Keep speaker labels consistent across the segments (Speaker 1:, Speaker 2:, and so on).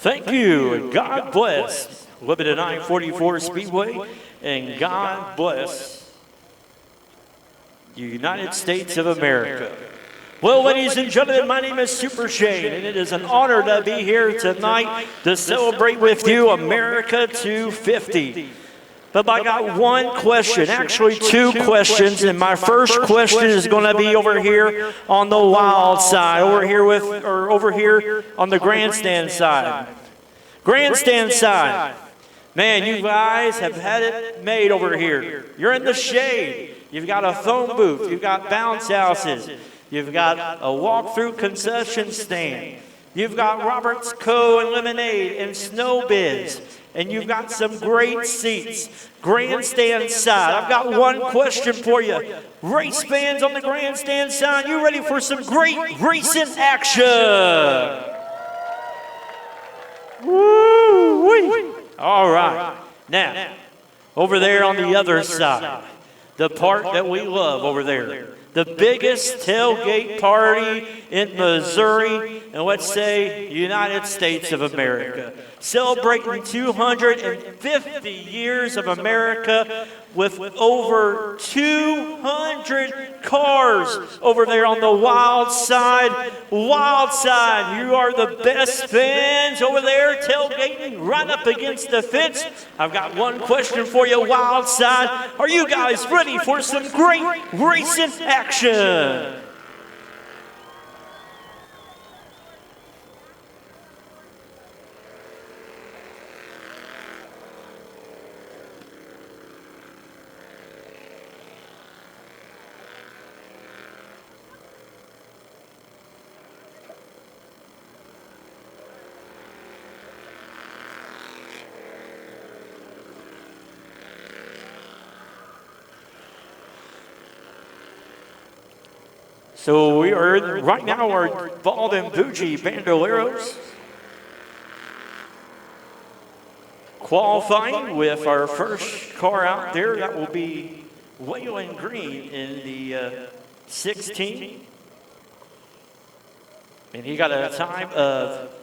Speaker 1: Thank you, and God bless Lebanon I-44 Speedway, and God bless the United States of America. Well, ladies and gentlemen, my name is Super Shane, and it is an honor to be here tonight to celebrate with you America 250. But I got one question, actually two questions, and my first question is going to be over here on the wild side, over here on the grandstand side. Grandstand side. Man, you guys have had it made over here. You're in the shade. You've got a phone booth. You've got bounce houses. You've got a walk-through concession stand. You've got Robert's Co. and Lemonade and Snow Biz. And you've got some great seats. Grandstand side. I've got one question for you. Race fans on the grandstand side, you ready for some great racing action? Woo-wee. All right. Now, over there on the other side, the part that we love over there, the biggest tailgate party in Missouri, and let's say United States of America. Celebrating 250 years of America with over 200 cars over there on the wild side. Wild side, you are the best fans over there tailgating right up against the fence. I've got one question for you, wild side. Are you guys ready for some great racing action? So we are right now our Bald and Bougie Bandoleros qualifying with our first car out there. That will be Waylon Green in the 16. And he got a time of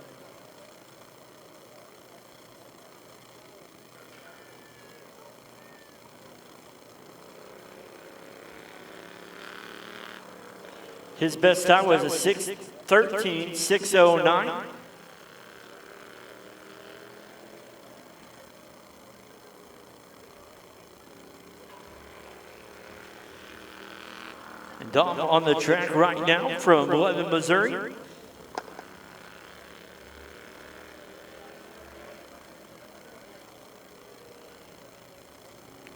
Speaker 1: his best time was a 6:13.609. And Dom on the track right now from Lebanon, Missouri.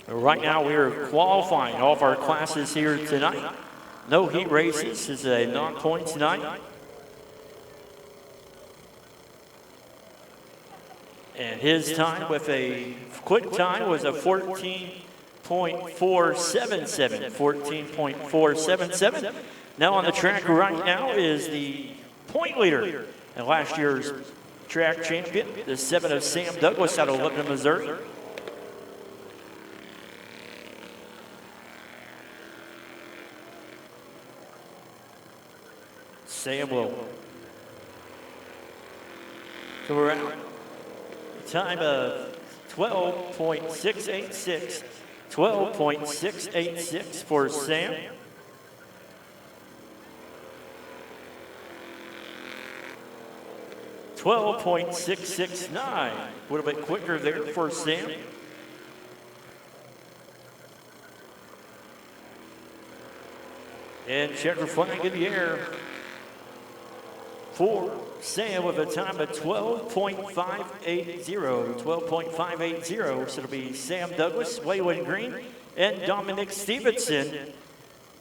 Speaker 1: Right now we are qualifying all of our classes here tonight. No heat races. This is a non-points night. And his time with a quick time was a 14.477. 14.477. Now on the track right now is the point leader and last year's track champion, the 7 of Sam Douglas out of Lebanon, Missouri. Sam will come around. Time of 12.686. 12.686 for Sam. .669. A little bit quicker there for Sam. And checker flag in the air for Sam with a time of 12.580. 12.580. So it'll be Sam Douglas, Waylon Green, and Dominic Stevenson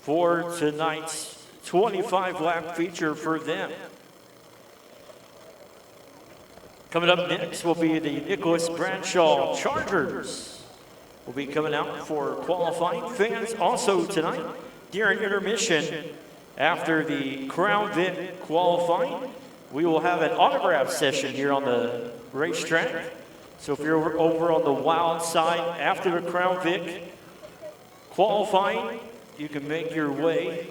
Speaker 1: for tonight's 25-lap feature for them. Coming up next will be the Nicholas Bradshaw Chargers. Will be coming out for qualifying. Fans also tonight during intermission. After the Crown Vic qualifying, we will have an autograph session here on the racetrack. So if you're over on the wild side after the Crown Vic qualifying, you can make your way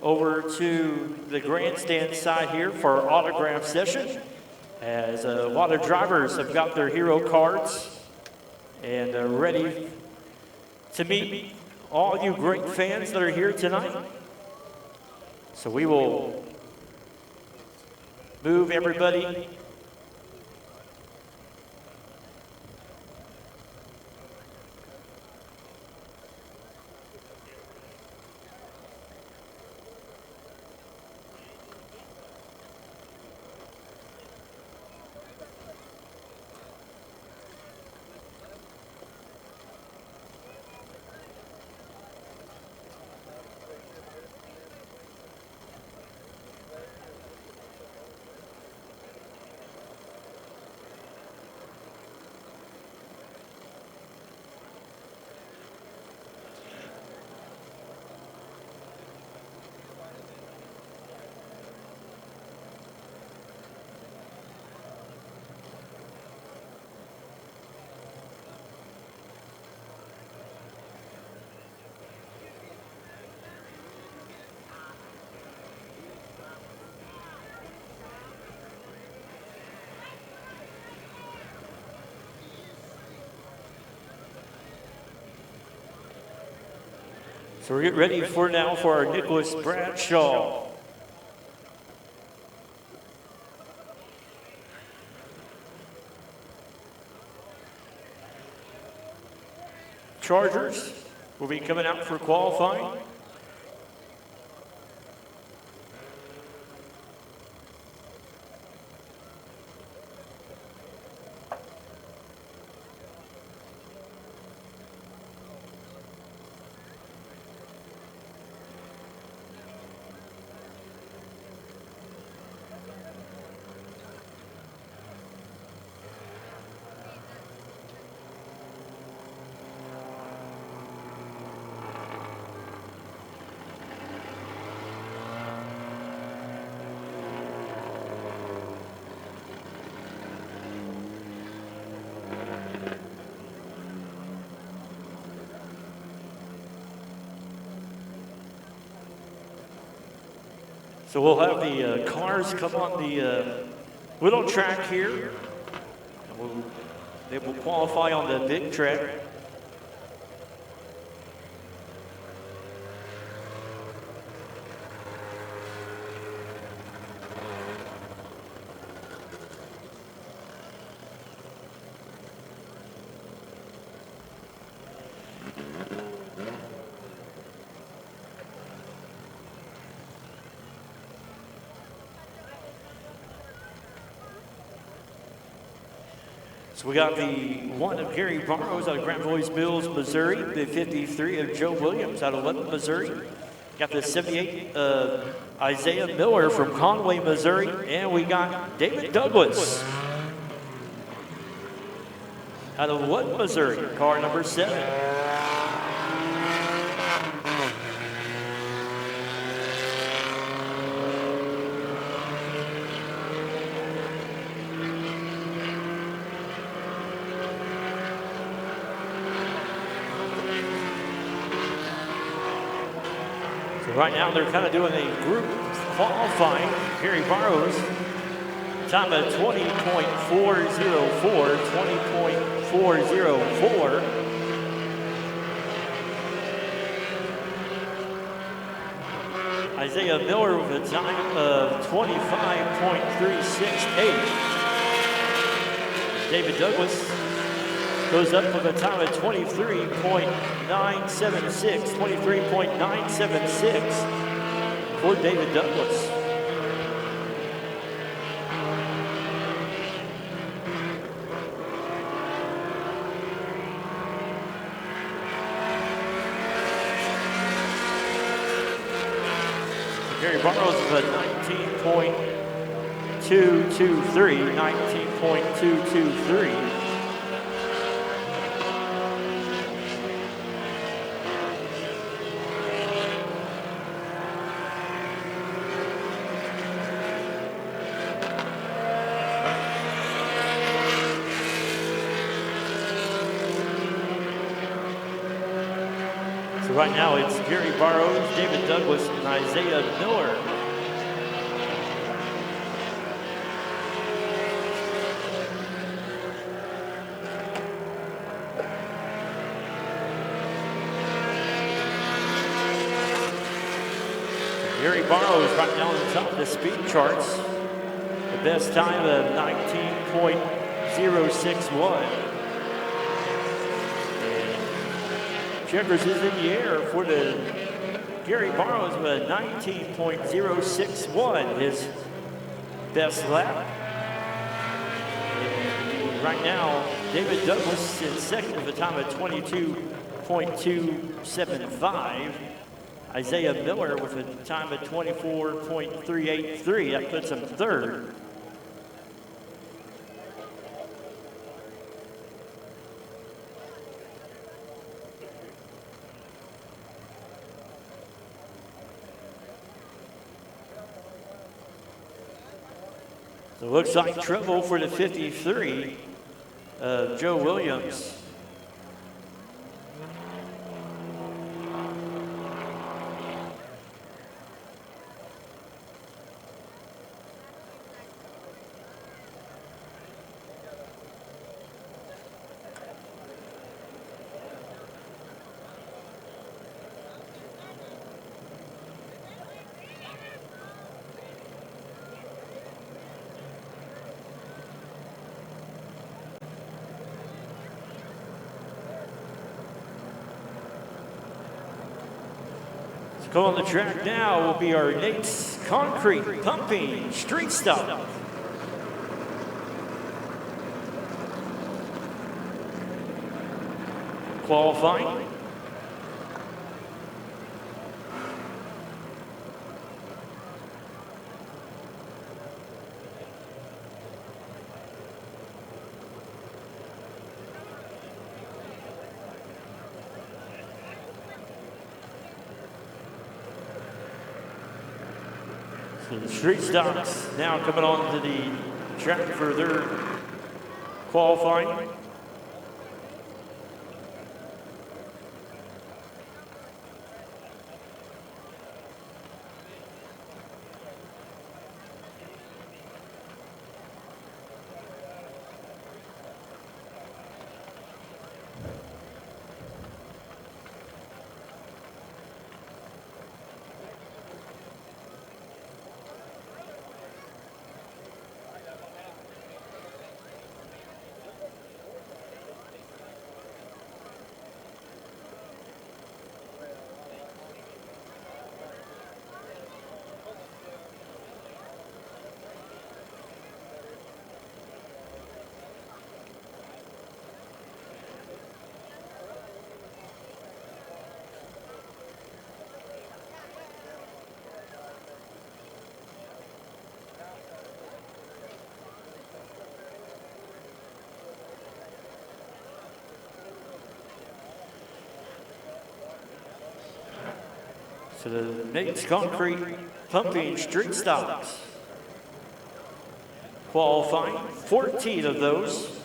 Speaker 1: over to the grandstand side here for our autograph session. as a lot of drivers have got their hero cards and are ready to meet all you great fans that are here tonight. So we will move everybody So we're getting ready for now for our Nicholas Bradshaw. Chargers will be coming out for qualifying. So we'll have the cars come on the little track here. And they will qualify on the big track. So we got the 1 of Gary Barrows out of Grand Boys Mills, Missouri. The 53 of Joe Williams out of Lebanon, Missouri. Got the 78 of Isaiah Miller from Conway, Missouri. And we got David Douglas out of Wood, Missouri, car number 7. Right now, they're kind of doing a group qualifying. Gary Barrows, time of 20.404, 20.404. Isaiah Miller with a time of 25.368. David Douglas goes up with a time of 23.976, 23.976 for David Douglas. Gary Barrows is a 19.223, 19.223. Right now, it's Gary Barrows, David Douglas, and Isaiah Miller. Barlow is right now on the top of the speed charts. The best time of 19.061. Checkers is in the air for the Gary Barlows with a 19.061, his best lap. And right now, David Douglas in second with a time of 22.275. Isaiah Miller with a time of 24.383. That puts him third. So it looks like trouble for the 53 of Joe Williams. Go on the track now will be our Nate's Concrete Pumping Street Stop. Qualifying. The street stocks now coming on to the track for their qualifying. So the Nate's Concrete Pumping Street Stocks. Qualifying, 14 of those.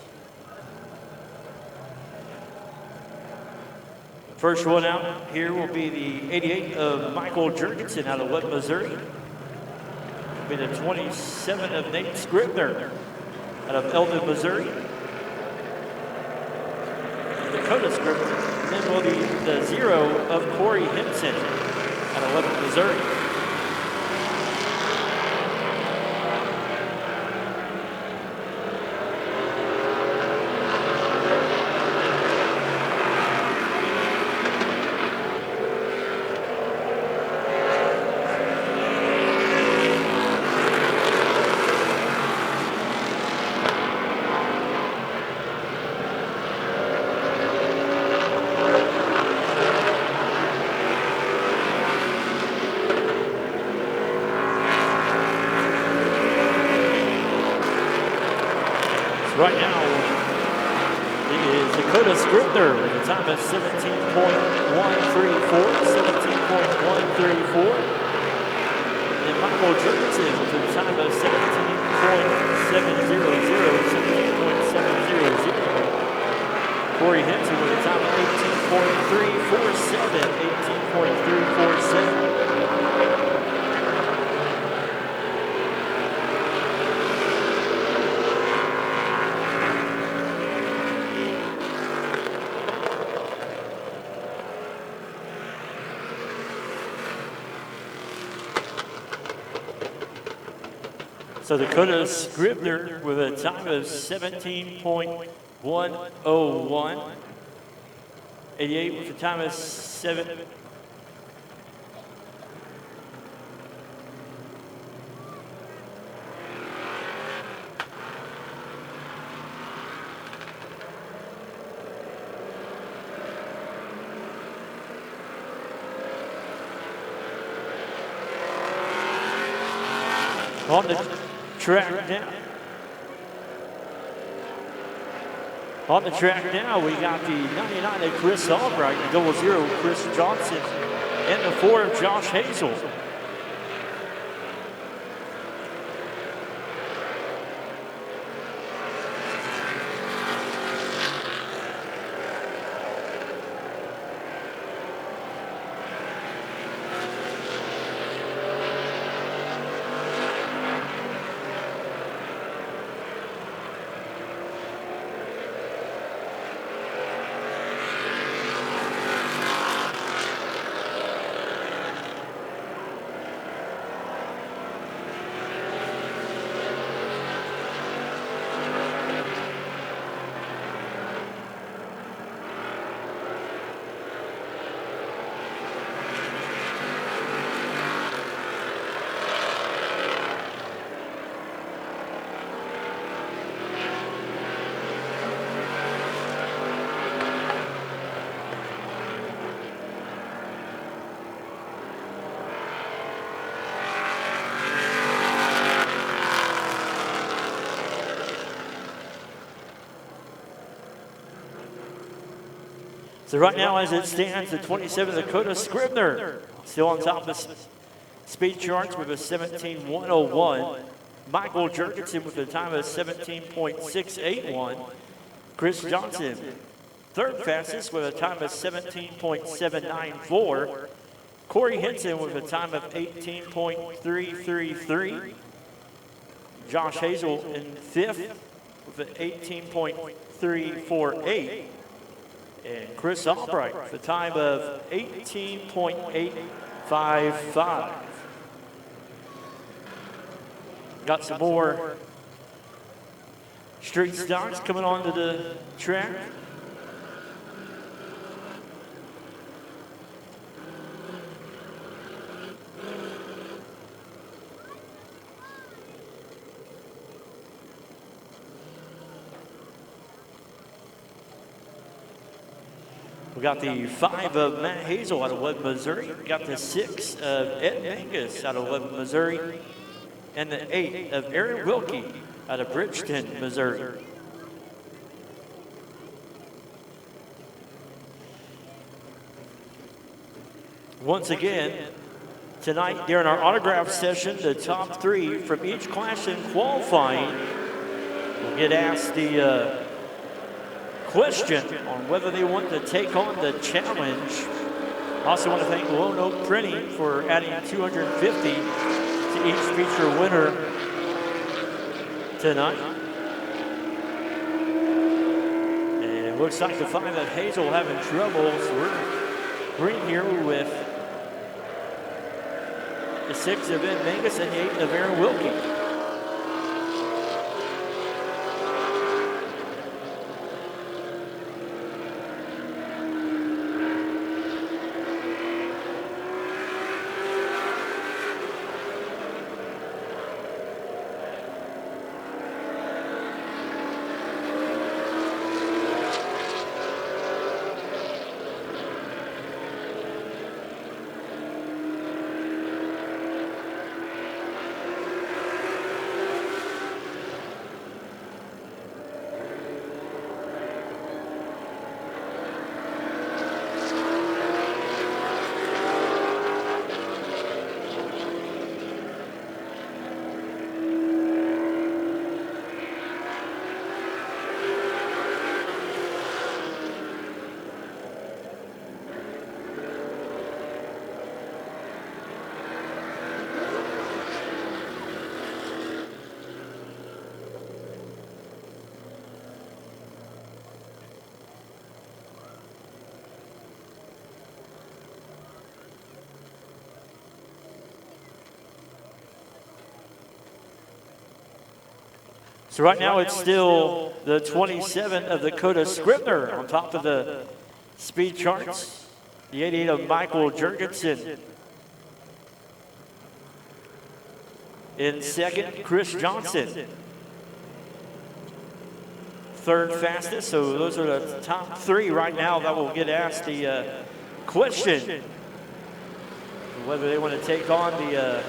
Speaker 1: First one out here will be the 88 of Michael Jurgensen out of Webb, Missouri. Will be the 27 of Nate Scribner out of Eldon, Missouri. Dakota Scribner. And then will be the 0 of Corey Henson out of Lebanon, Missouri. Right now, it is Dakota Scribner with a time of 17.134. And Michael Jurgensen with a time of 17.700. Corey Henson with a time of 18.347. So Dakota Scribner with a time of 17.101. 88 with a time of 7. On the track now. On the track now, we got the 99 of Chris Albright, the 00 Chris Johnson, and the 4 of Josh Hazel. So right now, as it stands, the 27 Dakota Scribner still on top of the speed charts with a 17.101. Michael Jurgensen with a time of 17.681. Chris Johnson, third fastest with a time of 17.794. Corey Henson with a time of 18.333. Josh Hazel in fifth with an 18.348. And Chris Albright with a time of 18.855. Got some more street stocks coming onto the track. We got the 5 of Matt Hazel out of Lebanon, Missouri. We got the 6 of Ed Mangus out of Lebanon, Missouri. And the 8 of Aaron Wilkie out of Bridgeton, Missouri. Once again, tonight during our autograph session, the top 3 from each class in qualifying will get asked the question on whether they want to take on the challenge. Also want to thank Lone Oak Printing for adding 250 to each feature winner tonight. And it looks like the 5 of Hazel having trouble, so we're green here with the 6 of Ed Mangus and the 8 of Aaron Wilkie. So right now it's still the 27 of Dakota Scribner on top of the speed charts. The 88 of Michael Jurgensen. In second, Chris Johnson. Third fastest, so those are the top three right now that will get asked the question whether they want to take on the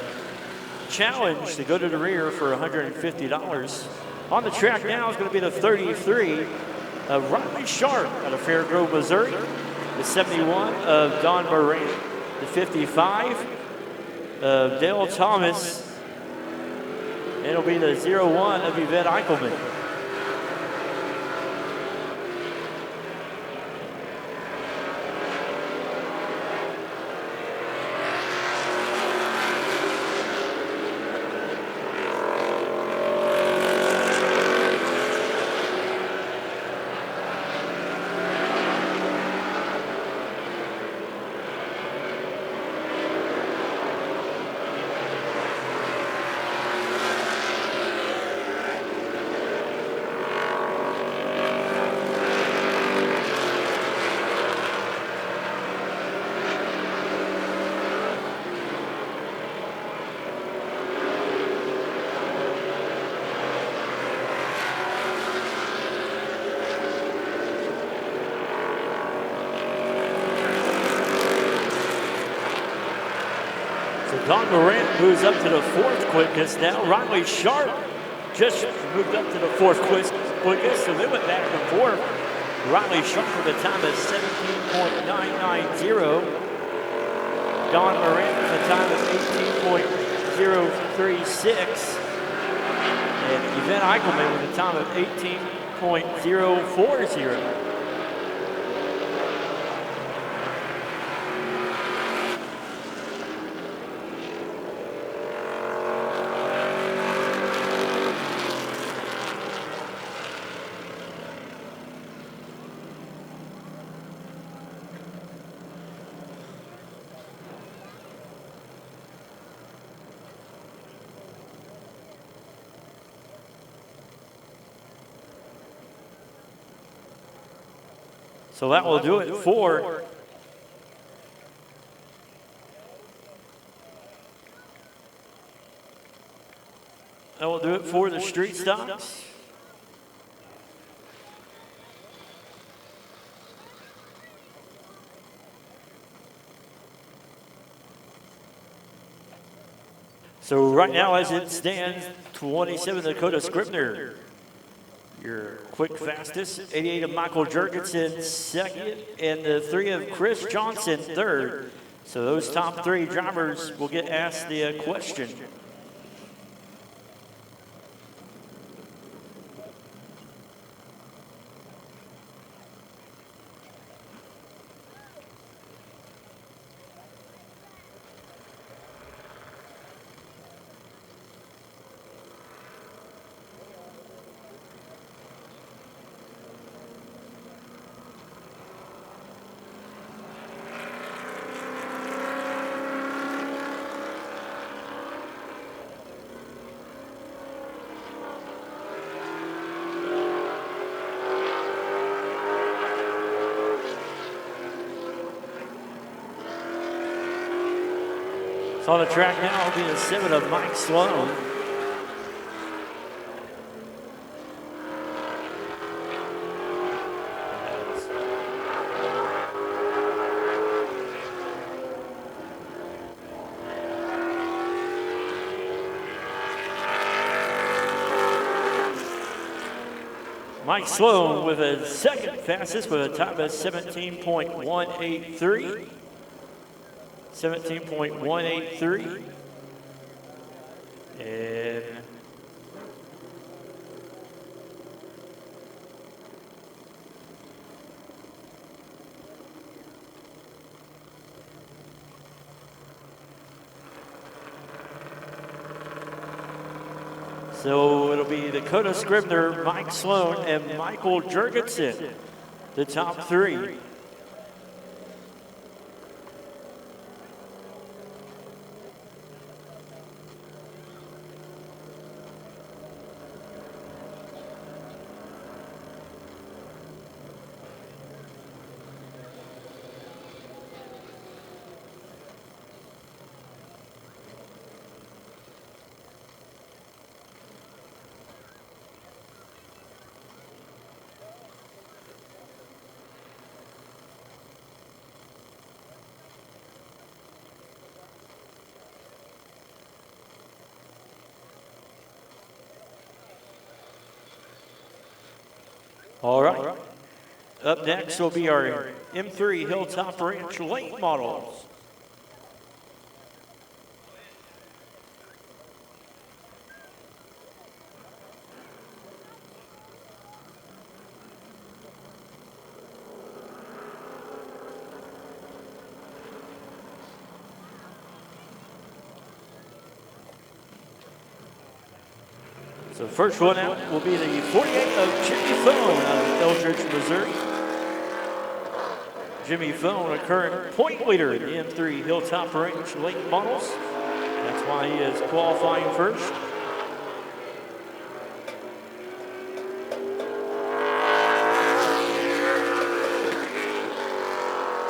Speaker 1: challenge to go to the rear for $150. On the track now is going to be the 33 of Riley Sharp out of Fair Grove, Missouri. The 71 of Don Moran. The 55 of Dale Thomas. And it'll be the 01 of Yvette Eichelman. Don Morant moves up to the fourth quickest now. Riley Sharp just moved up to the fourth quickest, so they went back and forth. Riley Sharp with a time of 17.990. Don Morant with a time of 18.036. And Yvette Eichelman with a time of 18.040. So that will do it for the street stocks. So right now as it stands, 27 Dakota Scribner. Your quick fastest, 88 of Michael Jurgensen second, and the 3 of Chris Johnson third. So those top three drivers will get asked the question. So on the track now will be the 7 of Mike Sloan. Mike Sloan with a second fastest with a time of 17.183. 17.183. And so it'll be Dakota Scribner, Mike Sloan, and Michael Jurgensen, the top three. All right. Up next will be our M3 Hilltop Ranch late models. So the first one out will be the 48 of Jimmy Phone out of Eldridge, Missouri. Jimmy Phone, a current point leader in the M3 Hilltop Range late models. That's why he is qualifying first.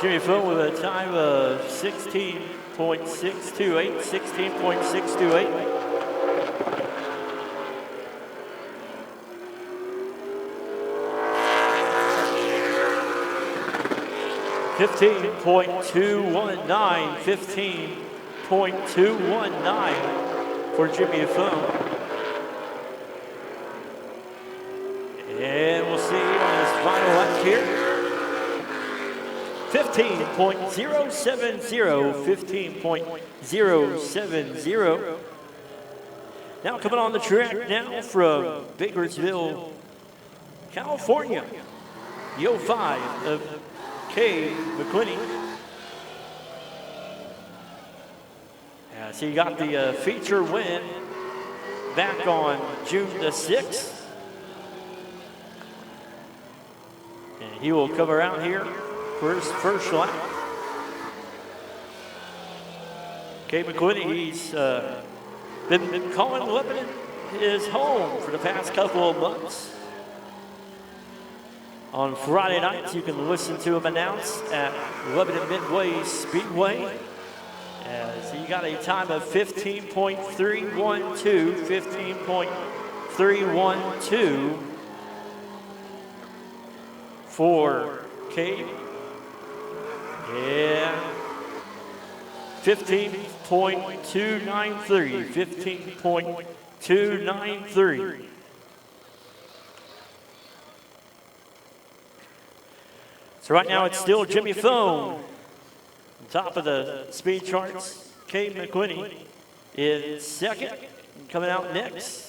Speaker 1: Jimmy Phone with a time of 16.628, 16.628. 15.219, 15.219 for Jimmy Phone. And we'll see on his final lap here. 15.070, 15.070. Now coming on the track now from Bakersville, California, the 05 of K. McQuinney. Yeah, so you got the feature win back on June the 6th. And he will come around here for his first lap. K. McQuinney, he's been calling Lebanon his home for the past couple of months. On Friday nights, you can listen to him announce at Lebanon Midway Speedway. As he got a time of 15.312, 15.312 for Cade. And 15.293, 15.293. So right now it's still Jimmy Phone on top of the speed charts. Cade McQuinney is second, coming out next.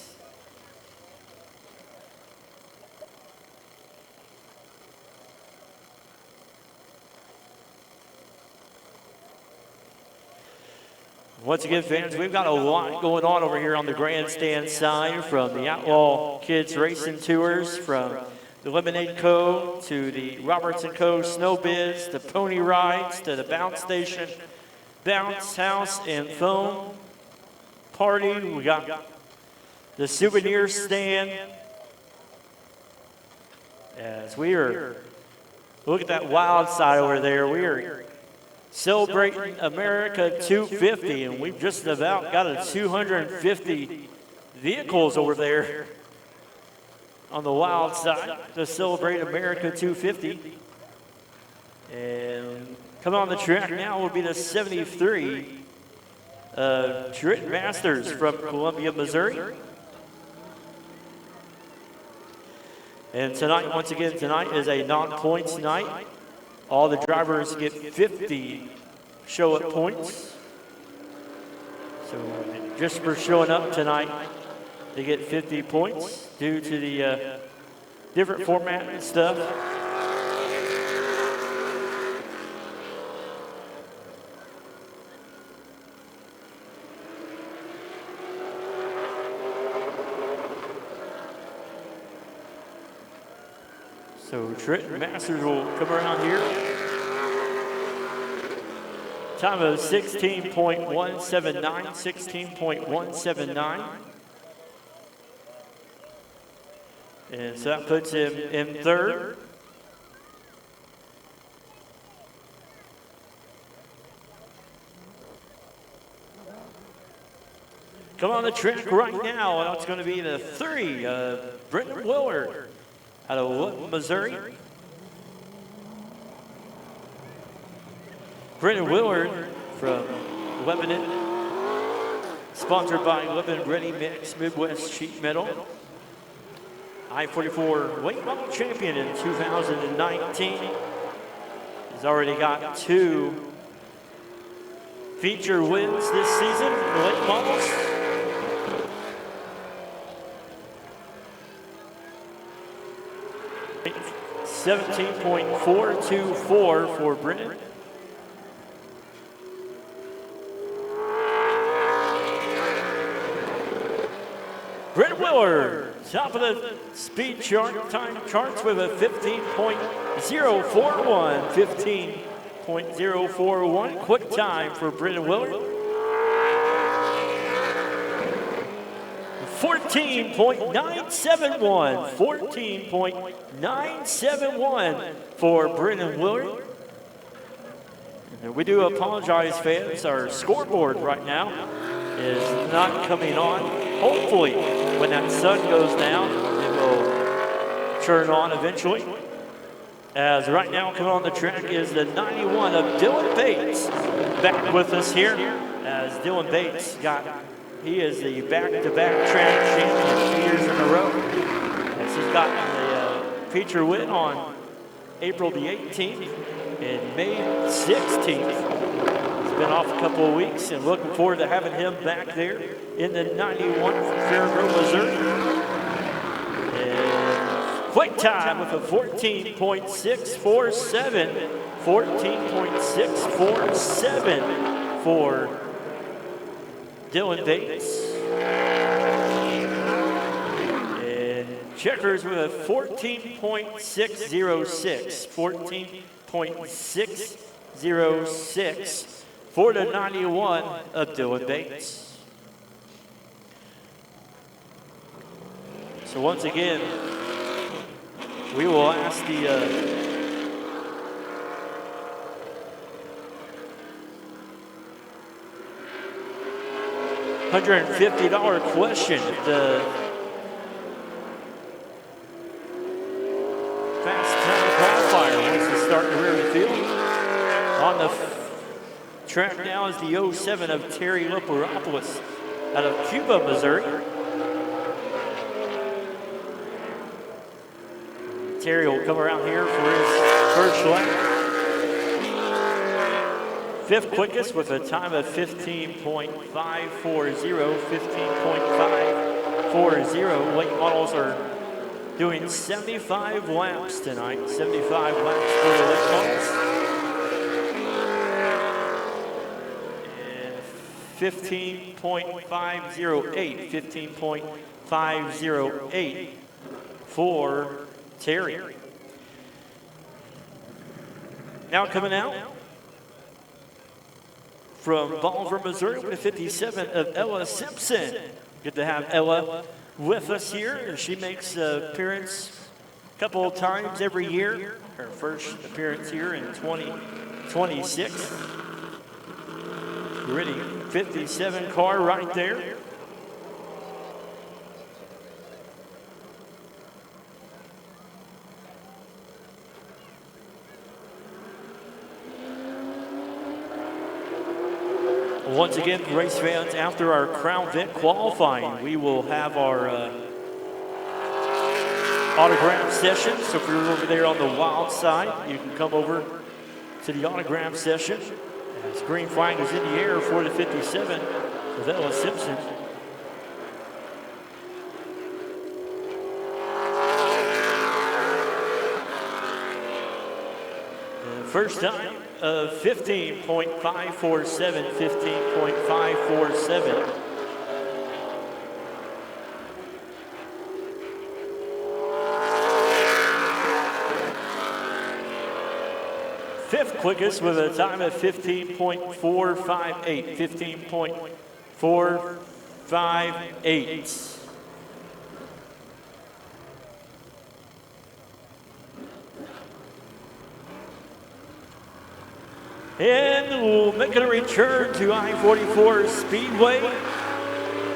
Speaker 1: Once again, fans, we've got a lot going on over here on the grandstand side, from the Outlaw Kids Racing Tours, from the Lemonade Co. to the Roberts & Co. Snow Biz, the Pony Rides, to the Bounce Station, Bounce House and Foam Party. We got the souvenir stand. As we are, look at that wild side over there. We are celebrating America 250, and we've just about got a 250 vehicles over there on the wild side to celebrate America 250. And coming on the track now will be the 73 Trenton Masters from Columbia, Missouri. And tonight, once again, tonight is a non-points night. All the drivers get 50 show-up points. So just for showing up tonight, they get 50 points due to the different format and stuff. So Trenton Masters will come around here. Time of 16.179, 16.179. And so that puts him in third. Come on the track right now, and it's going to be the 3 of Brenton Willard out of Missouri. Brenton Willard from Lebanon, sponsored by Lebanon Ready Mix Midwest Sheet Metal. I-44 late model champion in 2019. He's already got 2 feature wins this season for late models. $17.424 for Brennan. Brent Willard, top of the speed chart, time charts with a 15.041. 15.041, quick time for Brent Willard. 14.971. 14.971 for Brennan Willard. And we do apologize, fans. Our scoreboard right now is not coming on. Hopefully, when that sun goes down, it will turn on eventually. As right now, coming on the track is the 91 of Dylan Bates. Back with us here, as Dylan Bates he is the back-to-back track champion 2 years in a row. As he's gotten the feature win on April the 18th and May 16th. Been off a couple of weeks and looking forward to having him back there in the 91 from Fairgrove, Missouri. And quick time with a 14.647. 14.647 for Dylan Bates. And Checkers with a 14.606. 14.606. For the 91 of Dylan Bates. So once again, we will ask the $150 question. The fast time qualifier wants to start in the rear of the field. On the track now is the 07 of Terry Loperopoulos out of Cuba, Missouri. Terry will come around here for his first lap. 5th quickest with a time of 15.540. 15.540. Late models are doing 75 laps tonight. 75 laps for the late models. 15.508. 15.508 for Terry. Now coming out from Bolivar, Missouri with a 57 of Ella Simpson. Good to have Ella with us here. And she makes an appearance a couple of times every year. Her first appearance here in 2026. Pretty 57 car right there. Once again, race fans, after our Crown Vic qualifying, we will have our autograph session. So if you're over there on the wild side, you can come over to the autograph session. As green flag is in the air for the 57 with Ella Simpson. And first time of 15.547, 15.547. Fifth quickest with a time of 15.458, 15.458. And we'll make a return to I-44 Speedway,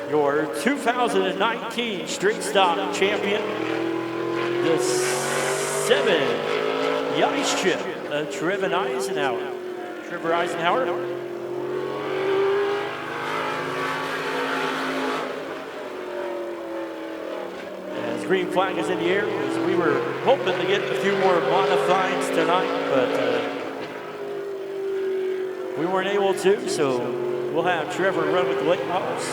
Speaker 1: your 2019 Street Stock champion, the 7 Ice Chip, Trevor Eisenhower. As as green flag is in the air, because we were hoping to get a few more modifieds tonight, but we weren't able to, so we'll have Trevor run with the late models.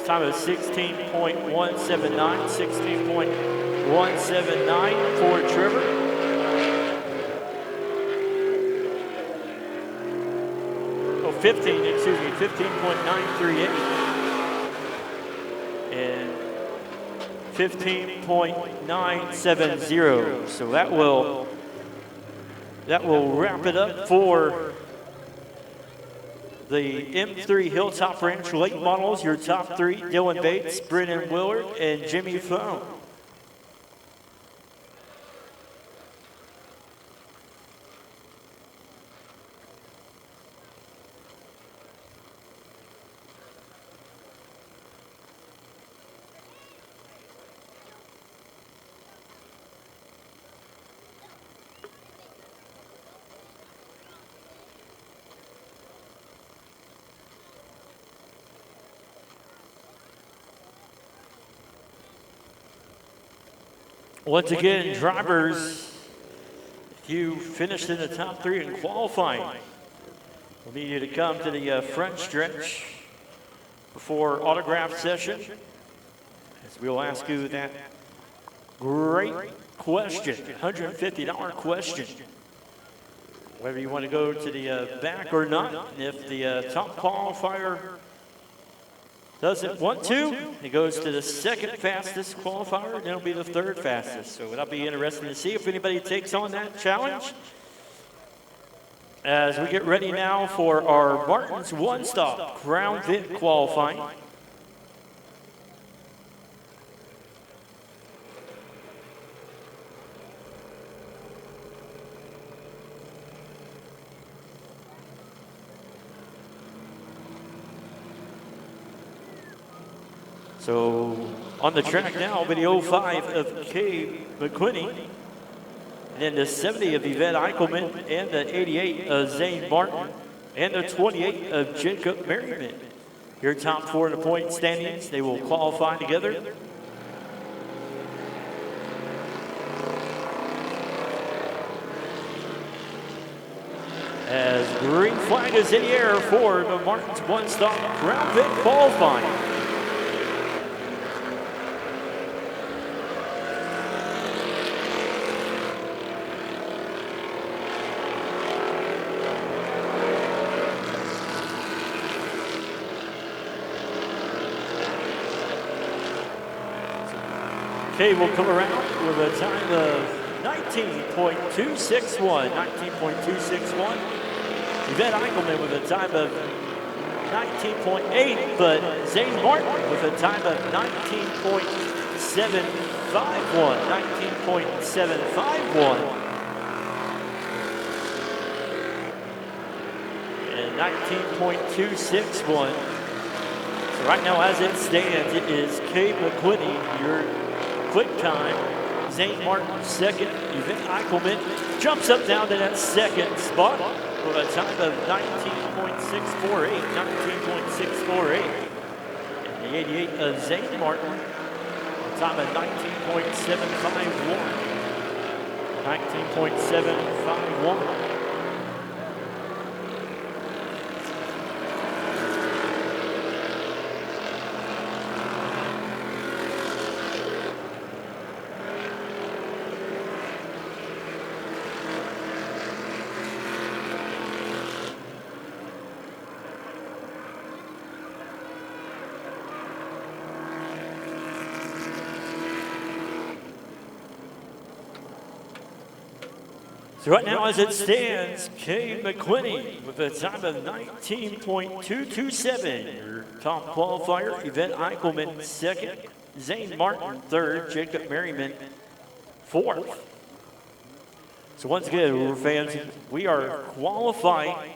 Speaker 1: Time of 16.179, 16.179 for Trevor. Oh, 15.938. And 15.970. So that will wrap it up for the M3 Hilltop Ranch late models. Your top three: Dylan Bates, Brennan Willard, and Jimmy Foam. Once again, drivers, if you finished in the top three in qualifying, we'll need you to come to the front stretch before autograph session, as we'll ask you that great question, $150 question. Whether you want to go to the back or not, and if the top qualifier doesn't want to, it goes to the second fastest qualifier, and it'll be the third fastest. So it'll be interesting to see if anybody takes on that challenge. As we get ready now for our Martin's one-stop Crown Vic qualifying. So on the track now, with the 05 of Kay McQuinney, and then the 70 of Yvette Eichelman, and the 88 of Zane Martin, and the 28 of Jacob Merriman. Your top four in the point standings, they will qualify together. As green flag is in the air for the Martin's one-stop Crown Vic qualifying. Kay will come around with a time of 19.261. Yvette Eichelman with a time of 19.8, but Zane Martin with a time of 19.751. 19.751. And 19.261. So right now, as it stands, it is Kay McQuinney, your quick time. Zane Martin second. Yvette Eichelman jumps up down to that second spot with a time of 19.648. 19.648. And the 88 of Zane Martin, a time of 19.751. 19.751. So right now, as it stands, Kay McQuinney with a time of 19.227. Your top qualifier, Yvette Eichelman second, Zane Martin third, Jacob Merriman fourth. So once again, fans, we are qualifying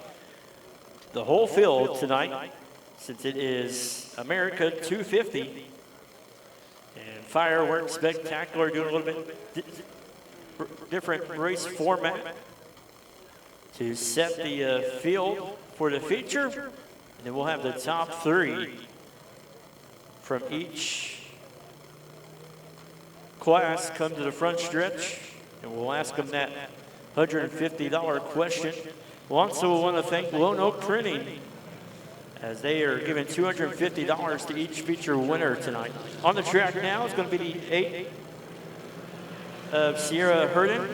Speaker 1: the whole field tonight, since it is America 250. And fireworks spectacular, doing a little bit different race format to set the field for the feature, and then we'll have the top three from each class come to the front stretch, and we'll ask them that $150 question. We also want to thank Lone Oak Printing, as they are giving $250 to each feature winner tonight. On the track now is going to be the 8 of Sierra Herden.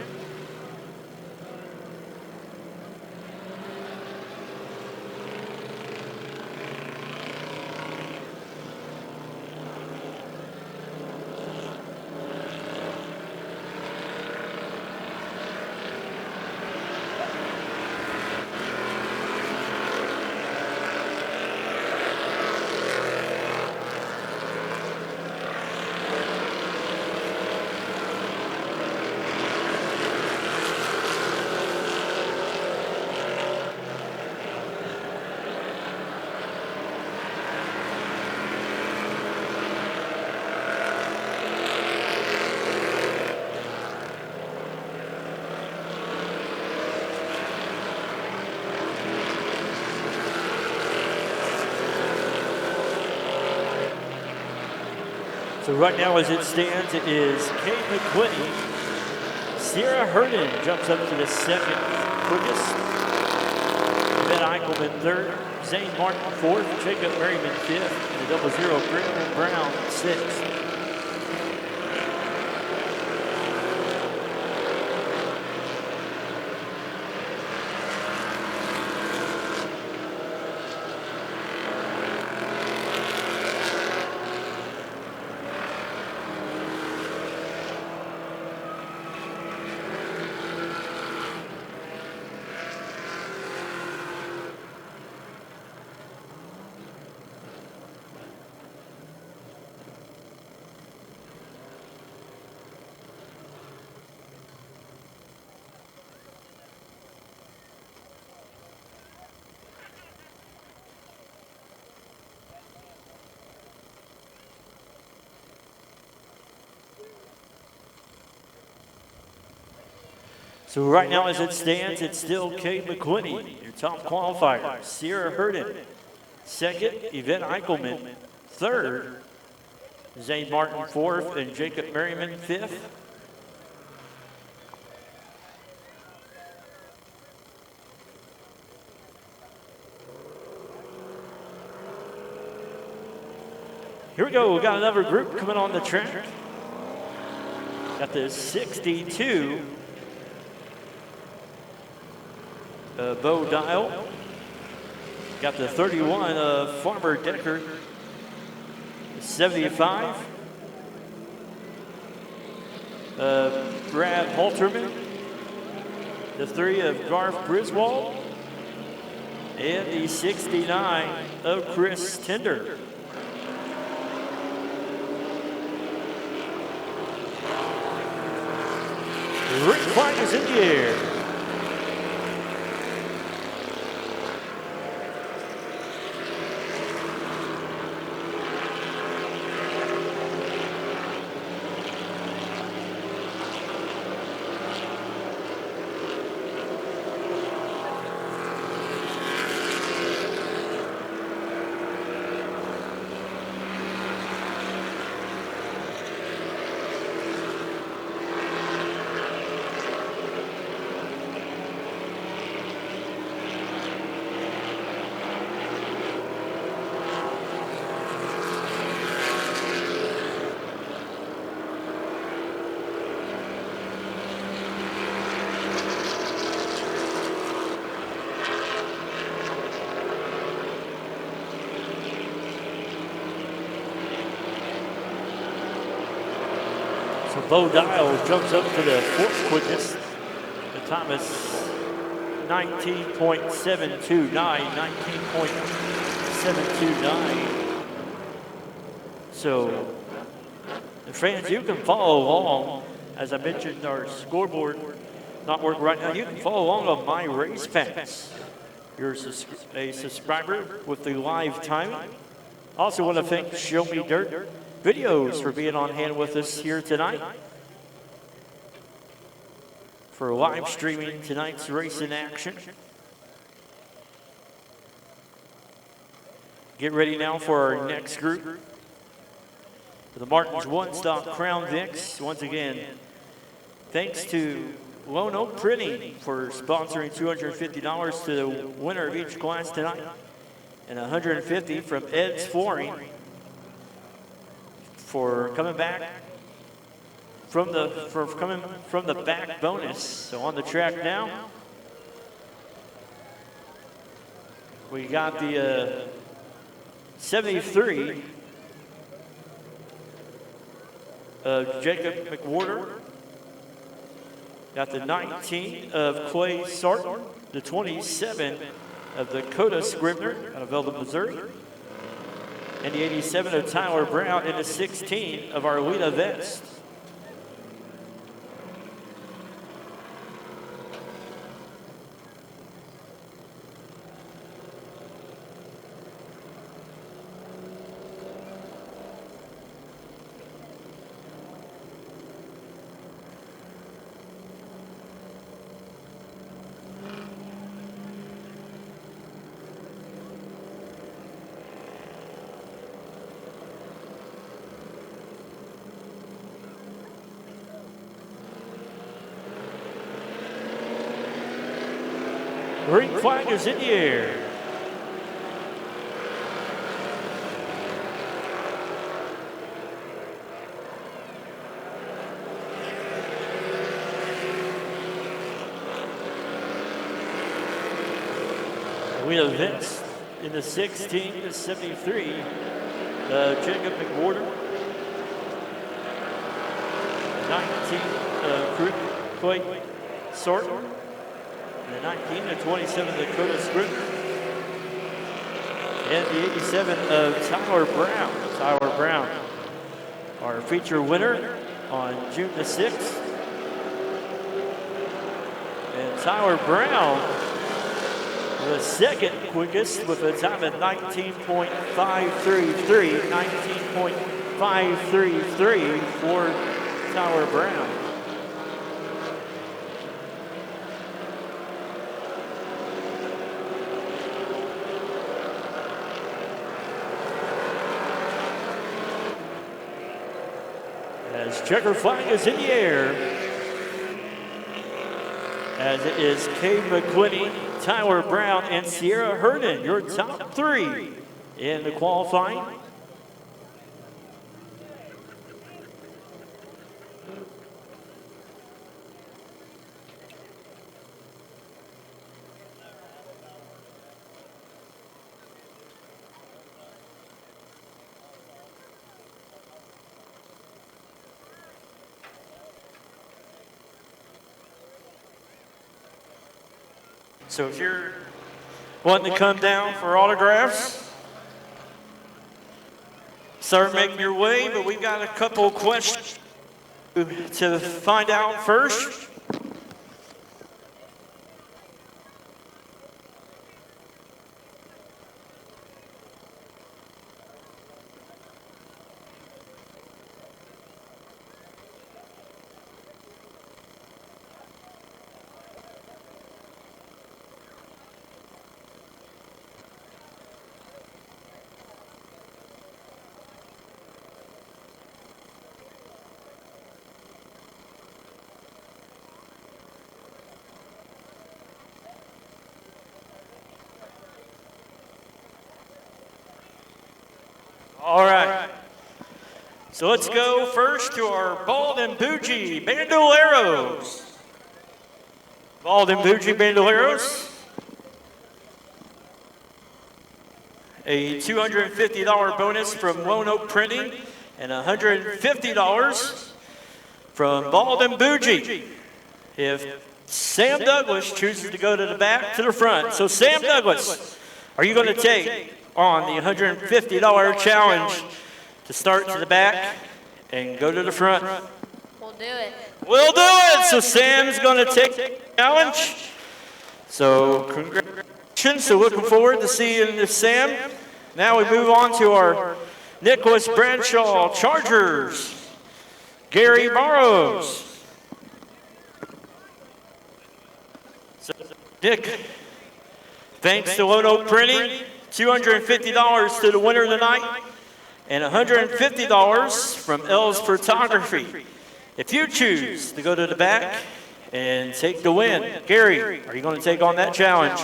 Speaker 1: So right now as it stands, it is Kate McQuinney. Sierra Herden jumps up to the second quickest. Ben Eichelman third. Zane Martin fourth. Jacob Merriman fifth. And the 00 Greenlawn Brown sixth. So right now as it stands, it's still Kate McQuinney, your top qualifier. Sierra Herden, second, Yvette Eichelman, third, Zane Martin fourth, and Jacob Merriman fifth. Here we go, we got another group coming on the track. Got the 62. Bo Gile. Got the 31 of Farmer Decker. 75. Brad Halterman. The 3 of Garth Griswold. And the 69 of Chris Tender. Rick flag is in the air. Bo Gile jumps up to the fourth quickest. The time is 19.729, 19.729. So, fans, you can follow along. As I mentioned, our scoreboard not working right now. You can follow along on My Race Pass. You're a subscriber with the live timing. Also want to thank Show Me Dirt Videos for being on hand with us here tonight, for live streaming tonight's race in action. Get ready now for our next group. for the Martin's One-Stop Crown Vics. Once again, thanks to Lone Oak Printing for sponsoring $250 to the winner of each class tonight, and $150 from Ed's Flooring for coming back from the back bonus. So on the track now, we got the 73 of Jacob McWhorter. Got the 19 of Clay Sarton, the 27 of Dakota Scribner out of Velda, Missouri, and the 87 of Tyler Brown, and the 16 of Arlena Vest. Green flag is in the air. We have Vince in the 16 to 73. Jacob McWhorter. 19 Clay Sorton. The 19 to 27 Dakota Scribner. And the 87 of Tyler Brown. Tyler Brown, our feature winner on June the 6th. And Tyler Brown, the second quickest with a time of 19.533. 19.533 for Tyler Brown. As checker flag is in the air, as it is Cade McQuinney, Tyler Brown, and Sierra Herndon, your top three in the qualifying. So if you're wanting to come down for autographs, start making your way, but we've got a couple questions to find out first. All right. So let's go first to our Bald and Bougie Bandoleros. Bald and Bougie Bandoleros. A $250 bonus from Lone Oak Printing and $150 from Bald and Bougie. If Sam Douglas chooses to go to the back, to the front. So Sam Douglas, are you going to take on the $150 challenge to start to the back and go to the front?
Speaker 2: We'll do it.
Speaker 1: We'll do it. So Sam's going to take the challenge. So congratulations. So looking forward to seeing Sam. Now we move on to our Nicholas Bradshaw Chargers. Gary Barrows. So Nick, thanks to Lone Oak Printing, $250 to the winner tonight. and $150 from L's Photography. If you choose to go to the back and take the win, Gary, are you going to take on that challenge?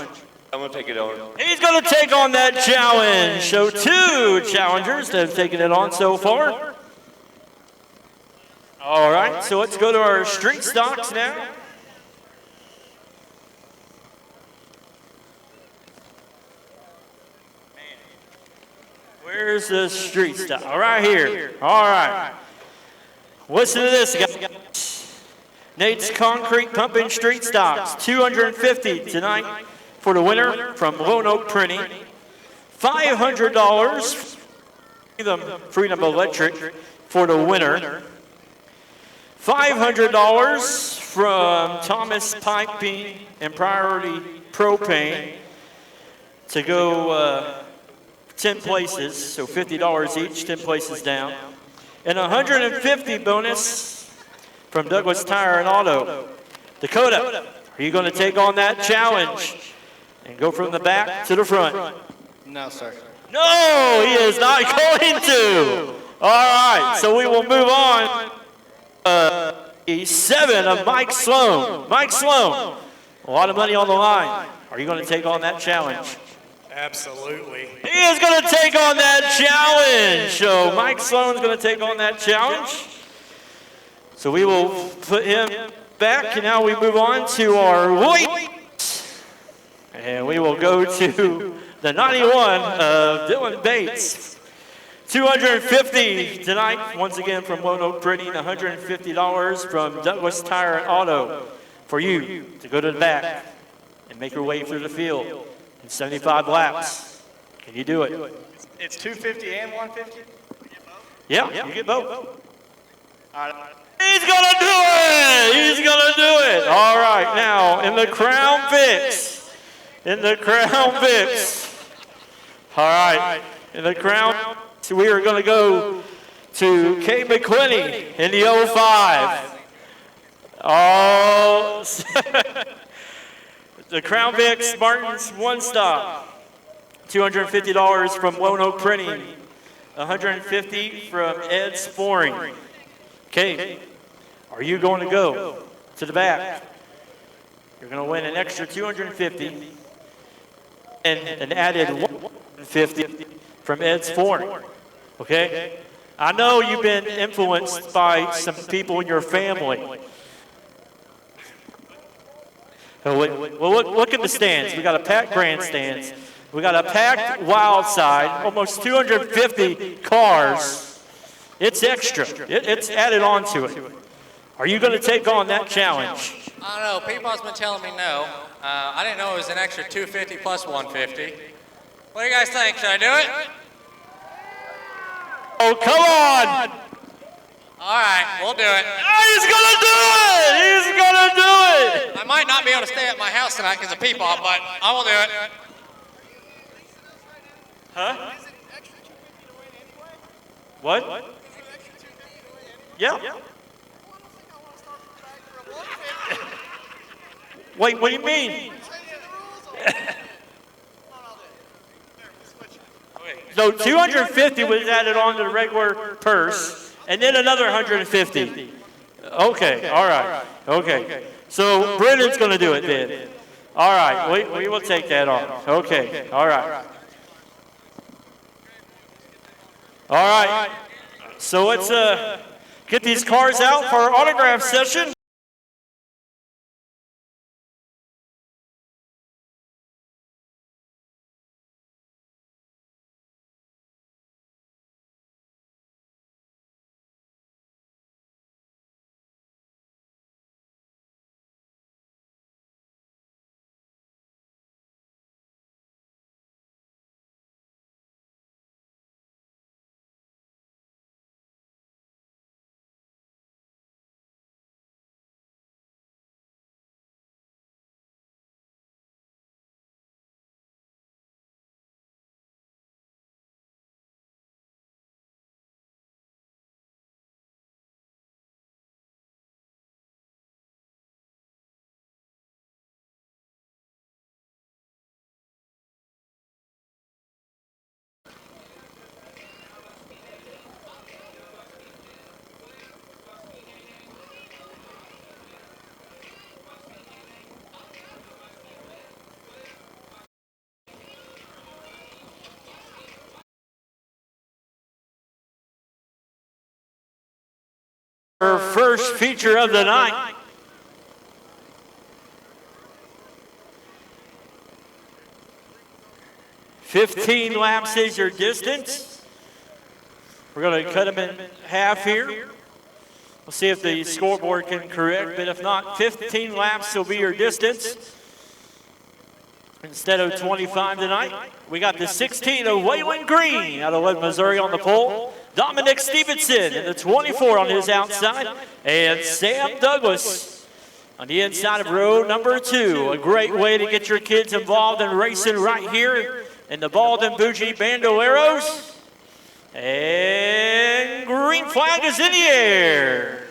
Speaker 2: I'm going to take it on.
Speaker 1: He's going to take on that challenge. So 2 challengers that have taken it on so far. All right, so let's go to our street stocks now. Where's the street stock? All right, here. All right. Listen to this, guys. Nate's Concrete Pumping Street Stocks, $250 tonight for the winner from Lone Oak Printing. $500 Freedom Electric for the winner. $500 from Thomas Piping and Priority Propane to go 10 places, so $50 each, 10 places down. And $150 bonus from Douglas Tire and Auto. Dakota, are you going to take on that challenge and go from the back to the front?
Speaker 3: No, sir.
Speaker 1: No, he is not going to. All right, so we will move on. E7 of Mike Sloan. Mike Sloan, a lot of money on the line. Are you going to take on that challenge?
Speaker 3: Absolutely.
Speaker 1: He is going to take on that challenge. So Mike Sloan's going to take on that challenge. So we will put him back, and now we move on to our weights. And we will go to the 91 of Dylan Bates. $250 tonight, once again from Lone Oak Printing, $150 from Douglas Tire and Auto for you to go to the back and make your way through the field in 75 laps. Can you do it?
Speaker 3: It's 250 and 150?
Speaker 1: Yeah, you get both. He's gonna do it! He's gonna do it! All right, now in the Crown Vics. In the Crown Vics. All right, in the Crown, so we are gonna go to Kay McQuinney in the 05. Oh, the Crown Vics Martins one stop. $250 from Lone Oak Printing. $150 from Ed Sporing. Okay, are you going to go to the back? You're going to win an extra $250 and an added $150 from Ed Sporing. Okay? I know you've been influenced by some people in your family. Well, look at the stands. We got a packed grandstands. We got a packed wild side. Almost 250 cars. It's extra. It's added on to it. Are you going to take on that challenge?
Speaker 4: I don't know. People's been telling me no. I didn't know it was an extra 250 plus 150. What do you guys think? Should I do it?
Speaker 1: Oh, come on!
Speaker 4: All right, we'll do it.
Speaker 1: Oh, he's going to do it! He's going to do it!
Speaker 4: I might not be able to stay at my house tonight because of people, but I will do it.
Speaker 1: Huh? What? Yeah. Wait, what do you mean? So 250 was added on to the regular purse, and then another 150. Okay, all right. Okay. So Brennan's going to do it then. All right, we will take that on. Okay, all right. All right. So let's get these cars out for our autograph session. Our first feature of the night. "15 laps is your distance." We're going to cut them in half here. We'll see if the scoreboard can correct, but if not, 15 laps will be your distance. Instead of 25 tonight, we got the 16 of Waylon Green out of Lebanon, Missouri on the pole. Dominic Stevenson in the 24 on his outside. And Sam Douglas on the inside of row number 2. A great way to get your kids involved in racing right here in the Bald and Bougie Bandoleros. And green flag is in the air.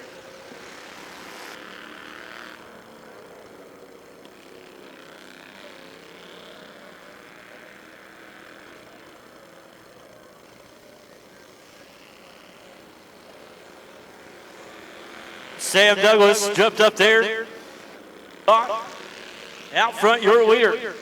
Speaker 1: Sam Douglas jumped up there. Out front, your leader.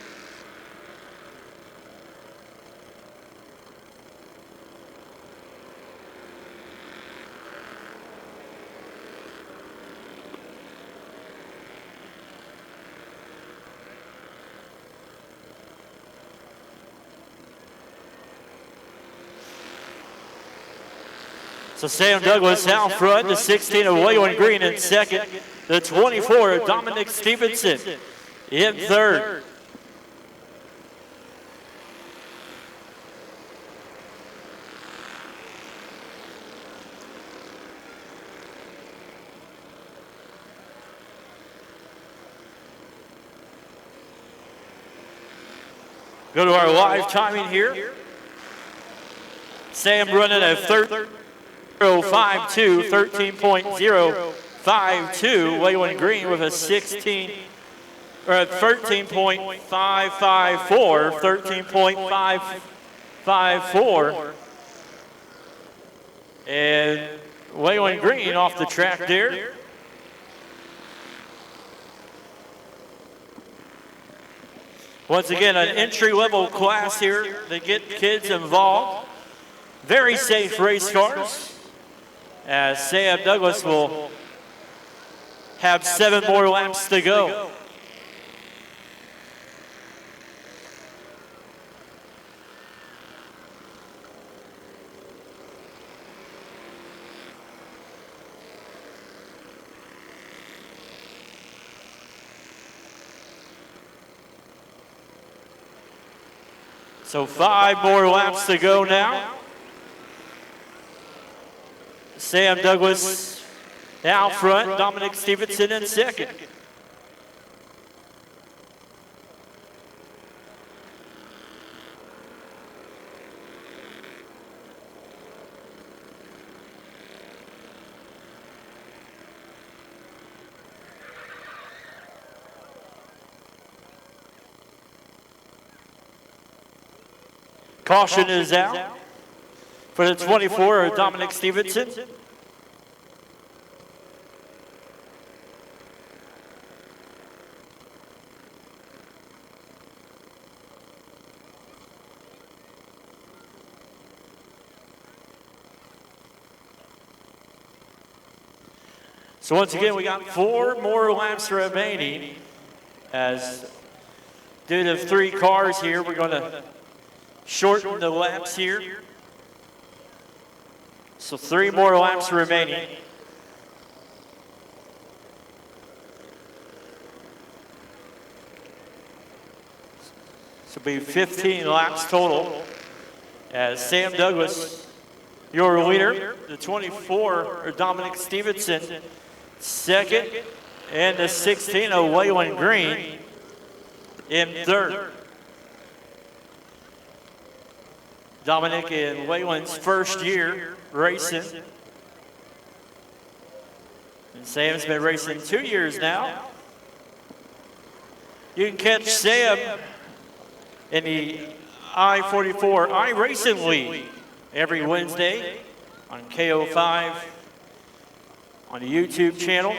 Speaker 1: So Sam Douglas out front, the 16 of Waylon Green in second, the 24 of Dominic Stevenson in third. Go to our live timing here. Sam running a 13.052, 13.052. Waylon Green with a 13.554, 13.554. And Waylon Green off the track there. Once again, an entry-level class here to get kids involved. Very safe race cars, as Sam Douglas will have 7 more laps to go. So 5 more laps to go now. Sam Douglas out front, Dominic Stevenson in second. Caution is out for the 24 of Dominic Stevenson. So once again, we got 4 more laps remaining. As due to 3 cars here, we're going to shorten the laps here. So 3 more laps remaining. So it'll be 15 laps total. As Sam Douglas, your leader, the 24, or Dominic Stevenson, second, and the 16 of Waylon Green in third. Dominic in Waylon's first year racing. And Sam's been racing 2 years now. You can catch Sam in the I-44 iRacing League every Wednesday on KO5 on the YouTube channel.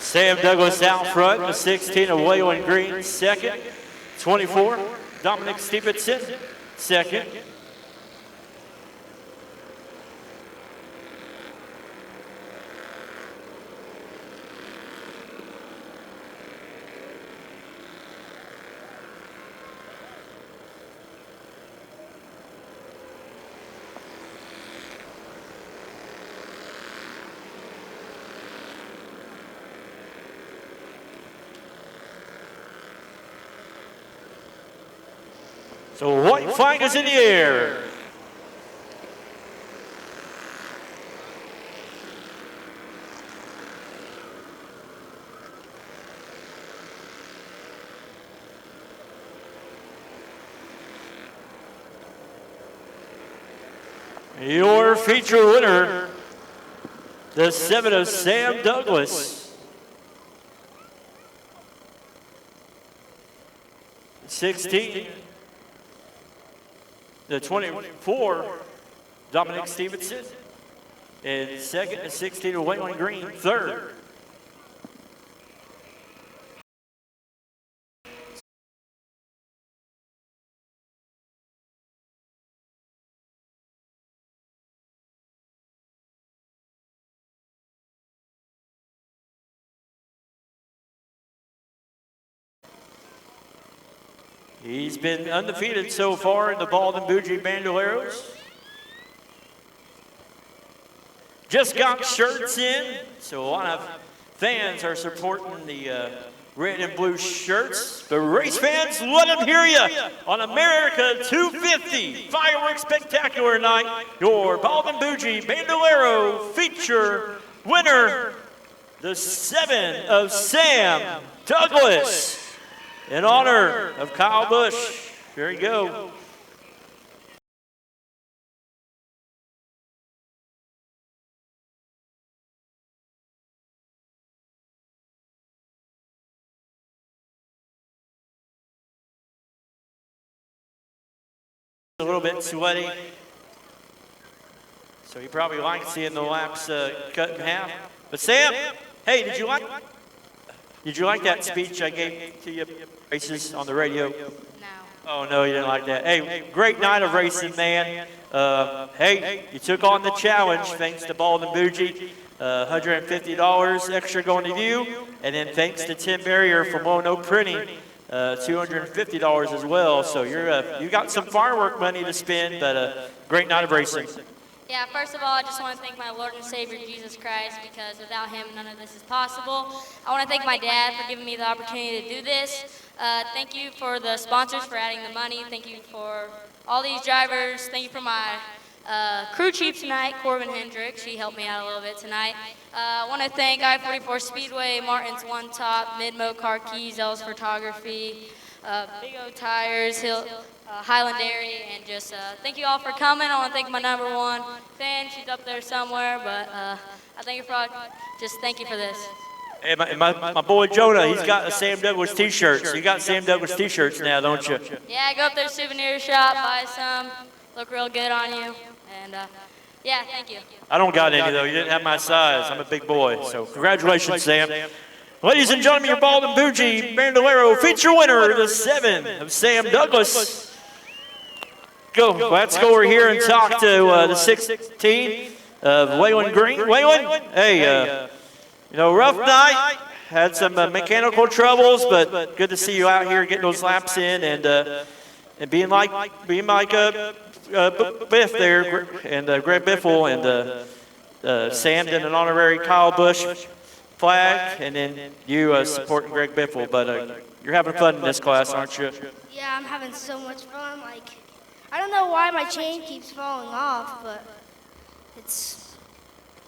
Speaker 1: Sam Douglas out front, the 16 of Waylon Green, second. 24, Dominic Stevenson, second. So white flag is in the air. Your feature winner, the 7 of Sam Douglas. 16. The 24, Dominic Stevenson. And second, the 16 of Waylon Green, third. He's been undefeated so far in the Baldwin Bougie Bandoleros. Just got shirts in, so a lot of fans are supporting the red and blue shirts. The race fans, let them hear you on America 250 Fireworks Spectacular Night. Your Baldwin Bougie Bandolero feature winner, the 7 of Sam Douglas. In honor of Kyle Busch. There you go. A little bit sweaty. So he probably likes seeing the laps cut in half. But Sam, hey, did you like that speech I gave to you races on the radio?
Speaker 2: No.
Speaker 1: Oh, no, you didn't like that. Hey, great night of racing, man. Hey, you took on the challenge thanks to Baldwin Bougie. $150 extra going to you. And then thanks to Tim Barrier from Lono Printing, $250 as well. So you got some firework money to spend, but great night of racing.
Speaker 2: Yeah, first of all, I just want to thank my Lord and Savior, Jesus Christ, because without him, none of this is possible. I want to thank my dad for giving me the opportunity to do this. Thank you for the sponsors for adding the money. Thank you for all these drivers. Thank you for my crew chief tonight, Corbin Hendricks. She helped me out a little bit tonight. I want to thank I-44 Speedway, Martin's One Top, Midmo Car Keys, L's Photography, Big O Tires, Highland Dairy, and just thank you all for coming. I want to thank my #1 fan. She's up there somewhere, but I thank you for just thank you for this.
Speaker 1: Hey, my boy Jonah, he's got a Sam Douglas t-shirt. So you got Sam Douglas t-shirts now, don't you?
Speaker 2: Yeah, go up there to the souvenir shop, buy some. Look real good on you. And yeah, thank you.
Speaker 1: I don't got any, though. You didn't have my size. I'm a big boy. So congratulations, Sam. Ladies and gentlemen, your Baldwin Bougie Bandolero feature winner, the 7 of Sam Douglas. Let's go over here and talk to the 16 of Waylon Green. Waylon, hey, rough night. Had some mechanical troubles, but good to see you out here getting those laps in and being like Biff there, and Greg Biffle, and Sam did an honorary Kyle Busch flag, and then you supporting Greg Biffle. But you're having fun in this class, aren't you?
Speaker 5: Yeah, I'm having so much fun. I don't know why my chain keeps falling off, but it's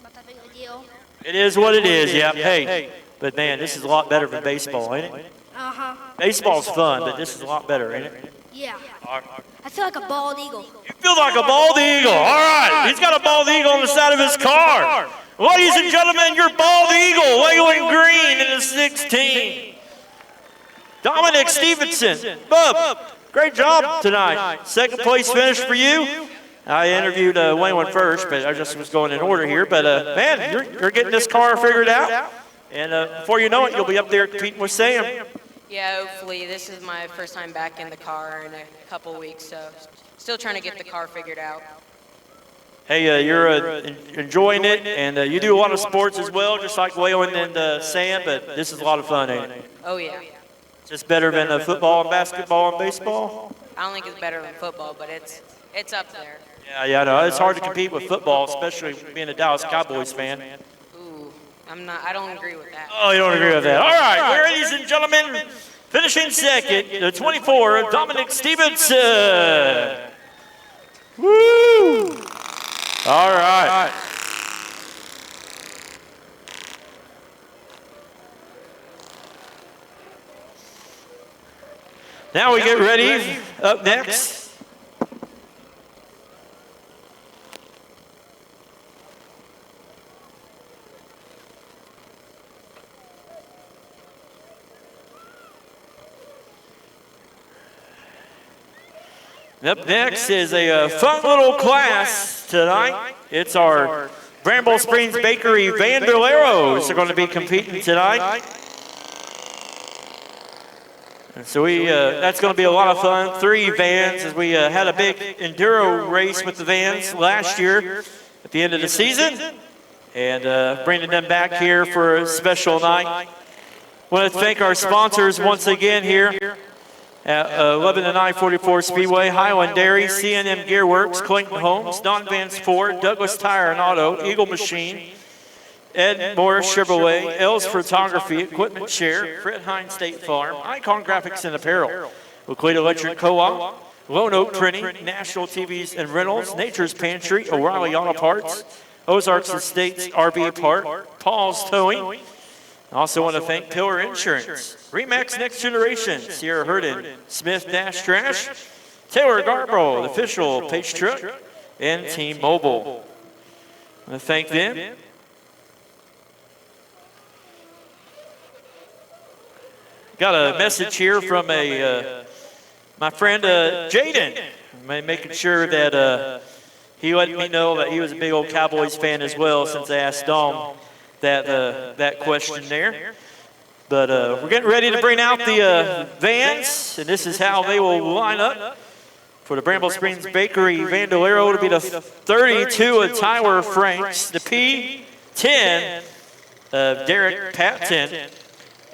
Speaker 5: not that big of a deal.
Speaker 1: It is what it is, yeah. Hey, but man, this is a lot better than baseball, ain't it?
Speaker 5: Uh-huh.
Speaker 1: Baseball's fun, but this is a lot better, ain't it?
Speaker 5: Yeah. I feel like a bald eagle.
Speaker 1: You feel like a bald eagle. All right. He's got a bald eagle on the side of his car. Ladies and gentlemen, your bald eagle, Waylon Green in the 16. Dominic Stevenson. Bub, great job tonight. Second place finish for you. I interviewed Waylon first, but I just was going in order here. But, man, you're getting this car figured out. And before you know it, you'll be up there competing with Sam.
Speaker 6: Yeah, hopefully. This is my first time back in the car in a couple weeks, so still trying to get the car figured out.
Speaker 1: Hey, you're enjoying it, and you do a lot of sports as well, just like Waylon and Sam, but this is a lot of fun, ain't it?
Speaker 6: Oh, yeah.
Speaker 1: Just better than football and basketball and baseball?
Speaker 6: I don't think it's better than football, but it's up there.
Speaker 1: Yeah, I know. It's hard to compete with football, especially being a Dallas Cowboys fan.
Speaker 6: Ooh, I don't agree with that.
Speaker 1: Oh, you don't agree with that. All right, ladies and gentlemen, finishing second, the 24, Dominic Stevenson. Woo! All right. Now we get ready. Up next. Up next is a fun little class tonight. It's our Bramble Springs Bakery Vandoleros are going to be competing tonight. And so that's going to be a lot of fun. 3 vans, as we had a big enduro race with the vans last year at the end of the season. And bringing them back here for a special night. I want to thank our sponsors once again here at Lebanon I-44 Speedway, Highland Dairy, C&M Gearworks, Clayton Homes, Don Vance Ford, Douglas Tire and Auto, Eagle Machine, Ed Morris Chevrolet, Els Photography, Equipment Share, Fred Hines State Farm, Icon Graphics and Apparel, Euclid Electric Co-op, Lone Oak Printing, National TVs and Rentals, Nature's Pantry, O'Reilly Auto Parts, Ozarks Estates RV Park, Paul's Towing. I also want to thank POWRi Insurance, Remax Next Generation, Sierra Herden, Smith Dash Trash, Taylor Garbo, the official Page Truck, and Team Mobile. I want to thank them. Got a message here from my friend Jaden, making sure that he let me know that he was a big old Cowboys fan as well, since I asked Dom that question there. But we're getting ready to bring out the vans, and this is how they will line up for the Bramble Springs Bakery Vandolero. It'll be the 32 of Tyler Franks, the P10 of Derek Patton,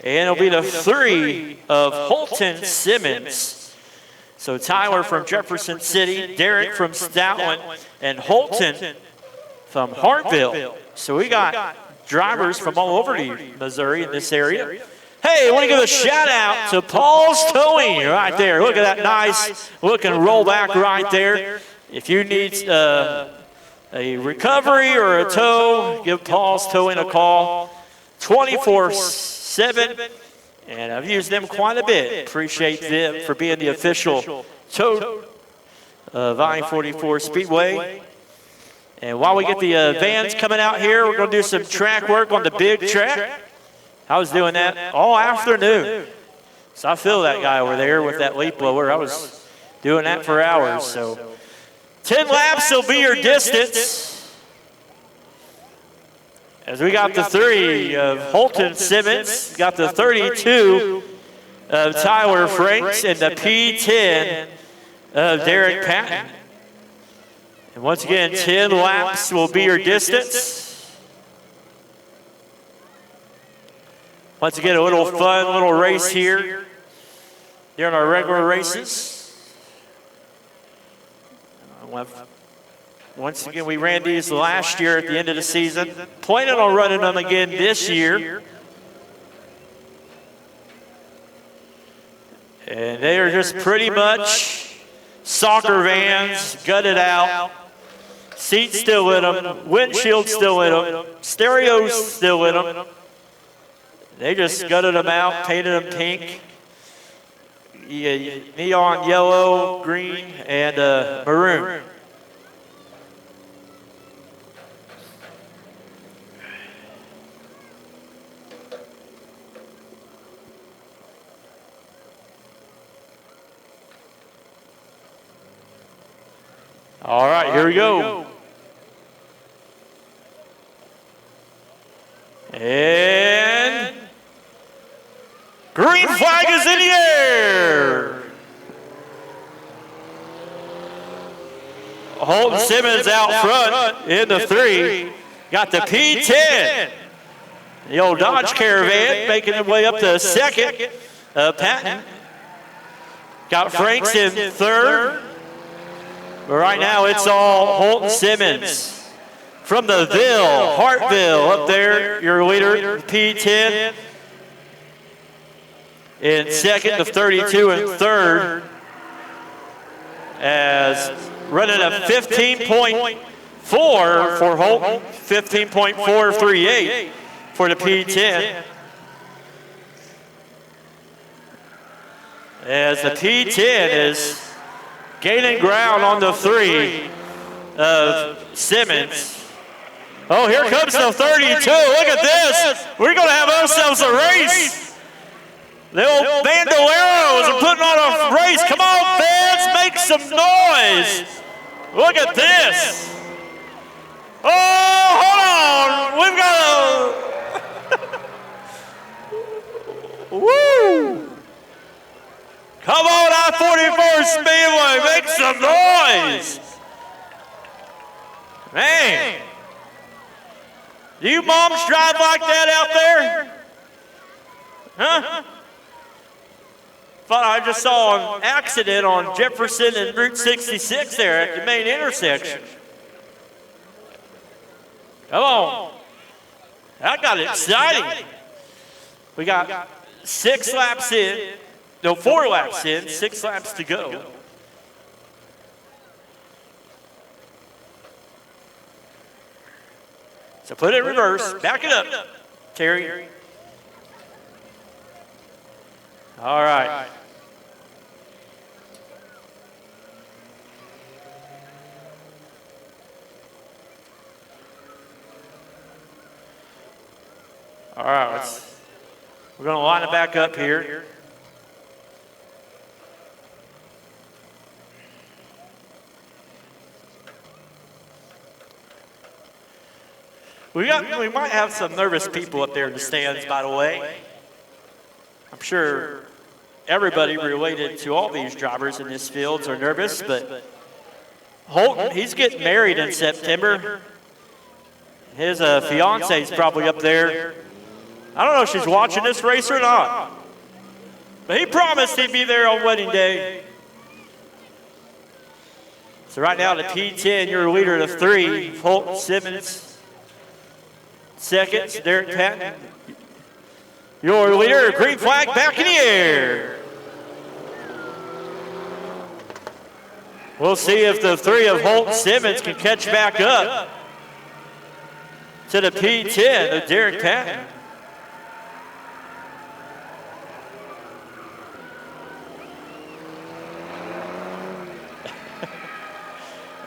Speaker 1: and it'll be the 3 of Holton Simmons. So Tyler from Jefferson City, Derek from Stoutland, and Holton from Hartville. So we got drivers from all over Missouri in this area. Hey, I want to give a shout out to Paul's Towing right there. Look at that nice looking rollback right there. If you need a recovery or a tow, give Paul's Towing a call 24/7. And I've used them quite a bit. Appreciate them for being the official tow of I-44 Speedway. And while we get the vans coming out here, we're going to do some track work on the big track. I was doing that all afternoon. So I feel that guy over there with that leaf blower. I was doing that for hours. So 10 laps will be your distance. As we got the 3 of Holton Simmons, got the 32 of Tyler Franks, and the P10 of Derek Patton. And once again, 10 laps will be your distance. Once again, a little fun little race here during our regular races. Once again, we ran these last year at the end of the season. Planning on running them again this year. And they are just pretty much soccer vans, gutted out. Seats still in them, windshield still in them, stereos still in them. They just gutted them out, painted them pink, neon yellow, green, and maroon. All right, here we go. And Holton Simmons out front in the 3. Got the P10. The old Dodge Caravan making their way up to second. Patton. Got Franks in third. But right now it's all Holton Simmons. From the Ville, Hartville up there, your leader, P10. In second, the 32 in third. As running a 15.4 for Holton, 15.438 for the P10. As the P10 is gaining ground on the 3 of Simmons. Oh, here comes the 32. Look at this. We're going to have ourselves a race. The old bandoleros are putting on a race. Come on, fans, make some noise. Look at this. Oh, hold on. We've got a... Woo. Come on, I-44 Speedway, make some noise. Man. Do you moms drive like that out there? Huh? Thought I just saw an accident on Jefferson and Route 66 there at the main intersection. Come on. That got exciting. We got 6 laps in. No, 4 laps in, 6 laps to go. So put it in reverse, back it up, Terry. All right. All right, we're going to line it back up here. We might have some nervous people up there in the stands, by the way. I'm sure everybody related to all these drivers in this field are nervous, but Holton, he's getting married in September. His fiance's probably up there. I don't know if she's watching this race or not, but he promised he'd be there on wedding day. So right now the P10, your leader of 3, Holton Simmons. Second, Derek Patton. Your leader, green flag back in the air. We'll see if the 3 of Holton Simmons can catch back up to the P10 of Derek Patton.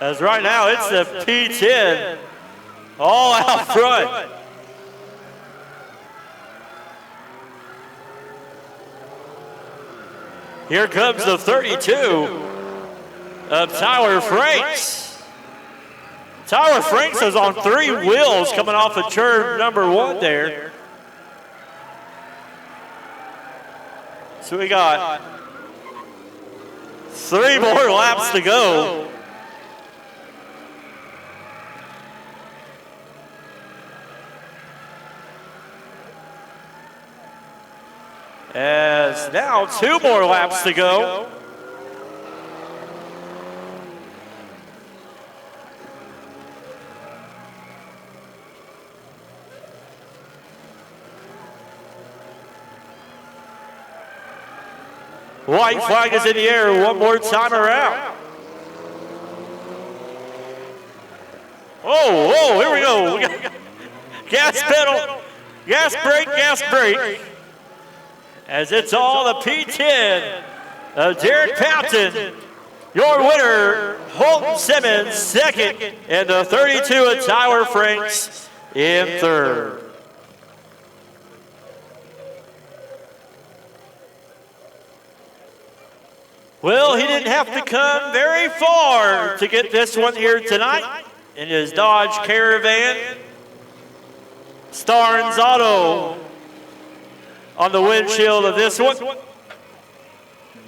Speaker 1: As right now, it's the P10 all out front. Here comes the 32 of Tyler Franks. Tyler Franks is on 3 wheels coming off of turn number 1 there. So we got 3 more laps to go. As now 2 more laps to go. White flag is in the air one more time around. Oh, here we go. We got gas pedal, gas brake. As it's all the P10 of Derek Patton. Your winner, Holton Simmons, second, and the 32 of Tyler Franks in third. Well, he didn't have to come very far to get this one here tonight in his Dodge Caravan. Starnes Auto on the windshield of this one.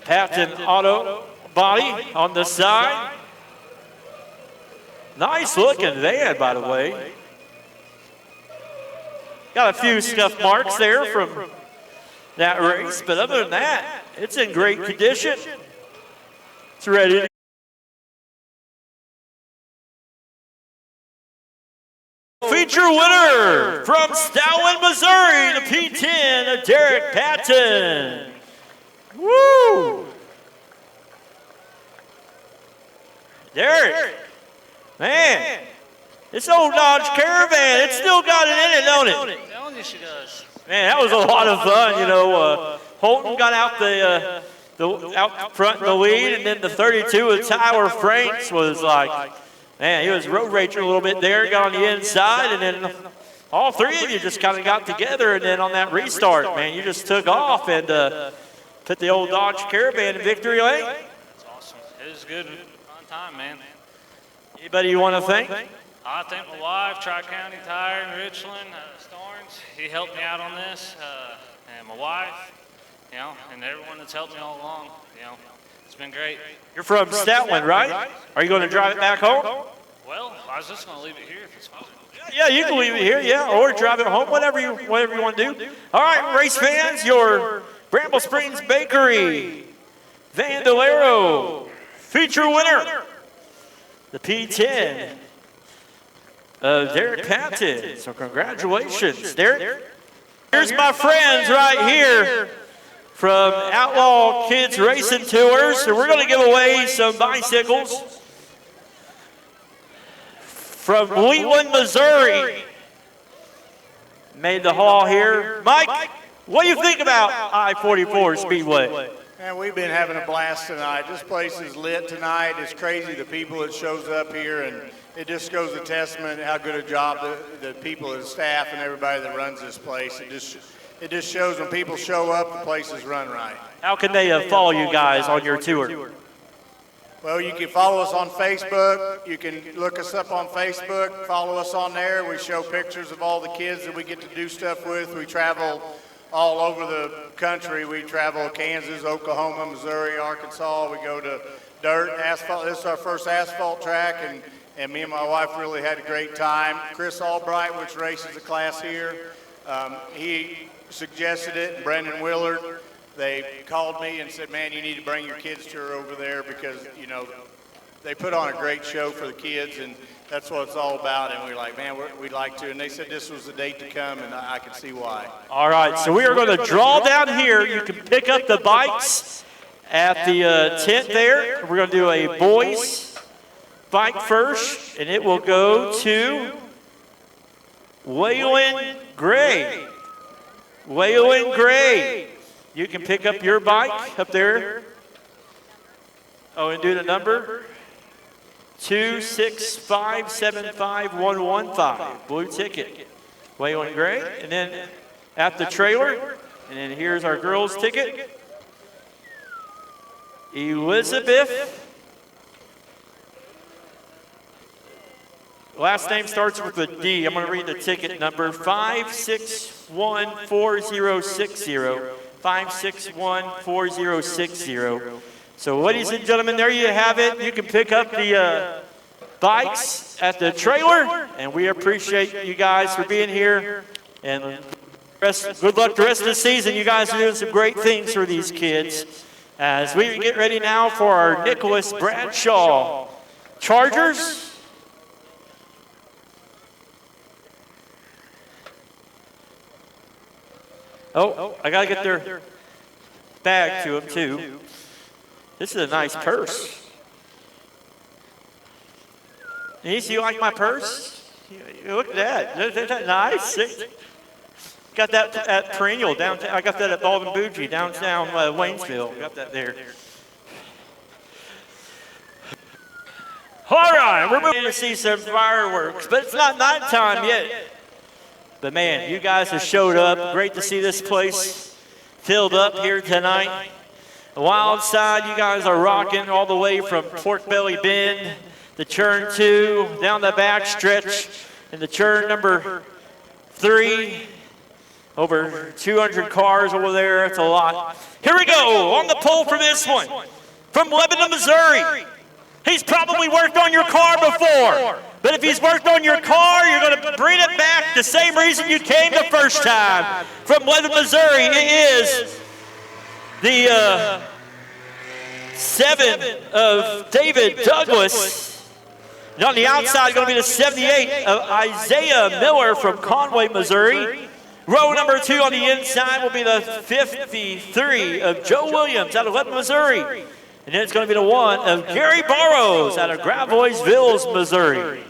Speaker 1: Patton Auto body on the side. Nice looking van, by the way. Got a few scuff marks there from that race, but other than that, it's in great condition. It's ready to feature winner from Stowen, Missouri, the P10 of Derek Patton. Woo! Derek, man, this old Dodge Caravan, it's still got it in it, don't it?
Speaker 7: I'm telling you she does.
Speaker 1: Man, that was a lot of fun, you know. Holton got out out front in the lead, and then the 32 with Tyler Franks was like, man, he was road raging a little bit there, got on the inside, and then all three of you just kind of got together, and then on that restart, man, you just took off and put the old Dodge Caravan in victory lane.
Speaker 7: It's awesome. It was good, fun time, man.
Speaker 1: Anybody you want to thank?
Speaker 7: I thank my wife, Tri-County Tire in Richland, Starnes. He helped me out on this, and my wife, you know, and everyone that's helped me all along, you know. It's been great.
Speaker 1: You're from Stoutland, right? Are you going to drive it back home?
Speaker 7: Well, I was just going to leave it here if it's possible.
Speaker 1: Yeah, you can leave it here, yeah, or drive it home, whatever you want to do. All right, race fans, your Bramble Springs Bakery Vandalero feature winner, the P10 of Derek Patton. So congratulations, Derek. Here's my friends right here from Outlaw Kids Racing Tours. So we're going to give away some bicycles from Wheatland, Missouri. Made the haul here. Mike, what do you think about I-44 Speedway?
Speaker 3: Man, we've been having a blast tonight. This place is lit tonight. It's crazy the people that shows up here, and it just goes a testament how good a job the people, the staff, and everybody that runs this place. It just shows when people show up, the place is run right.
Speaker 1: How can they follow you guys on your tour?
Speaker 3: Well, you can follow us on Facebook. You can look us up on Facebook, follow us on there. We show pictures of all the kids that we get to do stuff with. We travel all over the country. We travel Kansas, Oklahoma, Missouri, Arkansas. We go to dirt, asphalt. This is our first asphalt track, and me and my wife really had a great time. Chris Albright, which races the class here, he suggested it, and Brendan Willard. They called me and said, man, you need to bring your kids tour over there because, you know, they put on a great show for the kids, and that's what it's all about. And we're like, man, we'd like to. And they said this was the date to come, and I could see why.
Speaker 1: All right, so we are going to draw down here. You can pick up the bikes at the tent there. We're going to do a boys bike first, and it will go to Waylon Gray. Waylon Gray. You can pick up your bike up there. Oh, and do the number. 265-75115. Blue ticket. Waylon Gray. And then at the trailer. And then here's our girls' ticket. Elizabeth. Last name starts with a D. I'm going to read the ticket number. 5614060. 5614060. So ladies and gentlemen, there you have it. You can pick up the bikes at the trailer, and we appreciate you guys for being here. And good luck the rest of the season. You guys are doing some great things for these kids. As we get ready now for our Nicholas Bradshaw Chargers. Oh, I got to get their bag to them, too. This is a nice purse. Denise, you like my purse? Look at that. Isn't that nice? Got that at Perennial downtown. I got that at Baldwin Bougie downtown Waynesville. Got that there. All right, we're moving to see some fireworks, but it's not nighttime yet. But man, you guys have showed up. Great to see this place filled up here tonight. Wild Side, you guys are rocking all the way from Pork Belly Bend to Churn 2, down the back stretch, and the Churn number 3. Over 200 cars over there. That's a lot. Here we go on the pole for this one. From Lebanon, Missouri, He's probably worked on your car before. But if he's worked on your car, you're going to bring it back the same reason you came the first time. From Lebanon, Missouri, it is the 7 of David Douglas. And on the outside is going to be the 78 of Isaiah Miller from Conway, Missouri. Row number 2 on the inside will be the 53 of Joe Williams out of Lebanon, Missouri. And then it's going to be the 1 of Gary Burrows out of Gravoisville, Missouri.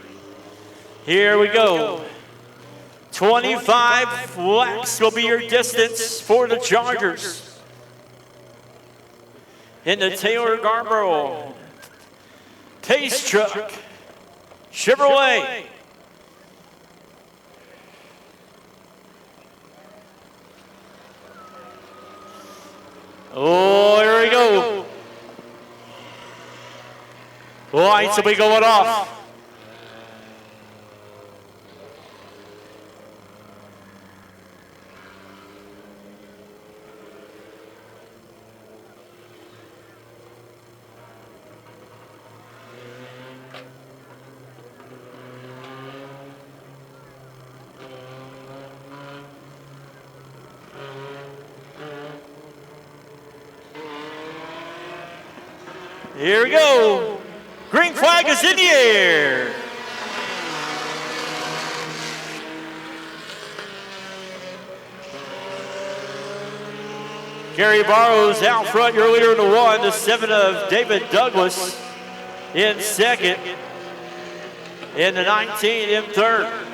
Speaker 1: Here we go. 25 laps will be your distance for the Chargers. In the Taylor Garborough Pace Truck Chevrolet. Oh, here we go. Lights will be going off. Here we go. Green flag is in the air. Gary Burrows out front, your leader in the 1. The 7 of David Douglas in second. And the 19 in third.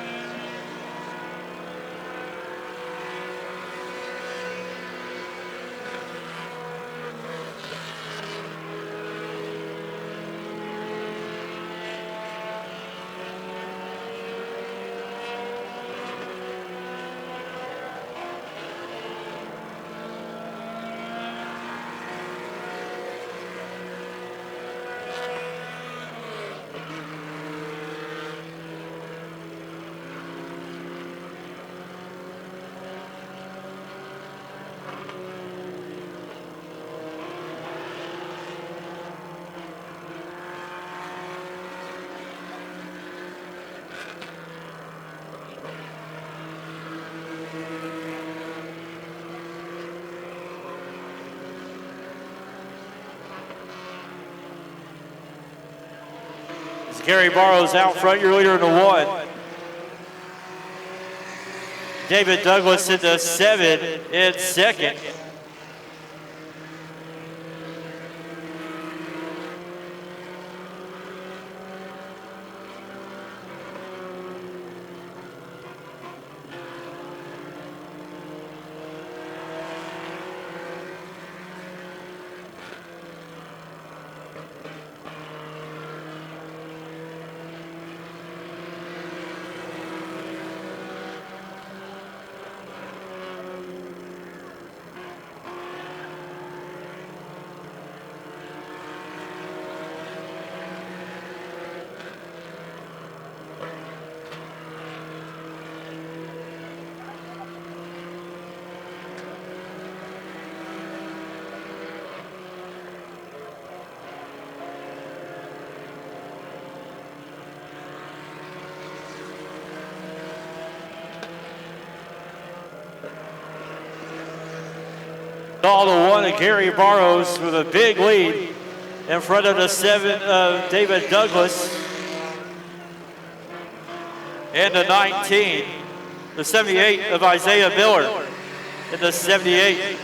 Speaker 1: Gary Burrows out front, your leader in the 1. David Douglas in the 7 in second. All the 1 of Gary Burrows with a big lead in front of the 7 of David Douglas. And the 19, the 78 of Isaiah Miller. And the 78.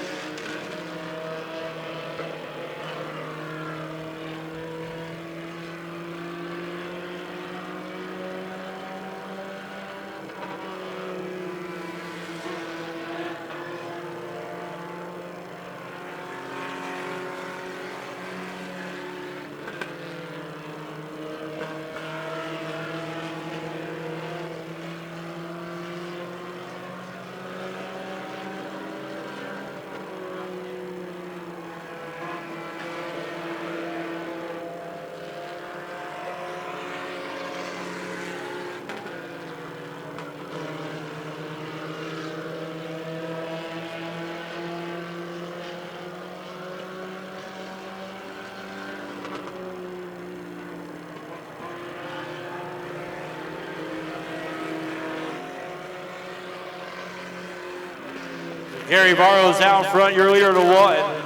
Speaker 1: Gary Barrows out front, your leader to one.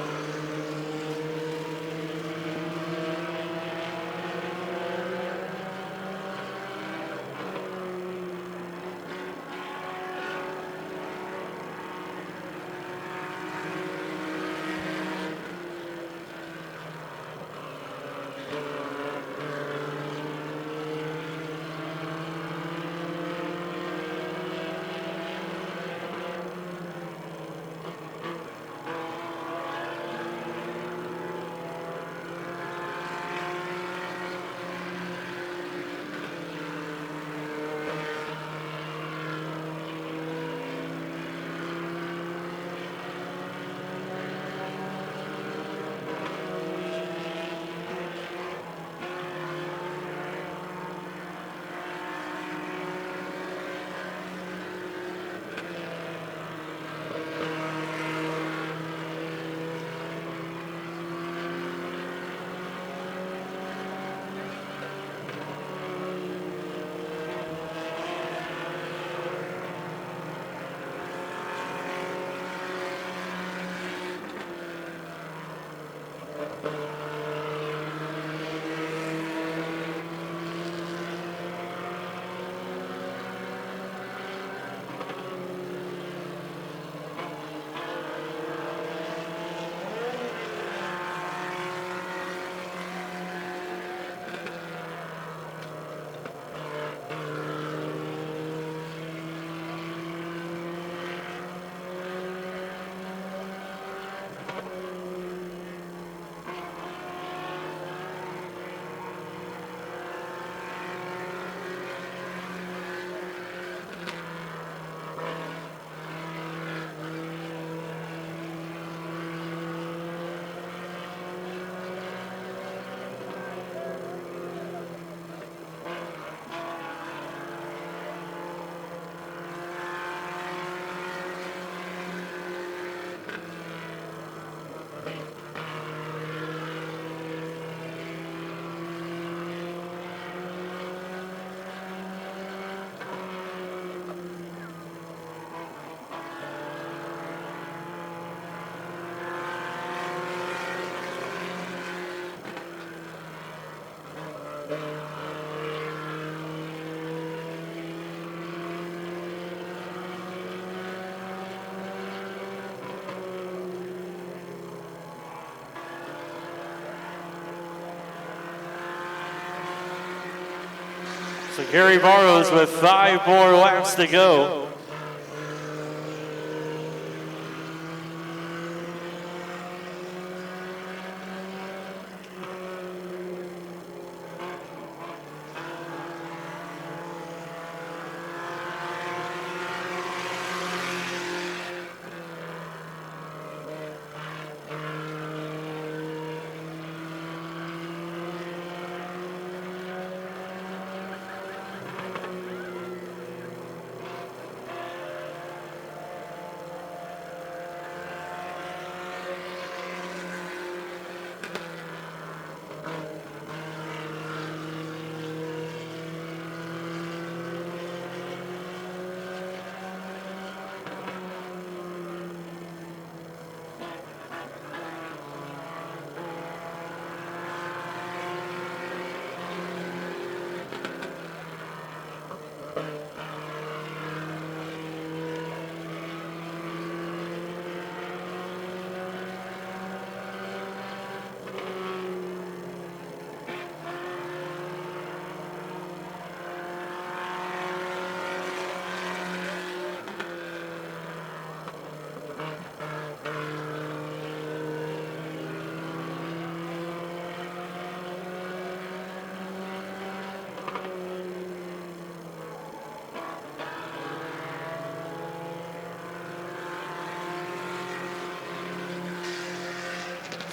Speaker 1: So Gary Barrows with 5 more laps to go.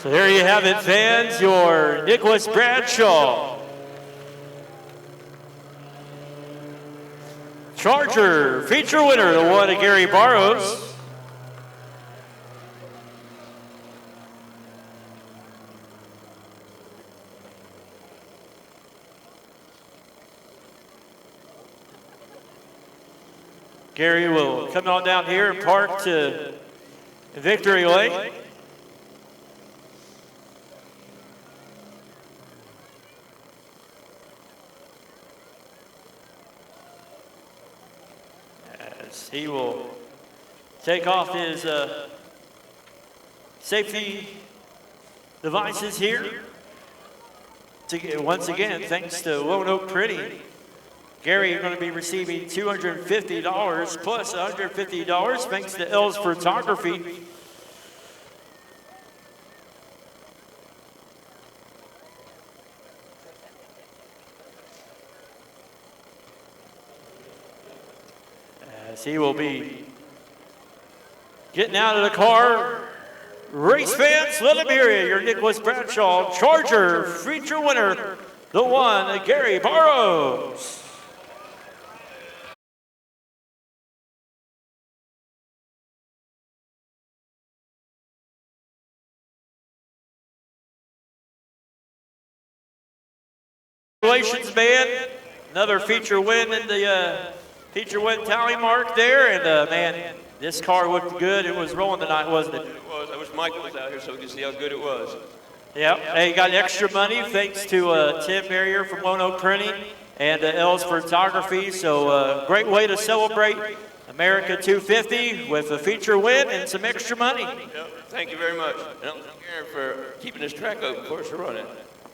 Speaker 1: So there you have it, fans, your Nicholas Bradshaw Charger feature winner, the one of Gary Barrows. Gary will come on down here and park to Victory Lane. As he will take off his safety devices here. Once again, thanks to Lone Oak Printing, Gary, you're going to be receiving $250 plus $150 thanks to L's Photography. As he will be getting out of the car. Race fans, let him hear you. Your Nicholas Bradshaw Charger feature winner, the one, Gary Barrows. Congratulations, man. Another feature win in the feature win tally mark there. And, man, this car looked good. It was rolling tonight, wasn't it?
Speaker 8: It was. I wish Michael was out here so we could see how good it was.
Speaker 1: Yep. Hey, got extra money thanks to Tim Barrier from Lone Oak Printing and L's Photography. So great way to celebrate America 250 with a feature win and some extra money.
Speaker 8: Yep. Thank you very much. And I'm Gary for keeping this track open for us to run it.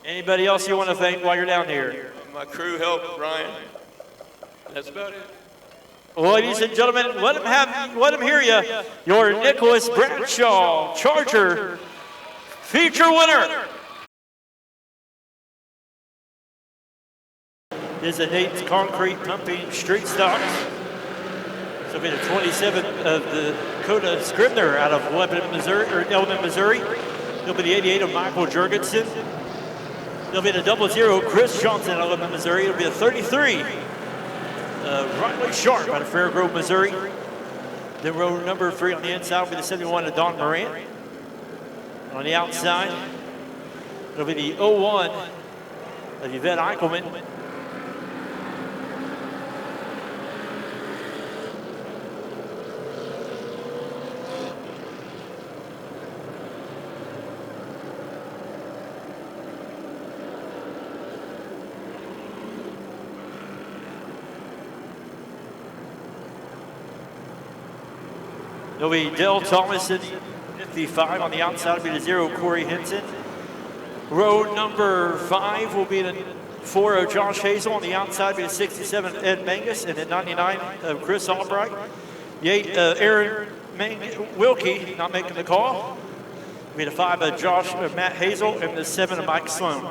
Speaker 1: Anybody else you want to thank while you're down here?
Speaker 8: My crew helped, Ryan. That's about it.
Speaker 1: Ladies and gentlemen, let him hear you. Your Nicholas Bradshaw Charger feature winner is a Nate's Concrete Pumping Street Stocks. So be the 27 of the Dakota Scribner out of Lebanon, Missouri. He'll be the 88 of Michael Jurgensen. There'll be the 00 Chris Johnson out of Lebanon, Missouri. It'll be a 33. Riley Sharp out of Fair Grove, Missouri. Then row number 3 on the inside will be the 71 of Don Morant. On the outside, it'll be the 01 of Yvette Eichelman. It'll be Dell Thomas in 55 on the outside. Will be the 0 Corey Henson. Row number 5 will be the 4 of Josh Hazel. On the outside will be the 67 Ed Mangus and the 99 of Chris Albright. The 8 Aaron Wilkie not making the call. Will be the 5 of Matt Hazel and the 7 of Mike Sloan.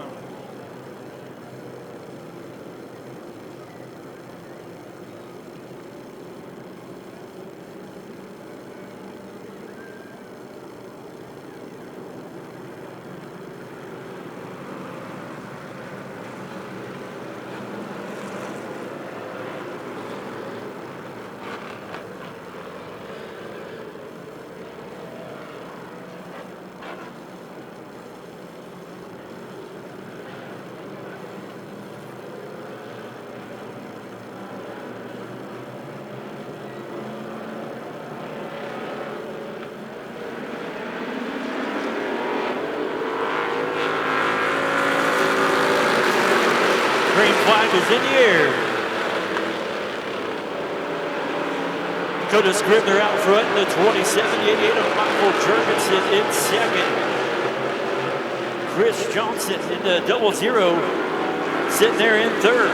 Speaker 1: Flag is in the air. Dakota Scribner out front in the 27-88 of Michael Jurgensen in second. Chris Johnson in the 00 sitting there in third.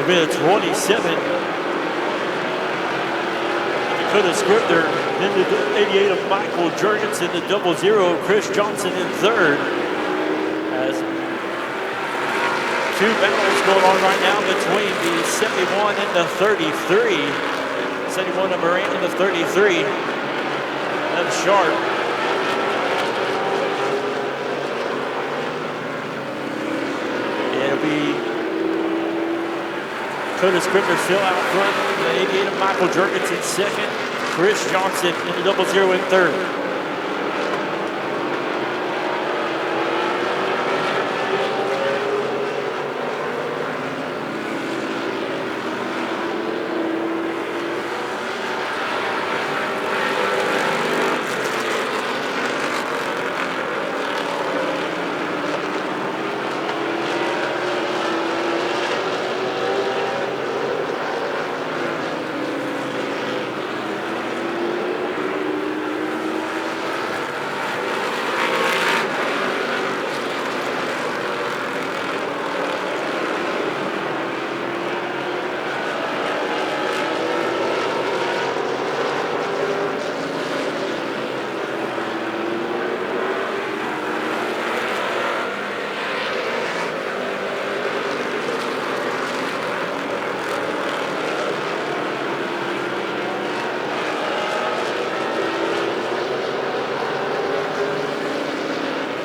Speaker 1: With 27, Dakota Scribner, then the 88 of Michael Jurgensen, the 00 Chris Johnson in third. As two battles going on right now between the 71 and the 33. 71 of Morant and the 33 of Sharp. be Dakota Scribner still out front. The 88 of Michael Jurgens in second. Chris Johnson in the 00 in third.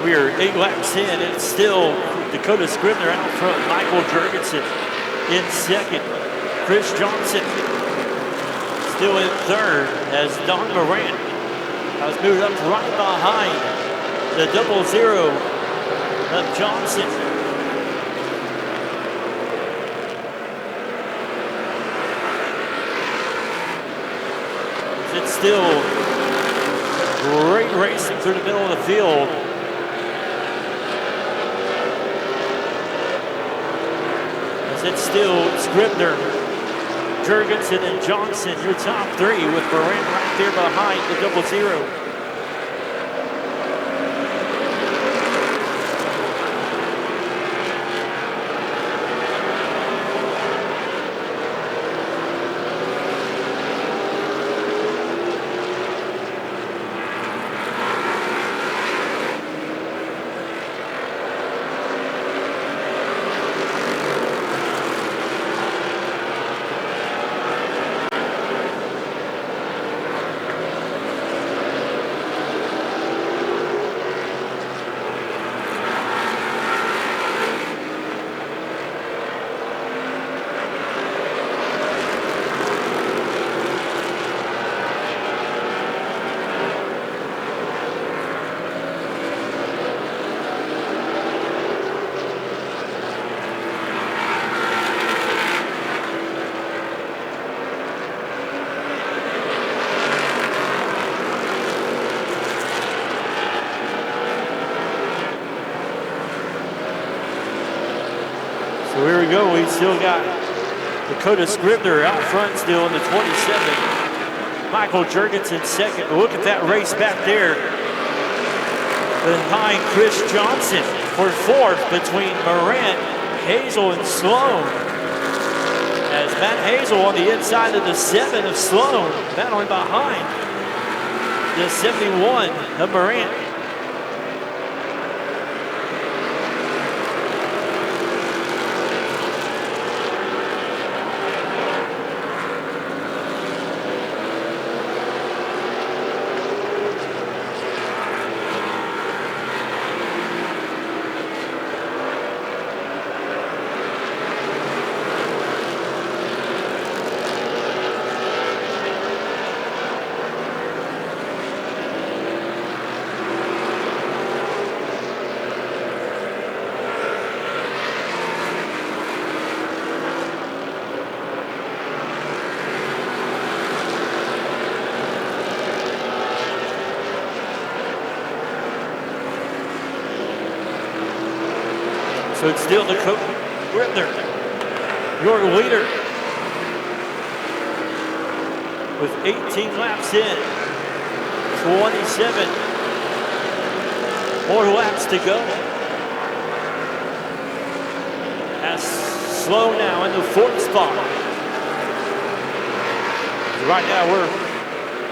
Speaker 1: We are 8 laps in, and it's still Dakota Scribner out front. Michael Jurgensen in second. Chris Johnson still in third as Don Morant has moved up right behind the 00 of Johnson. It's still great racing through the middle of the field. It's still Scribner, Jurgensen, and Johnson, your top three, with Morant right there behind the 00. So here we go. We still got Dakota Scribner out front still in the 27. Michael Jurgensen second. But look at that race back there behind Chris Johnson for fourth between Morant, Hazel, and Sloan. As Matt Hazel on the inside of the 7 of Sloan, battling behind the 71 of Morant. So it's still Dakota Scribner, your leader, with 18 laps in, 27 more laps to go. As Sloan now in the 4th spot. Right now we're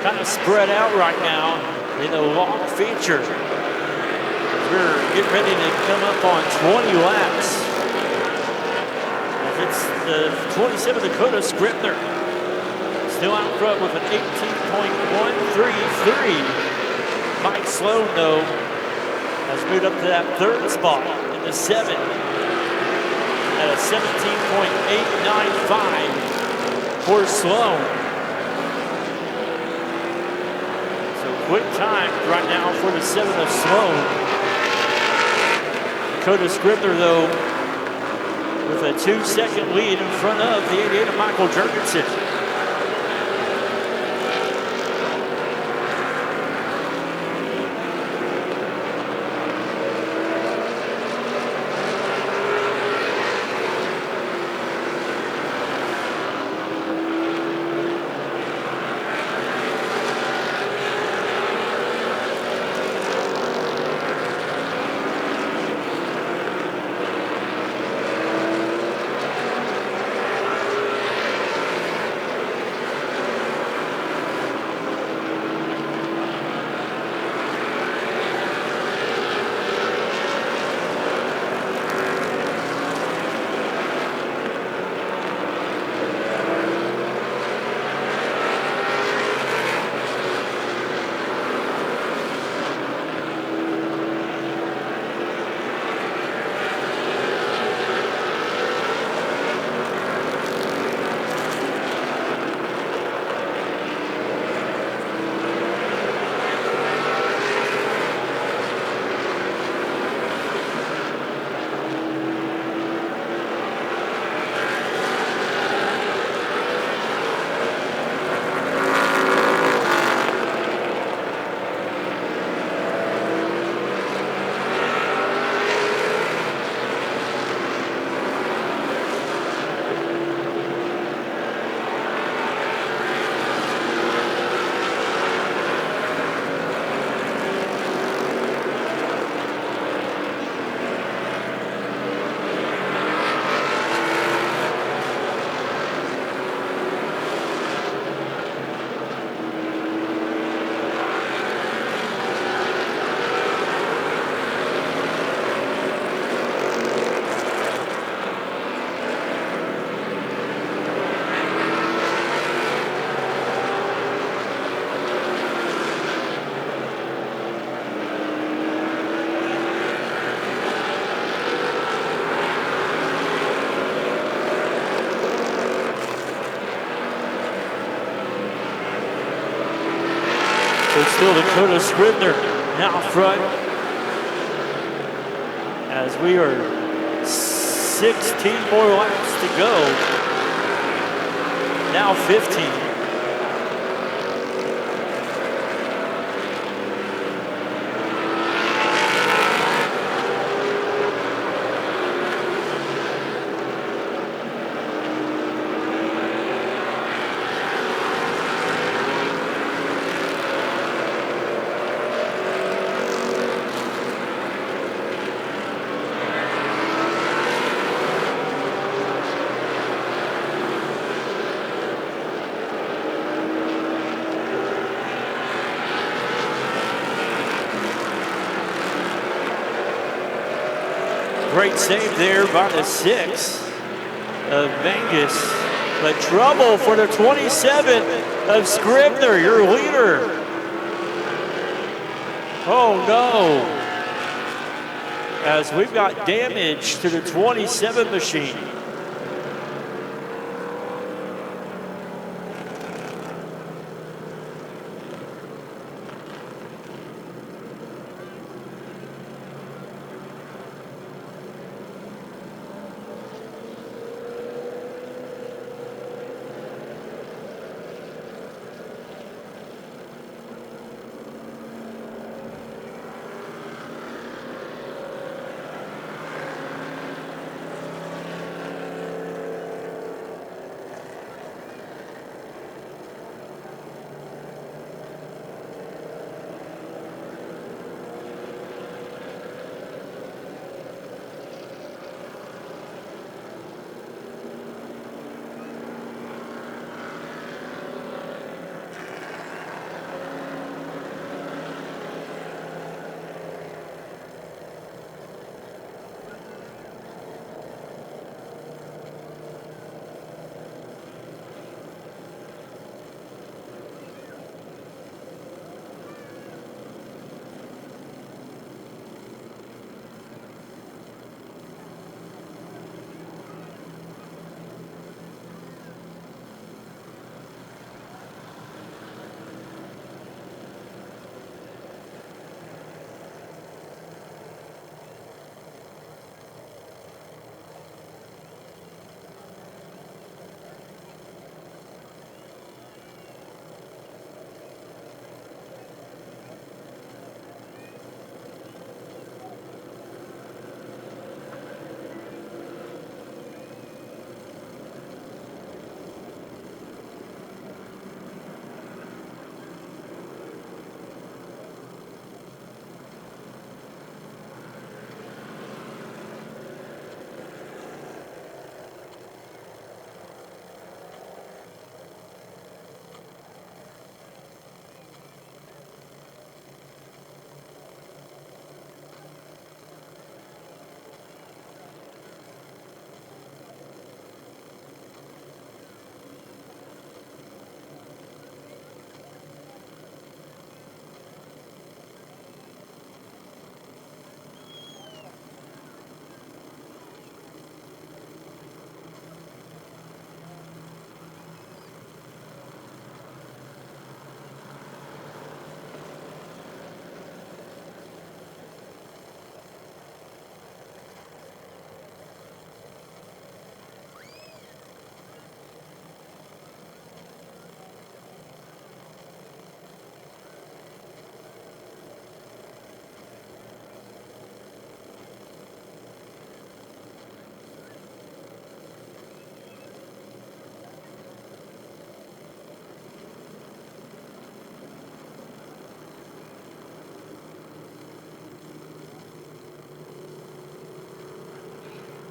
Speaker 1: kind of spread out right now in the long feature. We're getting ready to come up on 20 laps. It's the 27 Dakota Scribner still out front with an 18.133. Mike Sloan, though, has moved up to that 3rd spot in the 7. at a 17.895 for Sloan. So quick time right now for the 7 of Sloan. Dakota Scribner, though, with a 2-second lead in front of the 88 of Michael Jurgensen. It's still Dakota Scribner out front as we are 16 more laps to go. Now 15. Great save there by the 6 of Vengus. But trouble for the 27 of Scribner, your leader. Oh no. As we've got damage to the 27 machine.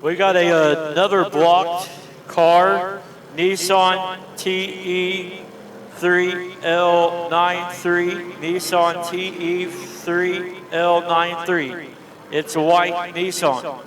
Speaker 1: We got another blocked car, Nissan TE3L93, Nissan TE3L93. It's a white Nissan.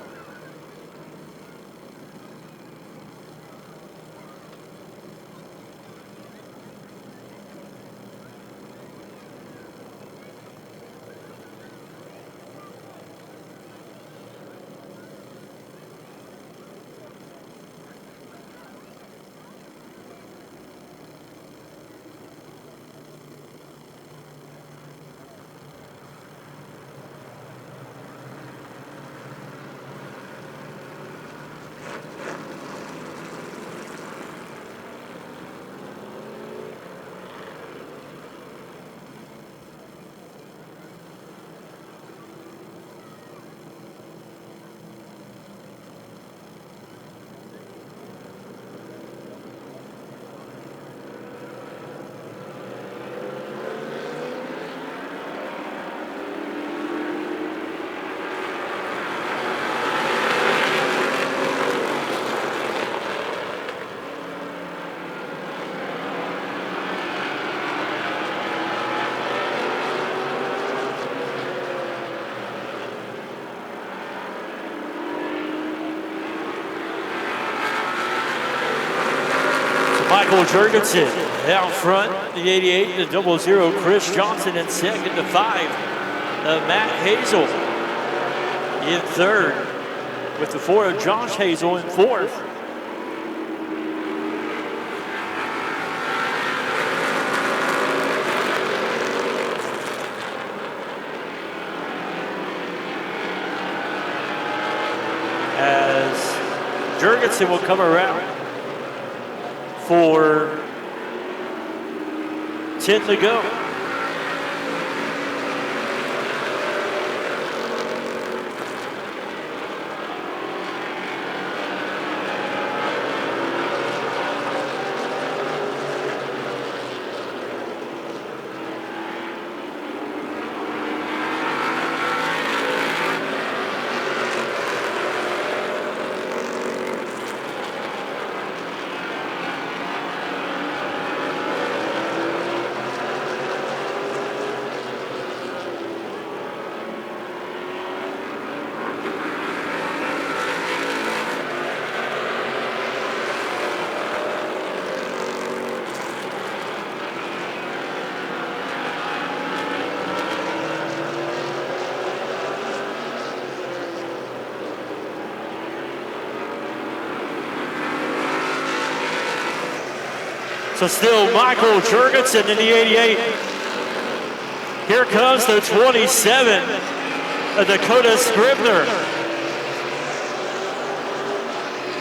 Speaker 1: Michael Jurgensen out front, the 88, the 00, Chris Johnson in second, the 5, Matt Hazel in third, with the 4 of Josh Hazel in fourth. As Jurgensen will come around for 10 to go. So still Michael Jurgensen in the 88. Here comes the 27, Dakota Scribner.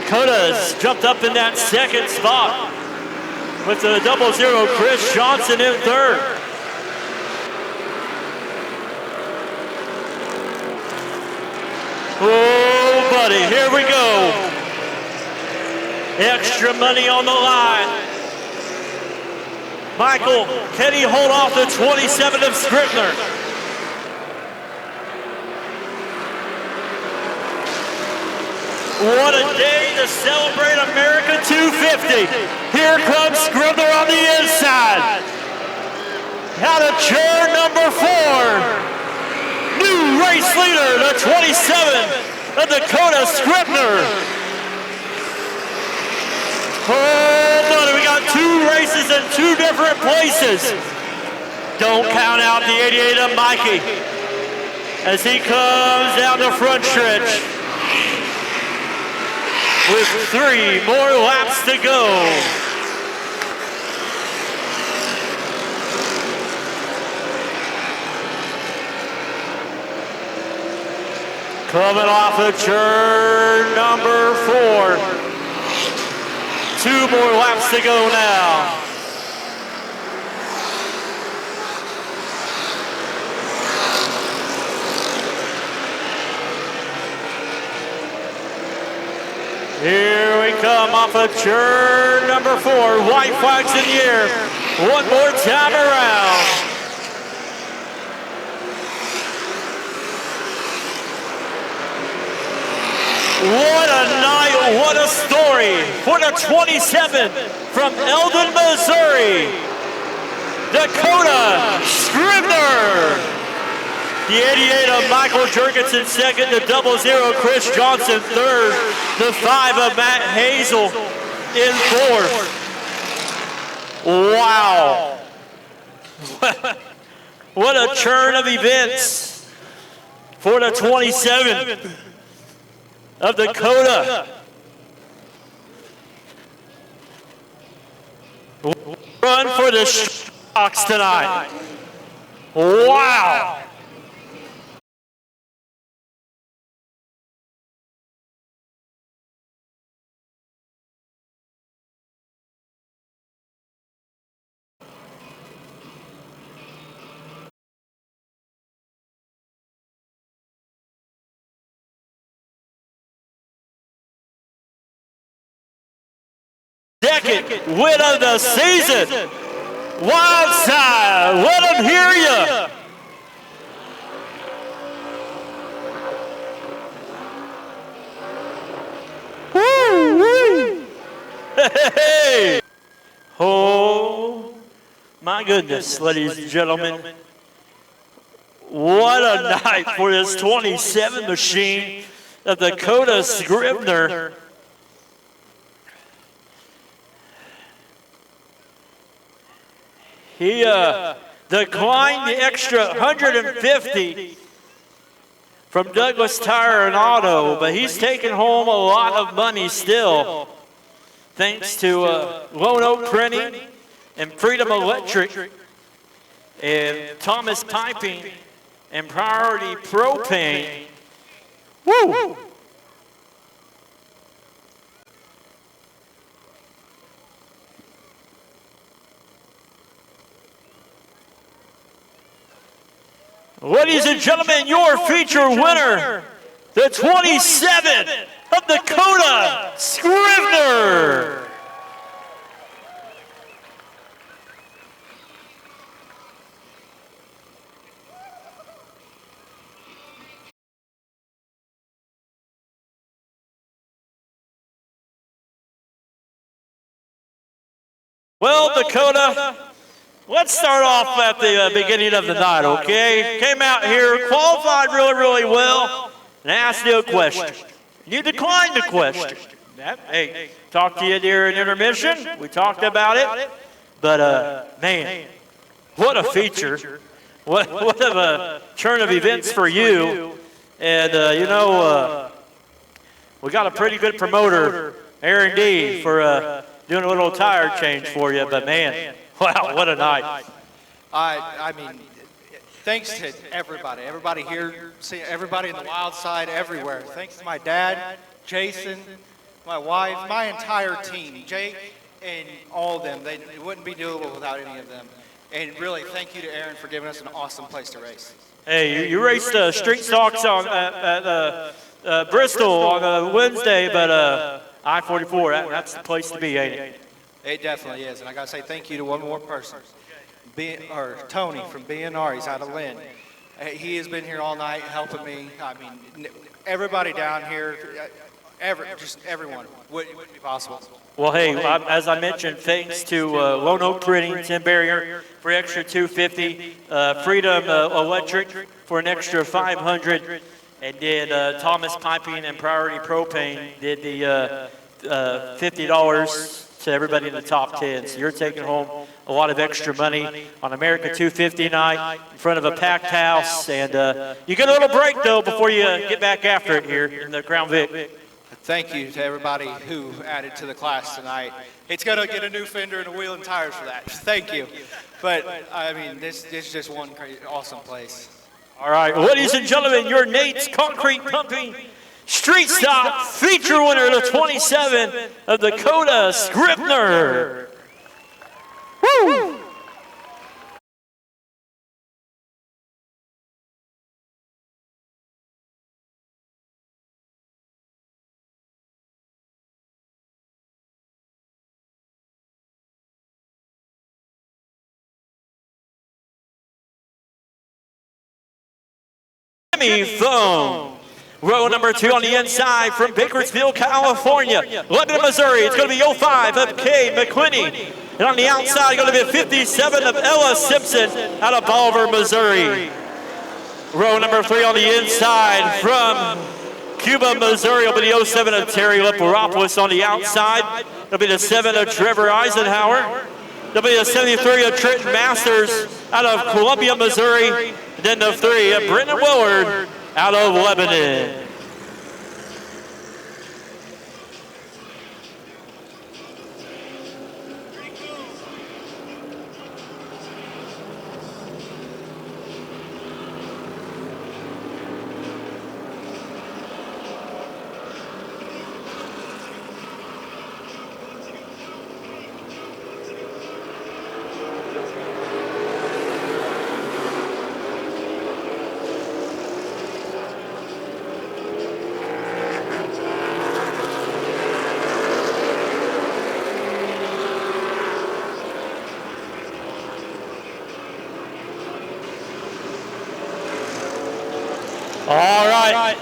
Speaker 1: Dakota's jumped up in that second spot with the 00, Chris Johnson in third. Oh, buddy, here we go. Extra money on the line. Michael, can he hold off the 27 of Scribner? What a day to celebrate America 250. Here comes Scribner on the inside. Out of chair number 4. New race leader, the 27 of Dakota Scribner. Oh, buddy, we got 2 races in 2 different places. Don't count out the 88 of Mikey as he comes down the front stretch with 3 more laps to go. Coming off of turn number 4. 2 more laps to go now. Here we come off of turn number 4. White flags in the air. 1 more time around. What a night, what a story for the 27 from Eldon, Missouri, Dakota Scribner. The 88 of Michael Jurgensen second, the 00 Chris Johnson third, the 5 of Matt Hazel in fourth. Wow. What a churn of events for the 27 of Dakota. Run for the Sharks tonight. Wow. Second win of the season. Wild side, let them hear you. Woo! Hey! Oh, my goodness, ladies and gentlemen. What a night for this 27 machine of Dakota Scribner. He declined the extra 150 from Douglas Tire and Auto, but he's taken home a lot of money still, thanks to Lone Oak Printing and Freedom Electric and Thomas Piping and Priority Propane. Woo! Ladies and gentlemen, your feature winner, the 27 of Dakota Scribner. Well, Dakota, let's start off at the beginning of the night, okay? Came out here, qualified really, really well, and asked you a question. You declined the question. Hey, talked to you during intermission. We talked about it. But, man, what a feature. What of a turn of events for you. And, we got a pretty good promoter, Aaron D., for doing a little tire change for you. But, man, wow, what a night.
Speaker 9: I mean, thanks to everybody here, see everybody in the wild side, everywhere. Thanks to my dad, Jason, my wife, my entire team, Jake, and all of them. It wouldn't be doable without any of them. And really, thank you to Aaron for giving us an awesome place to race.
Speaker 1: Hey, you raced street stocks at Bristol on Wednesday, but I-44, that's the place to be, ain't it?
Speaker 9: It definitely is. And I got to say thank you to one more person. Tony from BNR, he's out of Lynn. He has been here all night helping me. I mean, everybody down here, just everyone, wouldn't be possible.
Speaker 1: Well, hey, as I mentioned, thanks to Lone Oak Printing, Tim Barrier for extra $250, Freedom Electric for an extra $500, and then Thomas Piping and Priority Propane did the $50 to everybody in the top 10. So you're taking home a lot of extra money on America 250 night in front of a packed house. And you get a little break, though, before you get back after it here in the Crown Vic.
Speaker 9: Thank you to everybody who added to the class tonight. It's going to get a new fender and a wheel and tires for that. Thank you. But, I mean, this is just one crazy, awesome place.
Speaker 1: All right, ladies and gentlemen, your Nate's Concrete Pumping Street Stop feature winner, the 27 of Dakota Scribner. Woo! Foam Row number 2 on the inside from Bakersfield, California. Lebanon, Missouri, it's going to be 05 of Kay McQuinney. And on the outside, going to be 57 of Ella Simpson out of Bolivar, Missouri. Row number 3 on the inside from Cuba, Missouri, will be the 07 of Terry Liparopoulos on the outside. It'll be the 7 of Trevor Eisenhower. There'll be the 73 of Trenton Masters out of Columbia, Missouri. And then the 3 of Brendan Willard out of Lebanon. All right,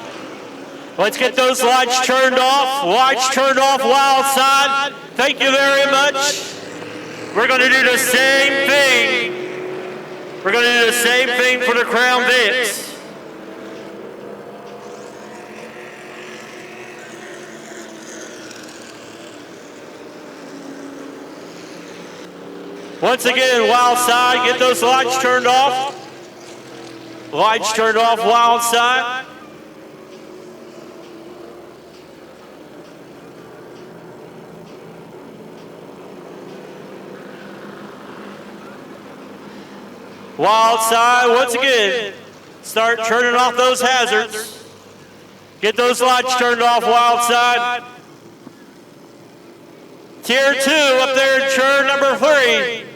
Speaker 1: let's get those lights turned off. Lights turned off, wild side. Thank you very much. We're going to do the same thing. We're going to do the same thing for the Crown Vics. Once again, wild side, get those lights turned off. Lights turned off, wild side. Wild side, once again, start turning off those hazards. Get those lights turned off, wild side. Tier 2 up there in turn number 3.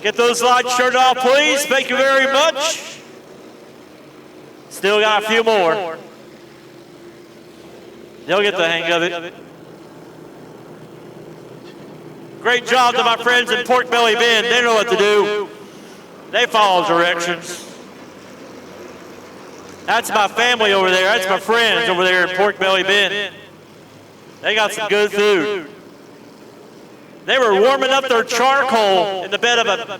Speaker 1: Get those lights turned off, please. Thank you very much. Still got a few more. They'll get the hang of it. Great job to my friends in Pork Belly Bend. They know what to do. They follow directions. That's my family over there. That's my friends over there in Pork Belly Bend. They got some good food. They were warming up their charcoal in the bed of a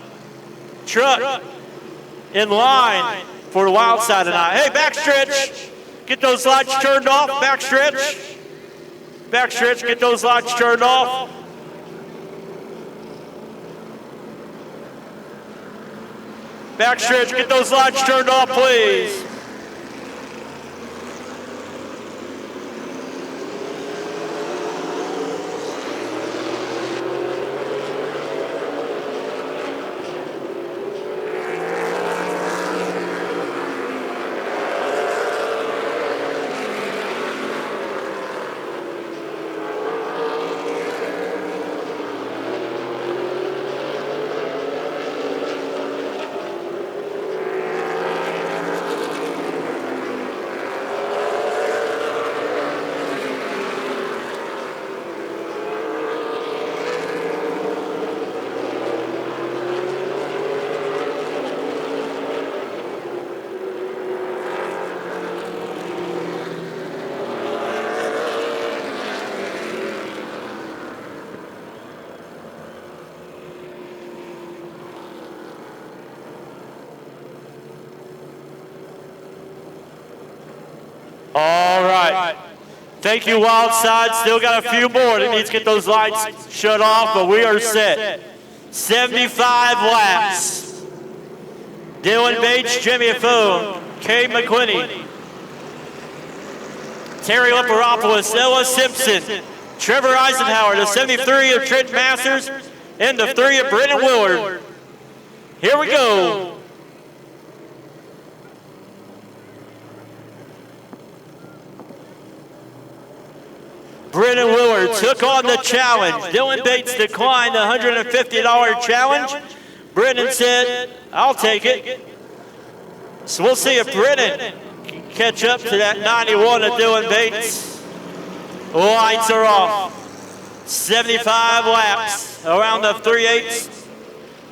Speaker 1: truck in line for the wild side tonight. Hey, backstretch. Get those lights turned off. Backstretch. Backstretch, get those lights turned off. Backstretch, get those lights turned off, please. All right. Thank you, Wild Side. Still got a few more that needs to get those lights shut off, but we are set. 75 laps. Dylan Bates, Jimmy Foom, Kay McQuinney, Terry Liparopoulos, Ella Simpson, Trevor Eisenhower, the 73 of Trent Masters, and the 3 of Brendan Willard. Here we go. Brendan Willard took on the challenge. Dylan Bates declined the $150 challenge. Brendan said, I'll take it. So we'll see if Brendan can catch up to that 91 of Dylan Bates. Lights are off. 75 laps around the 3/8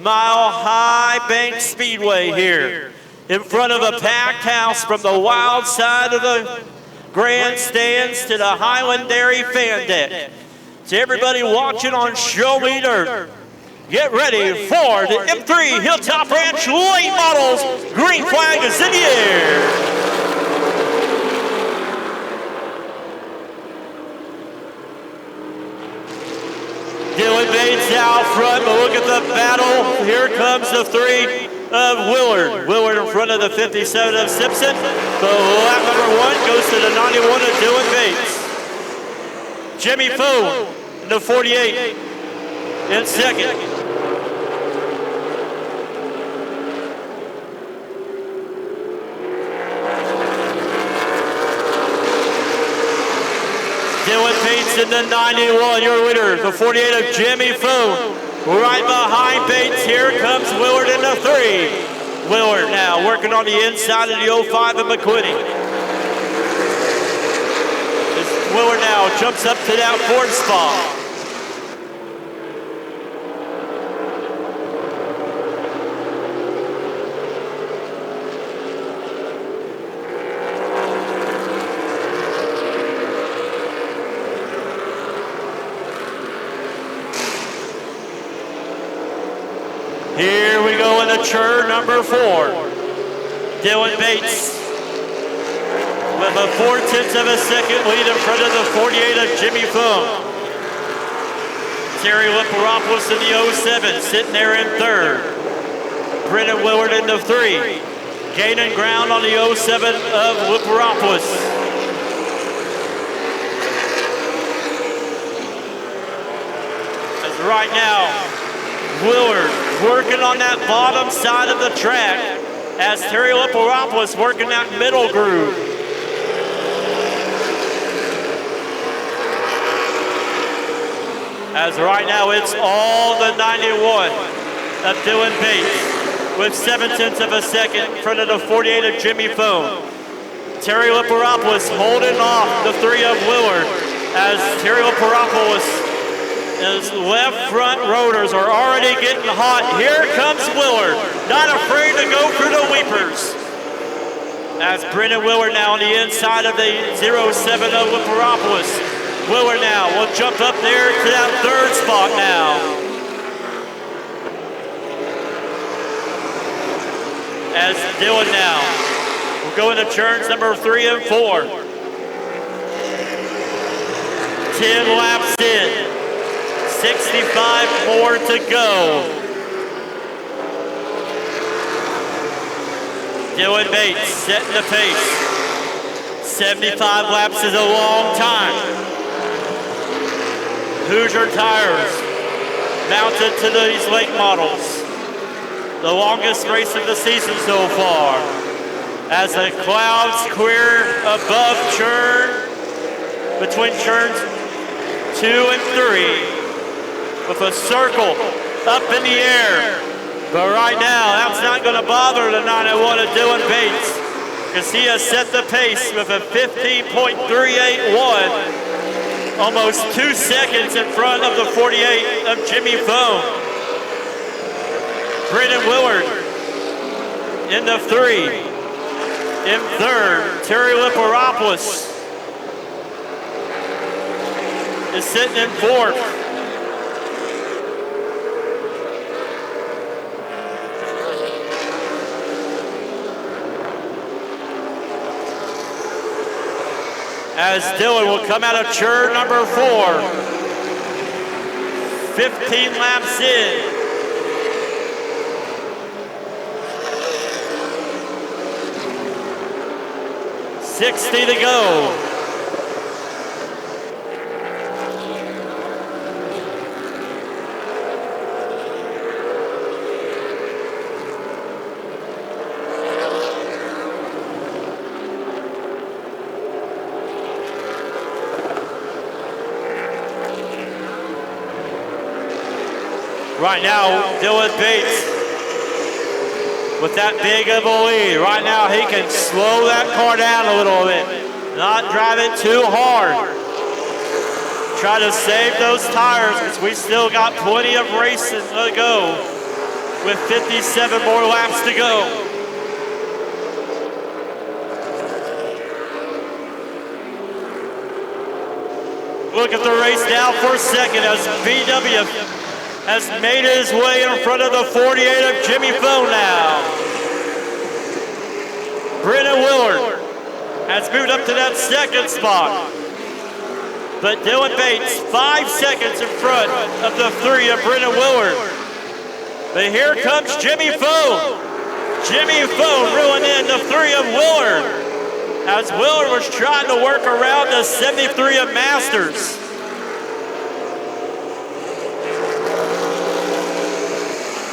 Speaker 1: mile High Bank Speedway here in front of a packed house from the wild side of the grandstands to the Highland Dairy fan deck. To everybody watching on Show Me Dirt, get ready for the M3 Hilltop Ranch late models. Green flag is in the air. Dylan Bates out front, but look at the battle. Here comes the 3 of Willard. Willard in front of the 57 of Simpson. The lap number 1 goes to the 91 of Dylan Bates. Jimmy Foe in the 48 in second. Dylan Bates in the 91, your winner, the 48 of Jimmy Foe. Right behind Bates, here comes Willard in the 3. Willard now working on the inside of the 05 of McQuinney. As Willard now jumps up to that 4th spot. Here we go in the churn number 4. Dylan Bates with a 4/10 of a second lead in front of the 48 of Jimmy Foe. Terry Liparopoulos in the 07 sitting there in 3rd. Brennan Willard in the 3. Gaining ground on the 07 of Liparopoulos. As right now, Willard working on that bottom side of the track as Terry Liparopoulos working that middle groove. As right now it's all the 91 of Dylan Bates with 7/10 of a second in front of the 48 of Jimmy Foe. Terry Liparopoulos holding off the 3 of Willard as Terry Liparopoulos. His left front rotors are already getting hot. Here comes Willard, not afraid to go for the weepers. As Brendan Willard now on the inside of the 07 of Liparopoulos. Willard now will jump up there to that 3rd spot now. As Dylan now will go into turns number 3 and 4. 10 laps in. 65 more to go. Dylan Bates setting the pace. 75 laps is a long time. Hoosier Tires mounted to these late models. The longest race of the season so far. As the clouds clear above churn, between churns 2 and 3. With a circle up in the air. But right now, that's not going to bother the 91 of Dylan Bates because he has set the pace with a 15.381, almost 2 seconds in front of the 48 of Jimmy Foe. Brendan Willard in the 3. In 3rd, Terry Liparopoulos is sitting in 4th. As Dylan will come out of churn number 4. 15 laps in. $60 to go. Right now, Dylan Bates with that big of a lead. Right now, he can slow that car down a little bit, not drive it too hard. Try to save those tires because we still got plenty of racing to go with 57 more laps to go. Look at the race now for second as VW has made his way in front of the 48 of Jimmy Foe now. Brennan Willard has moved up to that second spot. But Dylan Bates, 5 seconds in front of the 3 of Brennan Willard. But here comes Jimmy Foe. Jimmy Foe reeling in the 3 of Willard, as Willard was trying to work around the 73 of Masters.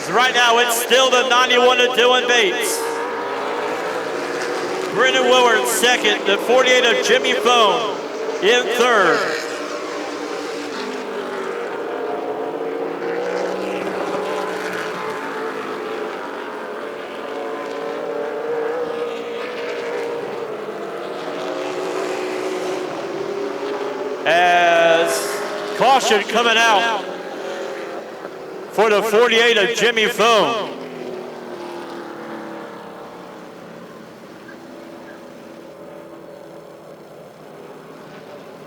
Speaker 1: So right now it's still the 91 of Dylan Bates. Brennan Willard second, the 48 of Jimmy Foe in third. As caution coming out for the 48 of Jimmy Foe.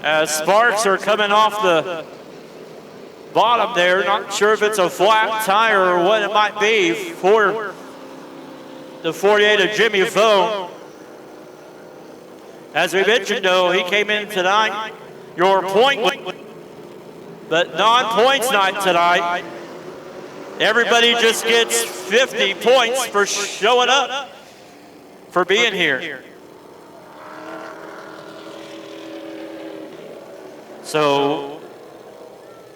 Speaker 1: As sparks are coming off the bottom there, not sure if it's a flat tire or what it might be for the 48 of Jimmy Foe. As we mentioned though, he came in tonight, your point, but non-points night tonight. Everybody just gets 50 points for showing up, for being here. So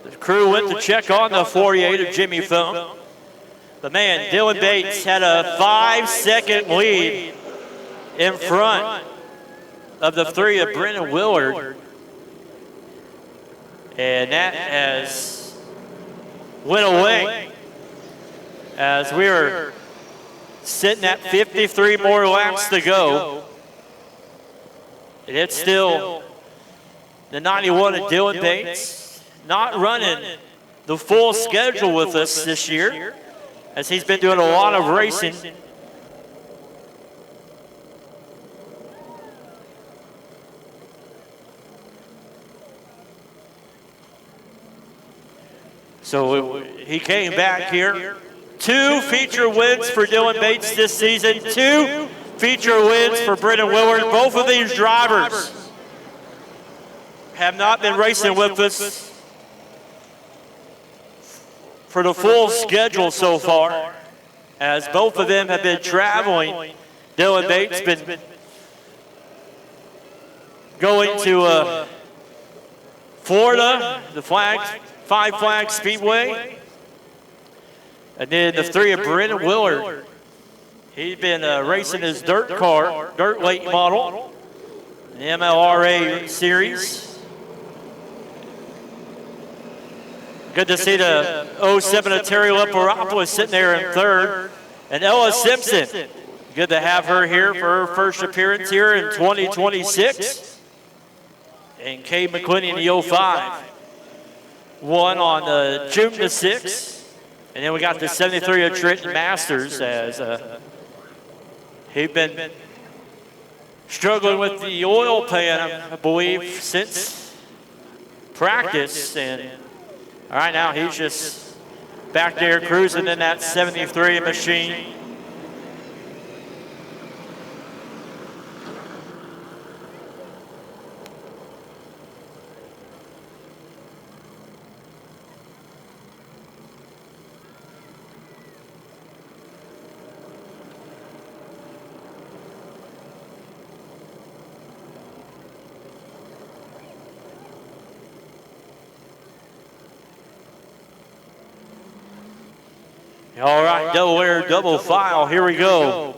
Speaker 1: the crew went to check on the 48 of Jimmy Foe. But man, Dylan Bates had a 5-second lead in front of the 3 of Brennan Willard. And that has went away as we were sitting at 53 more laps to go. And it's still the 91 of Dylan Bates, not running the full schedule with us this year, as he's been doing a lot of racing. So he came back here. 2 feature wins for Dylan Bates this season, 2 feature wins for Brennan Willard. Both of these drivers have not been racing with us for the full schedule so far, as both of them have been traveling. Dylan Bates been going to Florida, the Five Flags Speedway. And then the 3 of Brennan Willard. He's been racing his dirt car, dirt late model, the MLRA series. Good to see the 07 of Tyrel sitting there in third. And Ella Simpson, good to have her here for her first appearance here in 2026. And Kay McQuinney in the 05. Won on June the 6th. And then we got the 73 of Trenton Masters, as he's been struggling with the oil pan, I believe, since practice. And all right, now he's just back there cruising in that 73 machine. All right, Delaware double file, here we go.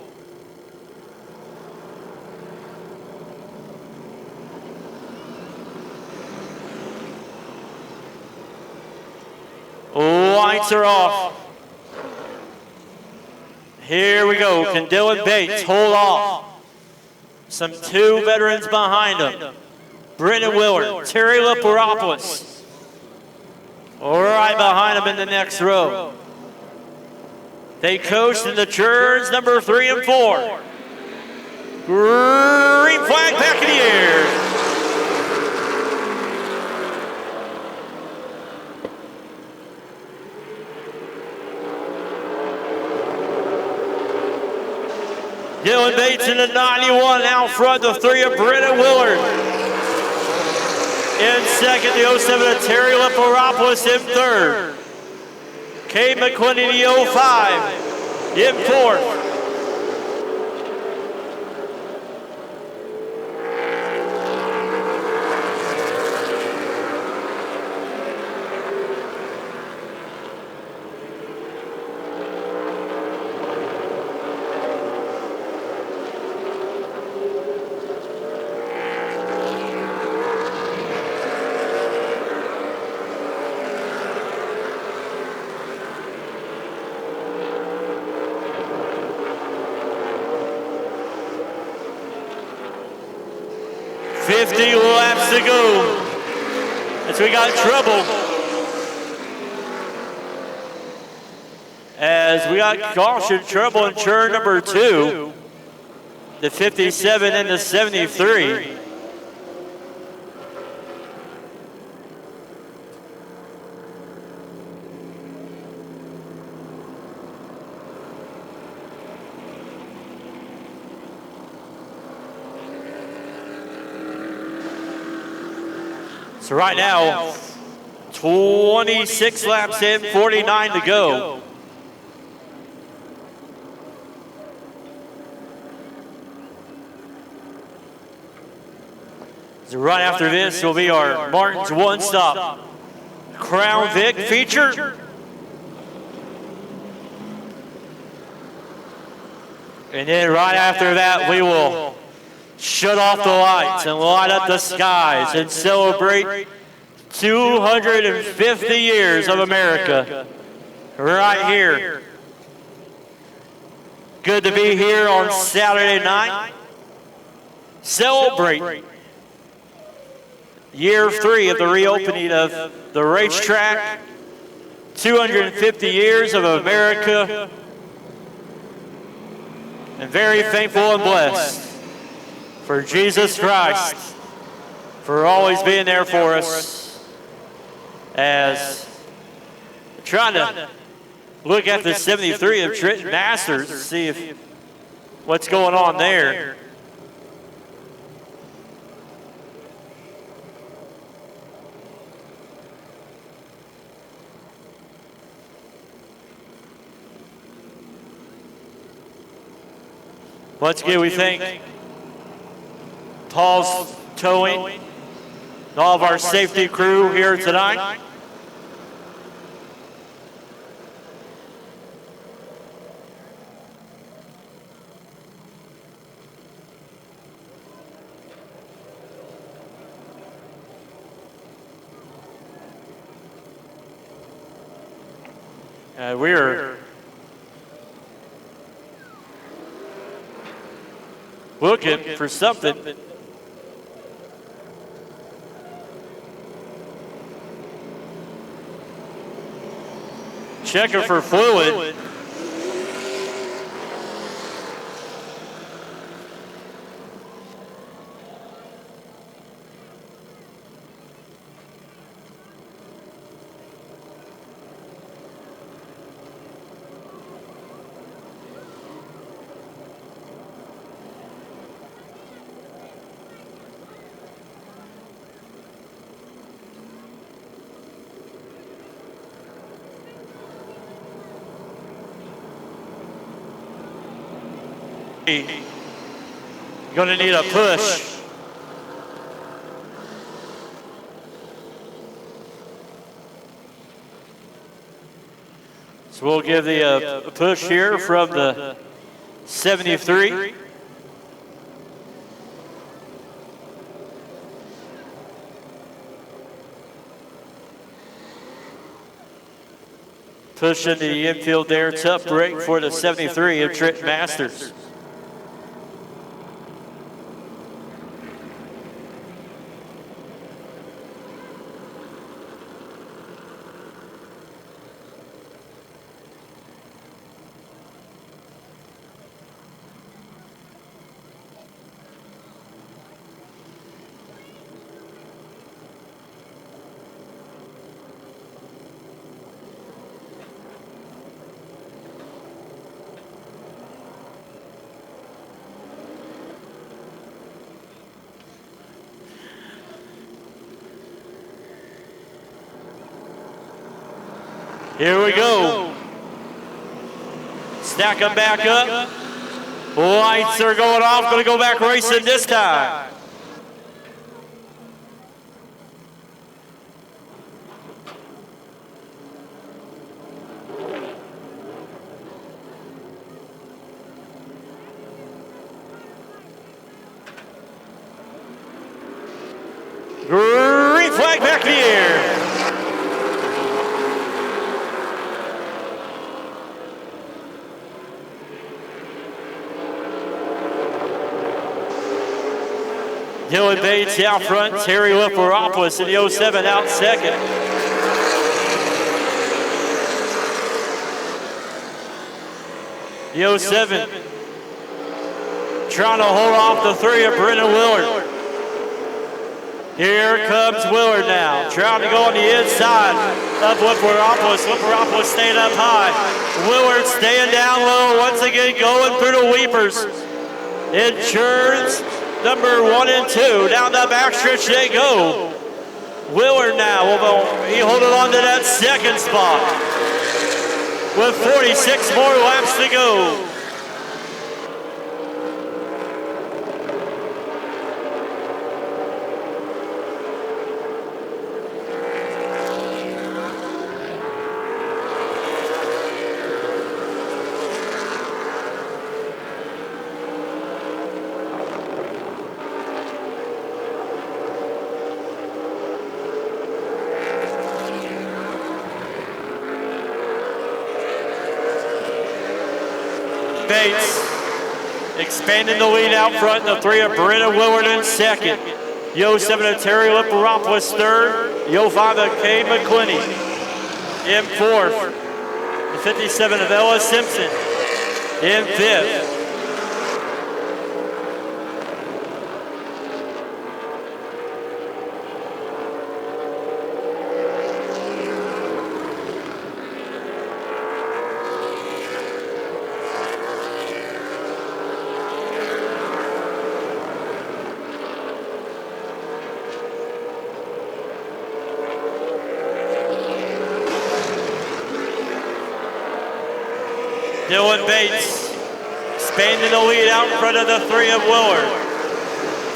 Speaker 1: Lights are off. Here we go, can Dylan Bates hold off? Some 2 veterans behind him. Brennan Willard, Terry Laparopoulos. All right, behind him in the next row. They coast in the turns number 3 and 4. Green flag back in the air. Dylan Bates in the 91 out front, the 3 of Brennan Willard. In second, the 07 of Terry Liparopoulos in third. Kay McClinney, the 05 in fourth. Laps to go as we got trouble. As we got caution trouble in turn number 2, the 57 and the 73. So right now, 26 laps in, 49 to go. So right after this will be our Martin's one-stop Crown Vic feature. And then right after that, we will shut off the lights and light up the skies and celebrate 250 years of America right here. Good to be here on Saturday night. Celebrate year 3 of the reopening of the racetrack. 250 years of America. And very thankful and blessed for Jesus Christ, for always being there for us, as trying to look at the 73 of Trenton Masters to see if what's going on there. Once again, we thank Paul's Towing, and all of our safety crew here tonight. We're looking for something. Checking for fluid. Going to need a push. So we'll give the push here from the 73. Push into the infield there. Tough break for the 73 of Trenton Masters. Here we go. Stack them back up. Lights are going off. Going to go back racing this time. Green flag back in the air. Dylan Bates out front, Terry Liparopoulos in the 07 out second. The 07 trying to hold off the 3 of Brennan Willard. Here comes Willard now, trying to go on the inside of Liparopoulos. Liparopoulos staying up high. Willard staying down low, once again going through the weepers. Insurance number 1 and 2, down the backstretch they go. Willard now, he holding on to that second spot with 46 more laps to go. Bates expanding the lead out front. The 3 of Brennan Willard in second. The 07 of Terry Liparopoulos third. The 05 of Kay McClinney in fourth. The 57 of Ella Simpson in fifth. Dylan Bates expanding the lead out in front of the 3 of Willard.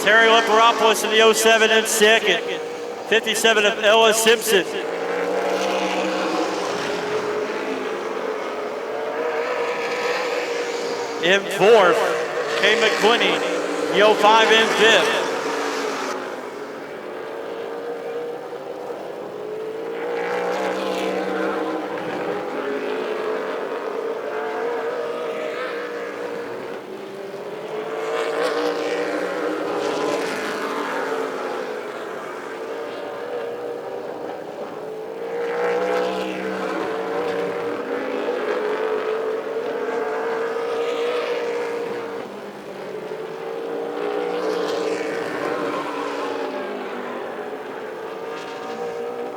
Speaker 1: Terry Liparopoulos in the 07 in second. 57 of Ella Simpson. In fourth, Kay McClinney, the 05 in fifth.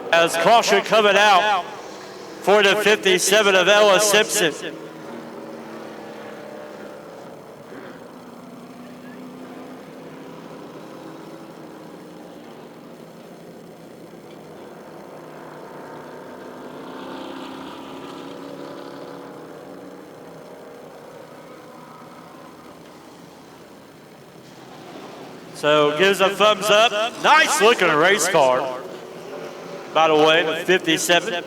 Speaker 1: As caution coming out for the 57 of Ella Simpson. So gives a thumbs up. Nice looking race car. By the way, the 57.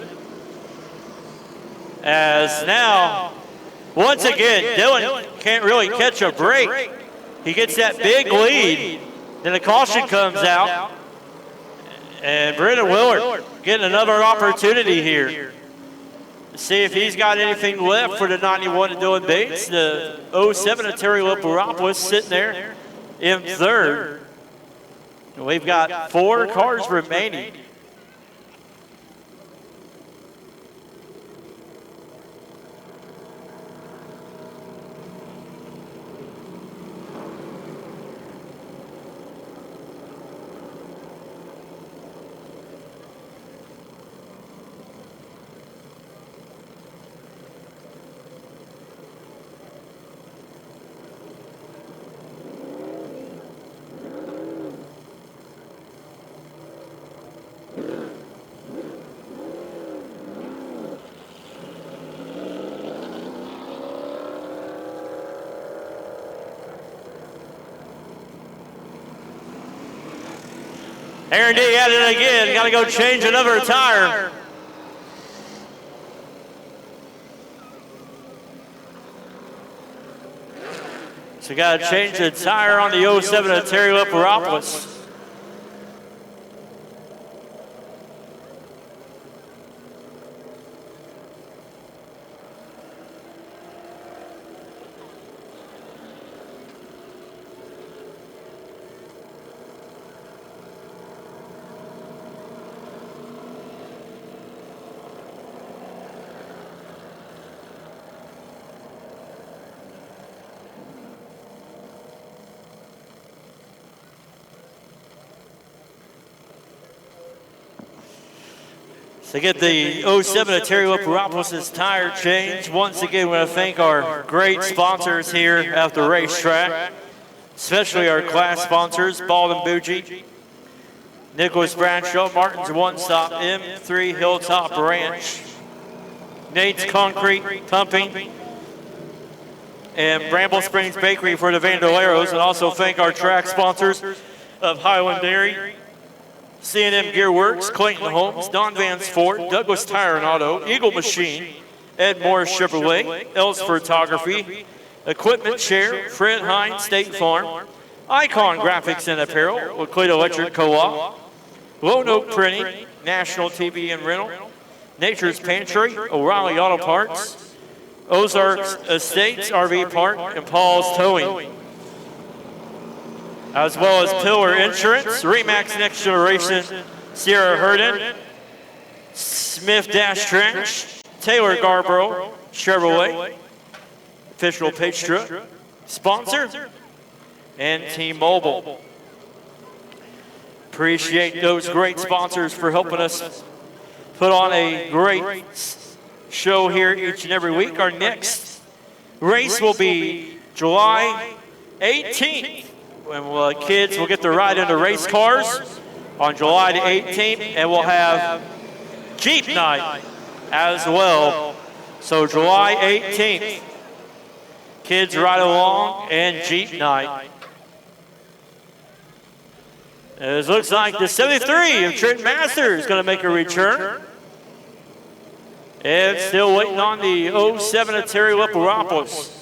Speaker 1: As now, once again, Dylan can't really catch a break. He gets that big lead. Then a caution comes out. And Brennan Willard getting another opportunity here. See if he's got anything left for the 91 of Dylan Bates. The 07 of Terry Liparopoulos sitting there in third. And we've got 4 cars remaining. Aaron D at it again. Got to go change another tire. So got to change the tire on the 07 at Tyrel Paropoulos. To get the 07 at Tyrel Paropoulos' tire change, once again, we want to thank our great sponsors here at the racetrack, especially our class sponsors, Bald and Bougie, Nicholas Bradshaw, Martin's One Stop, M3 Hilltop Ranch, Nate's Concrete Pumping, and Bramble Springs Bakery for the Vandoleros, and also thank our track sponsors of Highland Dairy, C&M Gear Works, Clayton Homes, Don Vance Ford, Douglas Tire and Auto, Eagle Machine, Ed Morris Chevrolet, Els Photography, Equipment Share, Fred Hines State Farm, Icon Graphics and Apparel, Wacleda Electric Co-op, Lone Oak Printing, National TV and Rental, Nature's Pantry, O'Reilly Auto Parts, Ozarks Estates RV Park, and Paul's Towing, as well as Pillar Insurance, Remax Next Generation, Sierra Herden, Smith Dash Trench, Taylor Garborough, Chevrolet, Official Pitch Truck, Sponsor, and T-Mobile. Appreciate those great sponsors for helping us put on a great show here each and every week. Our next race will be July 18th. When kids will get to ride in the race cars on July the 18th, and we'll have Jeep Night as well. So July 18th, kids ride along and Jeep Night. It looks like the 73 of Trent Master is going to make a return. And still waiting on the 07 of Tyrel Paropoulos.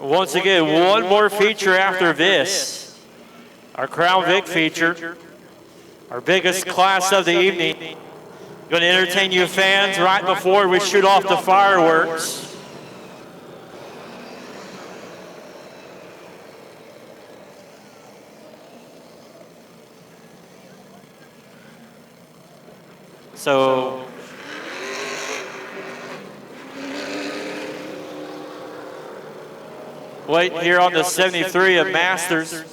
Speaker 1: Once again, one more feature after this. Our Crown Vic feature, our biggest class of the evening. Going to entertain you fans right before we shoot off the fireworks. So, wait here on the 73 of Masters.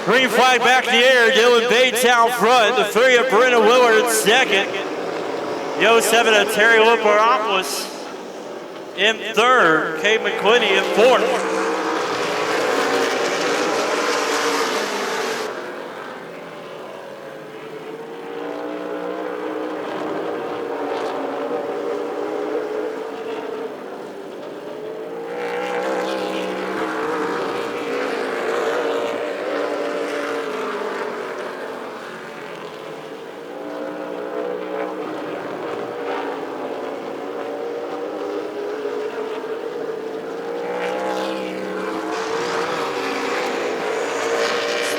Speaker 1: Green flag back in the air. Dylan Bates out front. The 3 of Brenna Willard in second. The 07 of Terry Liparopoulos in third. Kate McQuinney in fourth.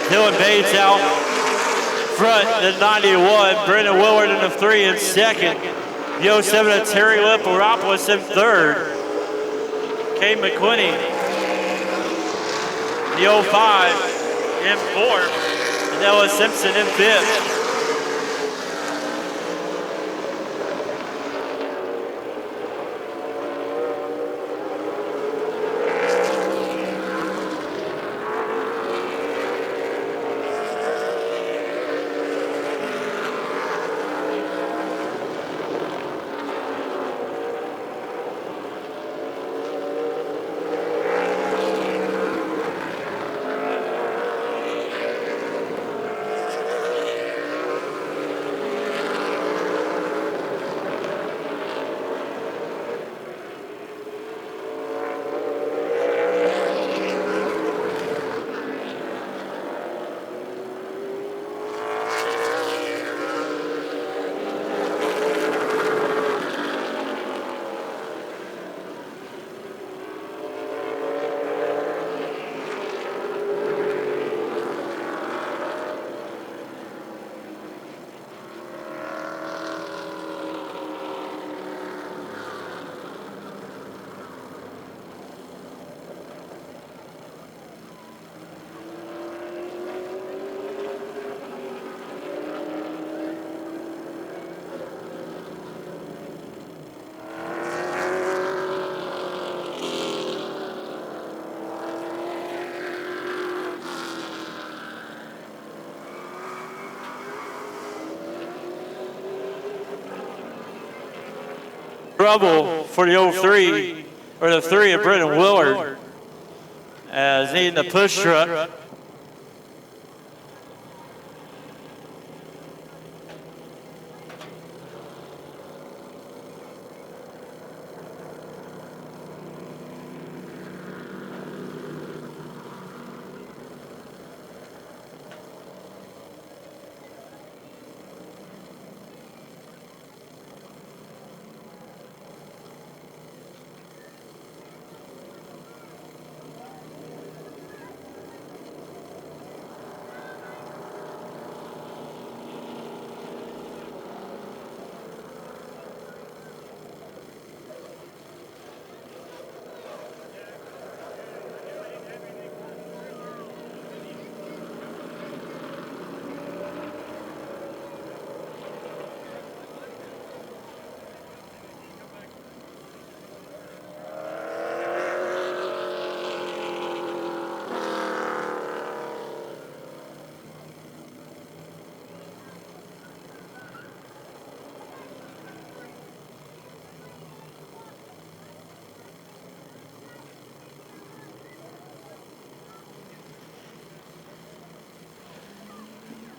Speaker 1: Dylan Bates out front, the 91. Brendan Willard in the 3 in second. The 07 of Terry Liparopoulos in third. Kate McQuinney, the 05 in fourth. And Ella Simpson in fifth. Trouble for the 03, or the 3 of Brendan Willard, as needing the push truck.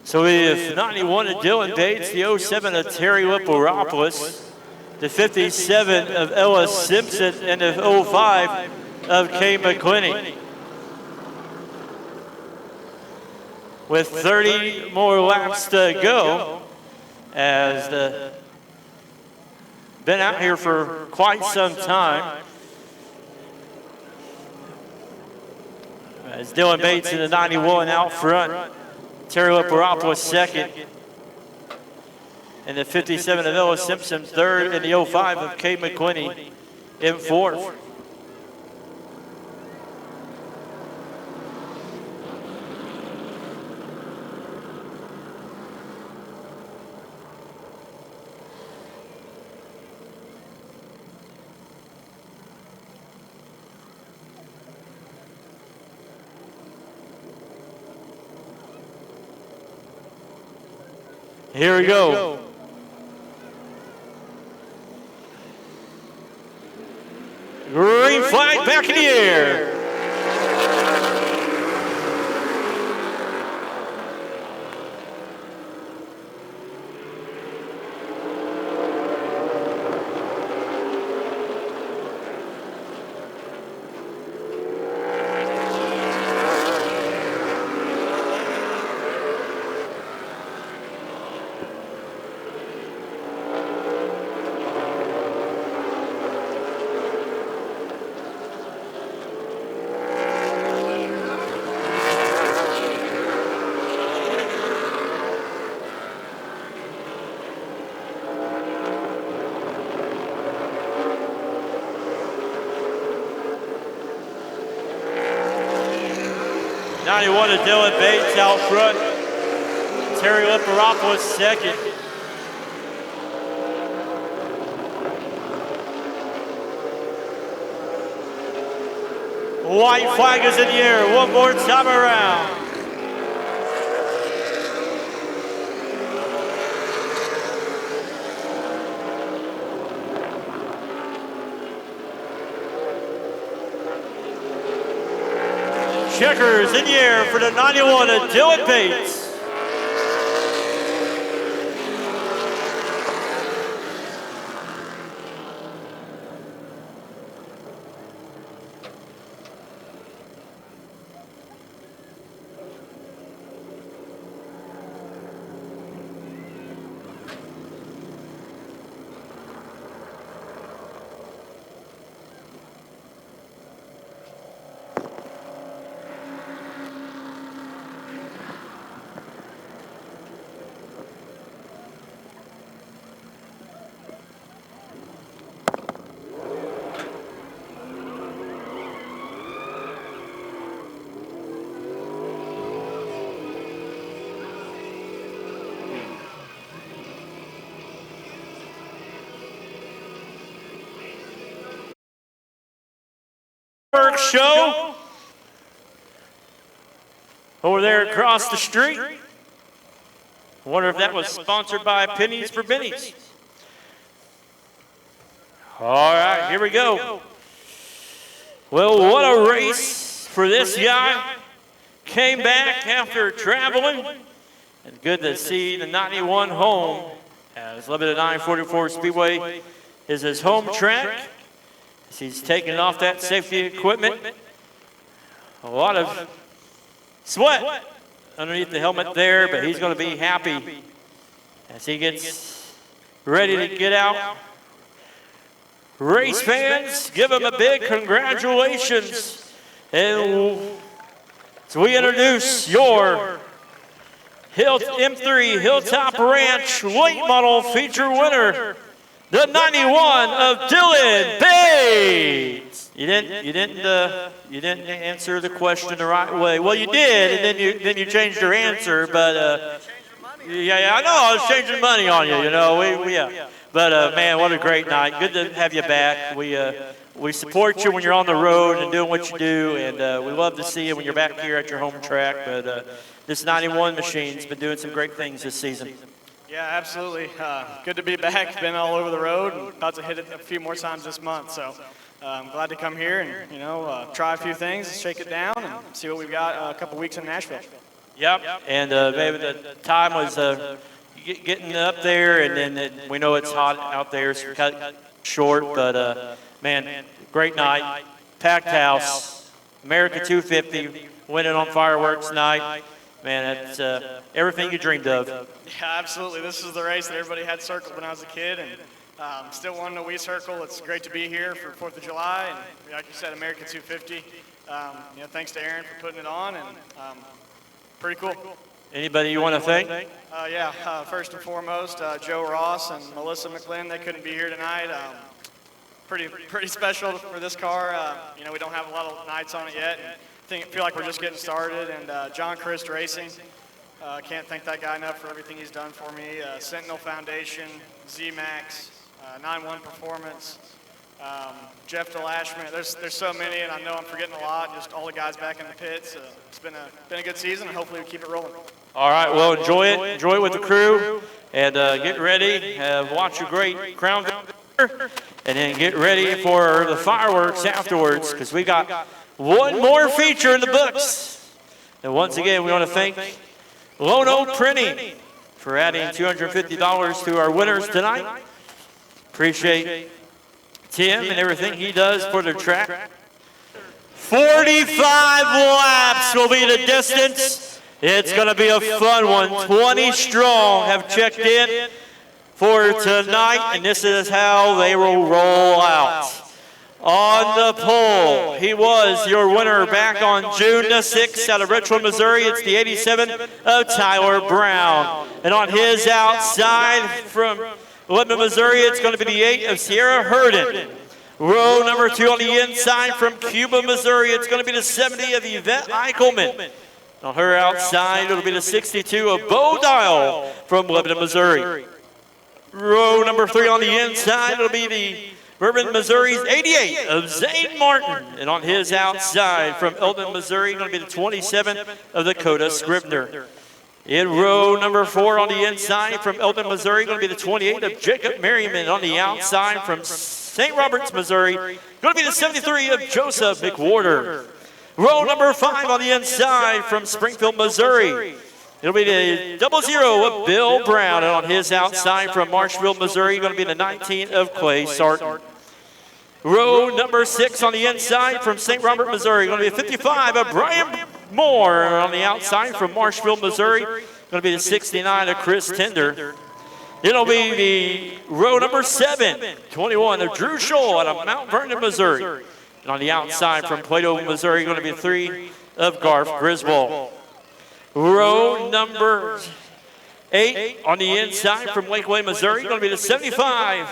Speaker 1: So we have 91 of Dylan Bates, the 07 of Terry Liparopoulos, the 57 of Ella Simpson, and the 05 of Kay McQuinney. With 30 more laps to go, as been out here for quite some time. As Dylan Bates in the 91 out front. Terry Liparopoulos second. And the 57 of Ella Simpson third, and the 05 of Kate McQuinney in fourth. Here we go. Green flag back in the air. '91 to Dylan Bates out front. Tyrel was second. White flag is in the air. One more time around. Checkers in the air for the 91 of Dylan Bates. Show over there across the street. I wonder if that was sponsored by Pennies for Bennies. All right, here we go. Well, what a race for this guy. Came back after traveling. And good to see the 91 home, as Lebanon 944 Speedway is his home track. He's taking off that safety equipment. A lot of sweat underneath the helmet there, but he's going to be happy as he gets ready to get out. Race fans, give him a big congratulations. And so we introduce your M3 Hilltop Ranch late model feature winner, the 91 of Dylan Bates. You didn't answer the question the right way. Well, you did, and then you changed your answer. But yeah, I know I was changing money on you. You know, yeah. But man, what a great night. Good to have you back. We support you when you're on the road and doing what you do, and we love to see you when you're back here at your home track. But this 91 machine's been doing some great things this season.
Speaker 10: Yeah, absolutely. Good to be back. Been all over the road and about to hit it a few more times this month. So I'm glad to come here and, try a few things, shake it down, and see what we've got a couple weeks in Nashville.
Speaker 1: Yep, and maybe the time was getting up there, and then we know it's hot out there, so cut short. But, man, great night. Packed house. America 250 winning on fireworks night. Man, that's everything you dreamed of.
Speaker 10: Yeah, absolutely. This is the race that everybody had circled when I was a kid, and still wanting a wee circle. It's great to be here for 4th of July, and like you said, America 250. Thanks to Aaron for putting it on, and pretty cool.
Speaker 1: Anybody you want to thank?
Speaker 10: First and foremost, Joe Ross and Melissa McLean. They couldn't be here tonight. Pretty special for this car. We don't have a lot of nights on it yet. Feel like we're just getting started. And John Christ Racing, can't thank that guy enough for everything he's done for me. Sentinel Foundation, Z-Max, 9-1 Performance, Jeff DeLashman. There's so many, and I know I'm forgetting a lot. Just all the guys back in the pits. It's been a good season, and hopefully we keep it rolling.
Speaker 1: All right, well, enjoy it. Enjoy it with the crew. And get ready, watch a great crown victor, and then get ready for the fireworks afterwards, because we got one more feature in the books. And once again, we want to thank Lone Oak Printing for adding $250 to our winners tonight. Appreciate Tim and everything he does for the track. 45 laps will be the distance. It's going to be a fun one. 20 strong have checked in for tonight, and this is how they will roll out. On the pole, he was your winner back on June the 6th out of Richland, Missouri. It's the 87 of Tyler Brown. And on his outside from Lebanon, Missouri, it's going to be the 8 of Sierra Herden. Row number 2 on the inside from Cuba, Missouri, it's going to be the 70 of Yvette Eichelman. On her outside, it'll be the 62 of Bo Gile from Lebanon, Missouri. Row number 3 on the inside, it'll be the Bourbon, Missouri's 88 of Zane Martin. And on his outside from Eldon, Missouri, going to be the 27 of Dakota Scribner. In row number 4 on the inside from Eldon, Missouri, going to be the 28 of Jacob Merriman. On the outside from St. Roberts, Missouri, going to be the 73 of Joseph McWhorter. Row number 5 on the inside from Springfield, Missouri. It'll be the 00 of Bill Brown. And on his outside from Marshville, Missouri, going to be the 19 of Clay Sarton. Row number 6 on the inside from St. Robert, Missouri, going to be the 55 of Brian Moore. And on the outside from Marshville, Missouri, going to be the 69 of Chris Tender. It'll be the row number 7, 21 of Drew Scholl out of Mount Vernon, Missouri. And on the outside from Plato, Missouri, going to be 3 of Garth Griswold. Row number 8 on the inside from Lakeway, Missouri, going to be the 75,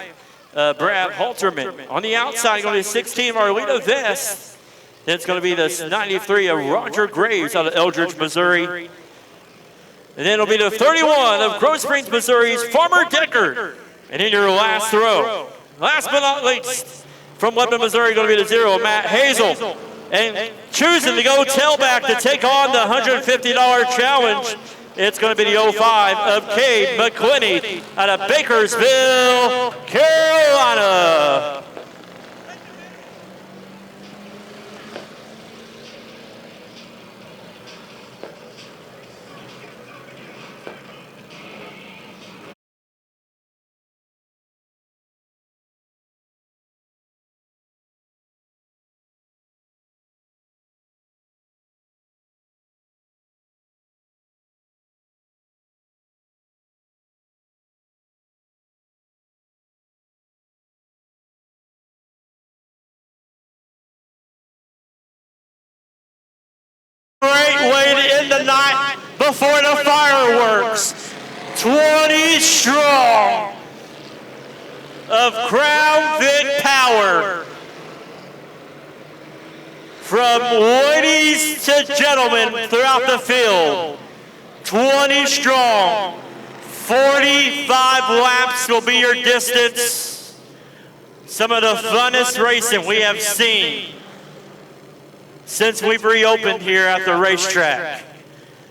Speaker 1: Brad Halterman. On the outside, going to be the 16 of Arlita Vest. Then it's going to be the 93 of Roger Graves out of Eldridge, Missouri. And then it'll be the 31 of Grove Springs, Missouri's Farmer Decker. And in your last row, last but not least, from Lebanon, Missouri, going to be the 0 of Matt Hazel. And choosing to go tailback to take on the $150 challenge, it's going to be the 05 of Cade McClinney out of Bakersville, Carolina. Great way to end the night before the fireworks. 20 strong of Crown Vic power. From ladies to gentlemen throughout the field. 20 strong. 45 laps will be your distance. Some of the funnest racing we have seen since we've reopened here at the racetrack.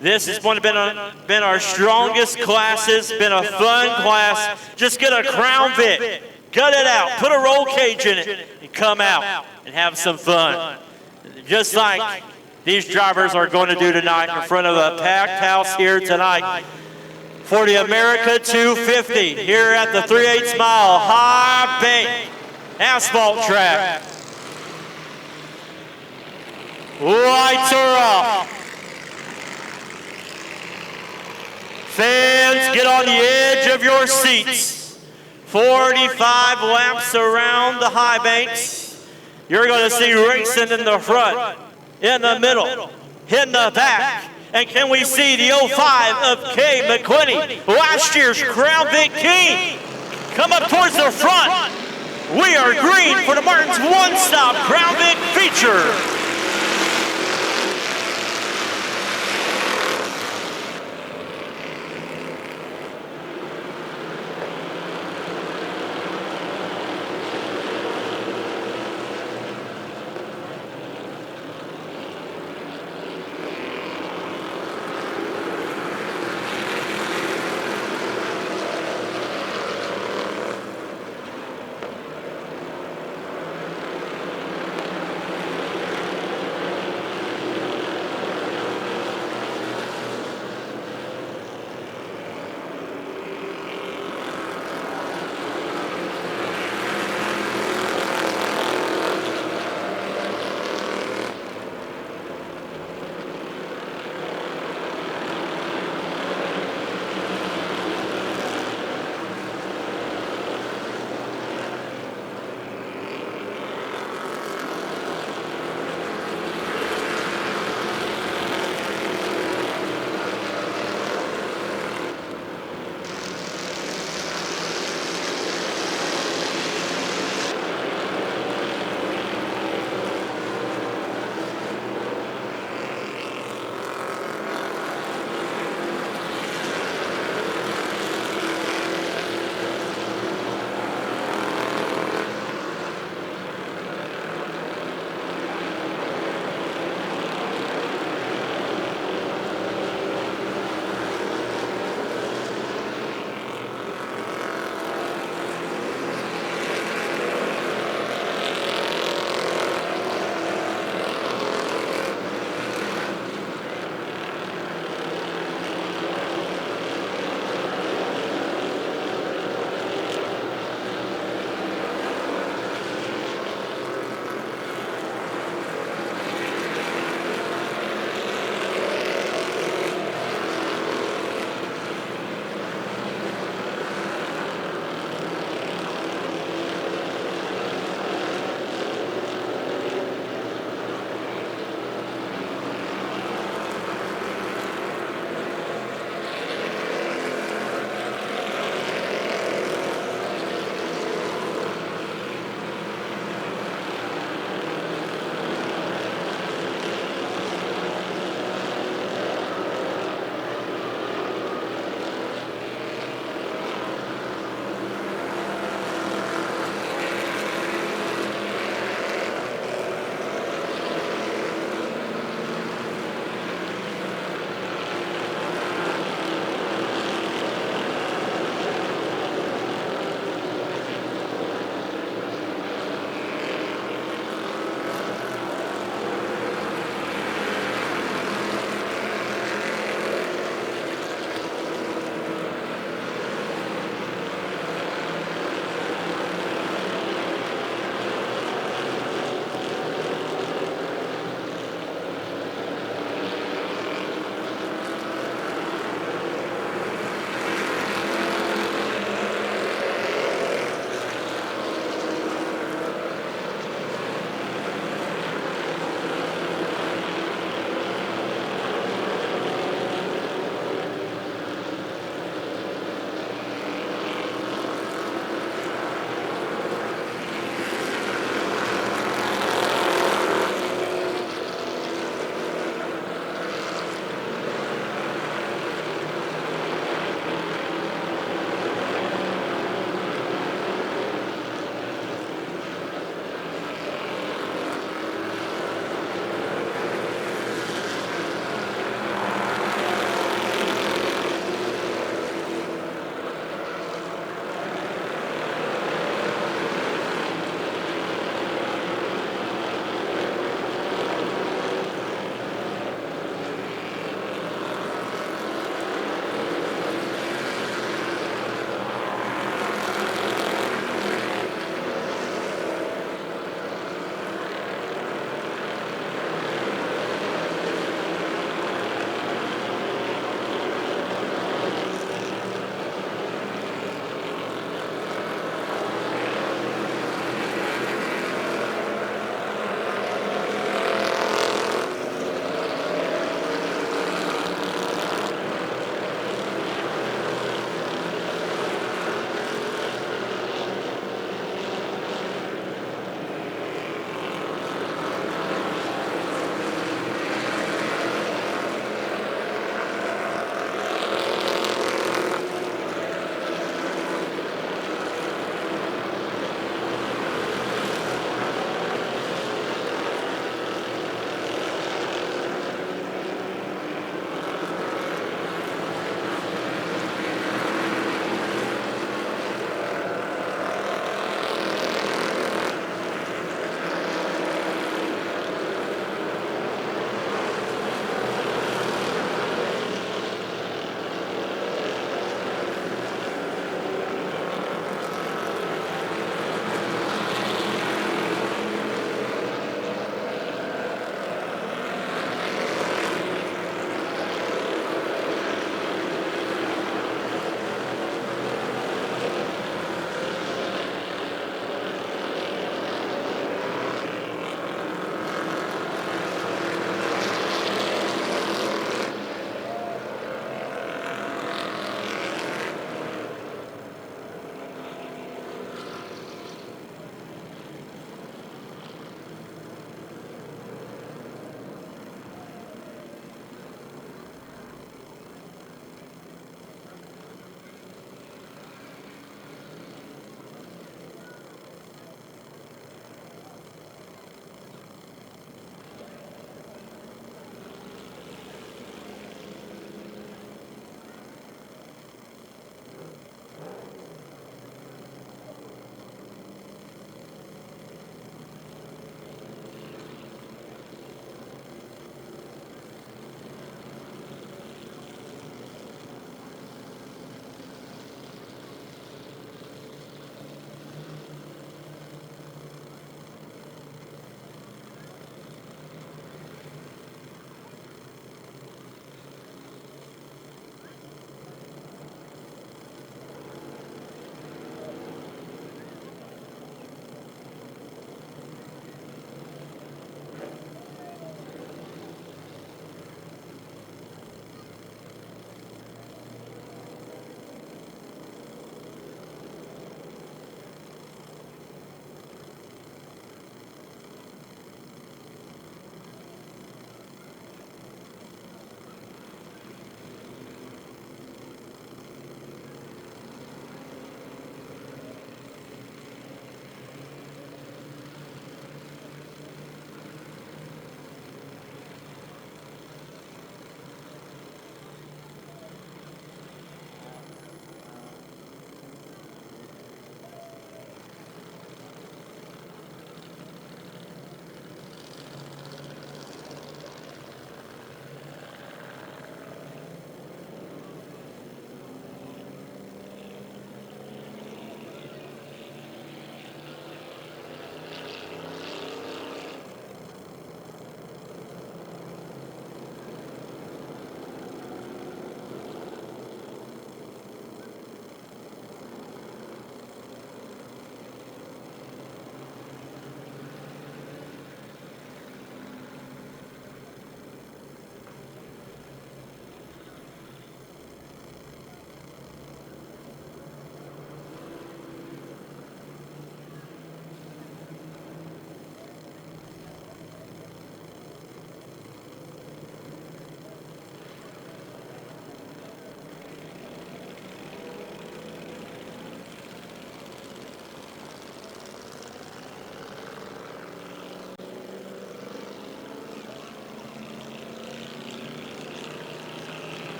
Speaker 1: This has been our strongest classes, been a fun class. Just get a Crown Vic, gut it out, put a roll cage in it, and come out and have some fun. Just like these drivers are going to do tonight in front of a packed house here tonight for the America 250 here at the 3/8 mile high bank asphalt track. Lights are off. Fans, get on the edge of your seats. 45 laps around the high banks. You're going to see racing in the front, in the middle, in the back. And can we see the 05 of Kay McClinney, last year's Crown Vic King, come up towards the front. We are green for the Martin's one-stop Crown Vic feature.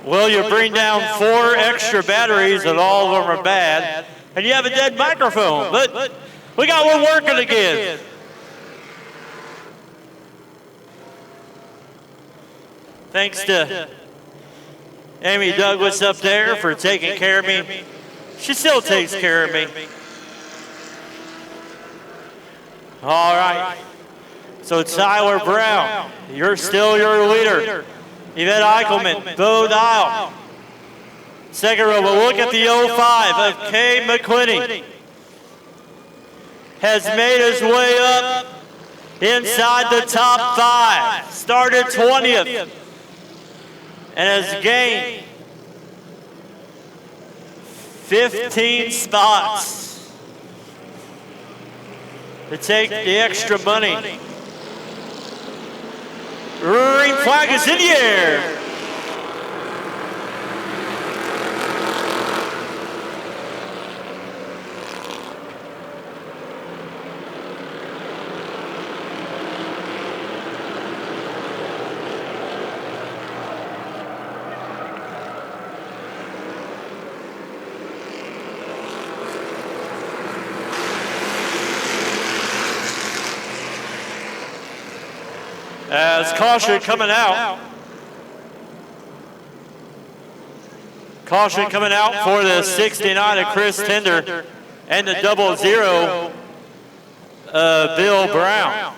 Speaker 1: Well, you bring down 4 extra batteries and all of them are bad, and you have a dead microphone, but we got one working again. Thanks to Amy Douglas up there for taking care of me. She still takes care of me. All right. So Tyler Brown, you're still your leader. Yvette Eichelman, Bo Dial. Second row, we'll look at the 05 of Kay McClinney. Has made his way up inside the top 5. Started 20th. And has gained 15 spots to take the extra money. Green flag is in the air. As caution coming out. Caution coming out for the 69 of Chris Tender and the 00 Bill Brown.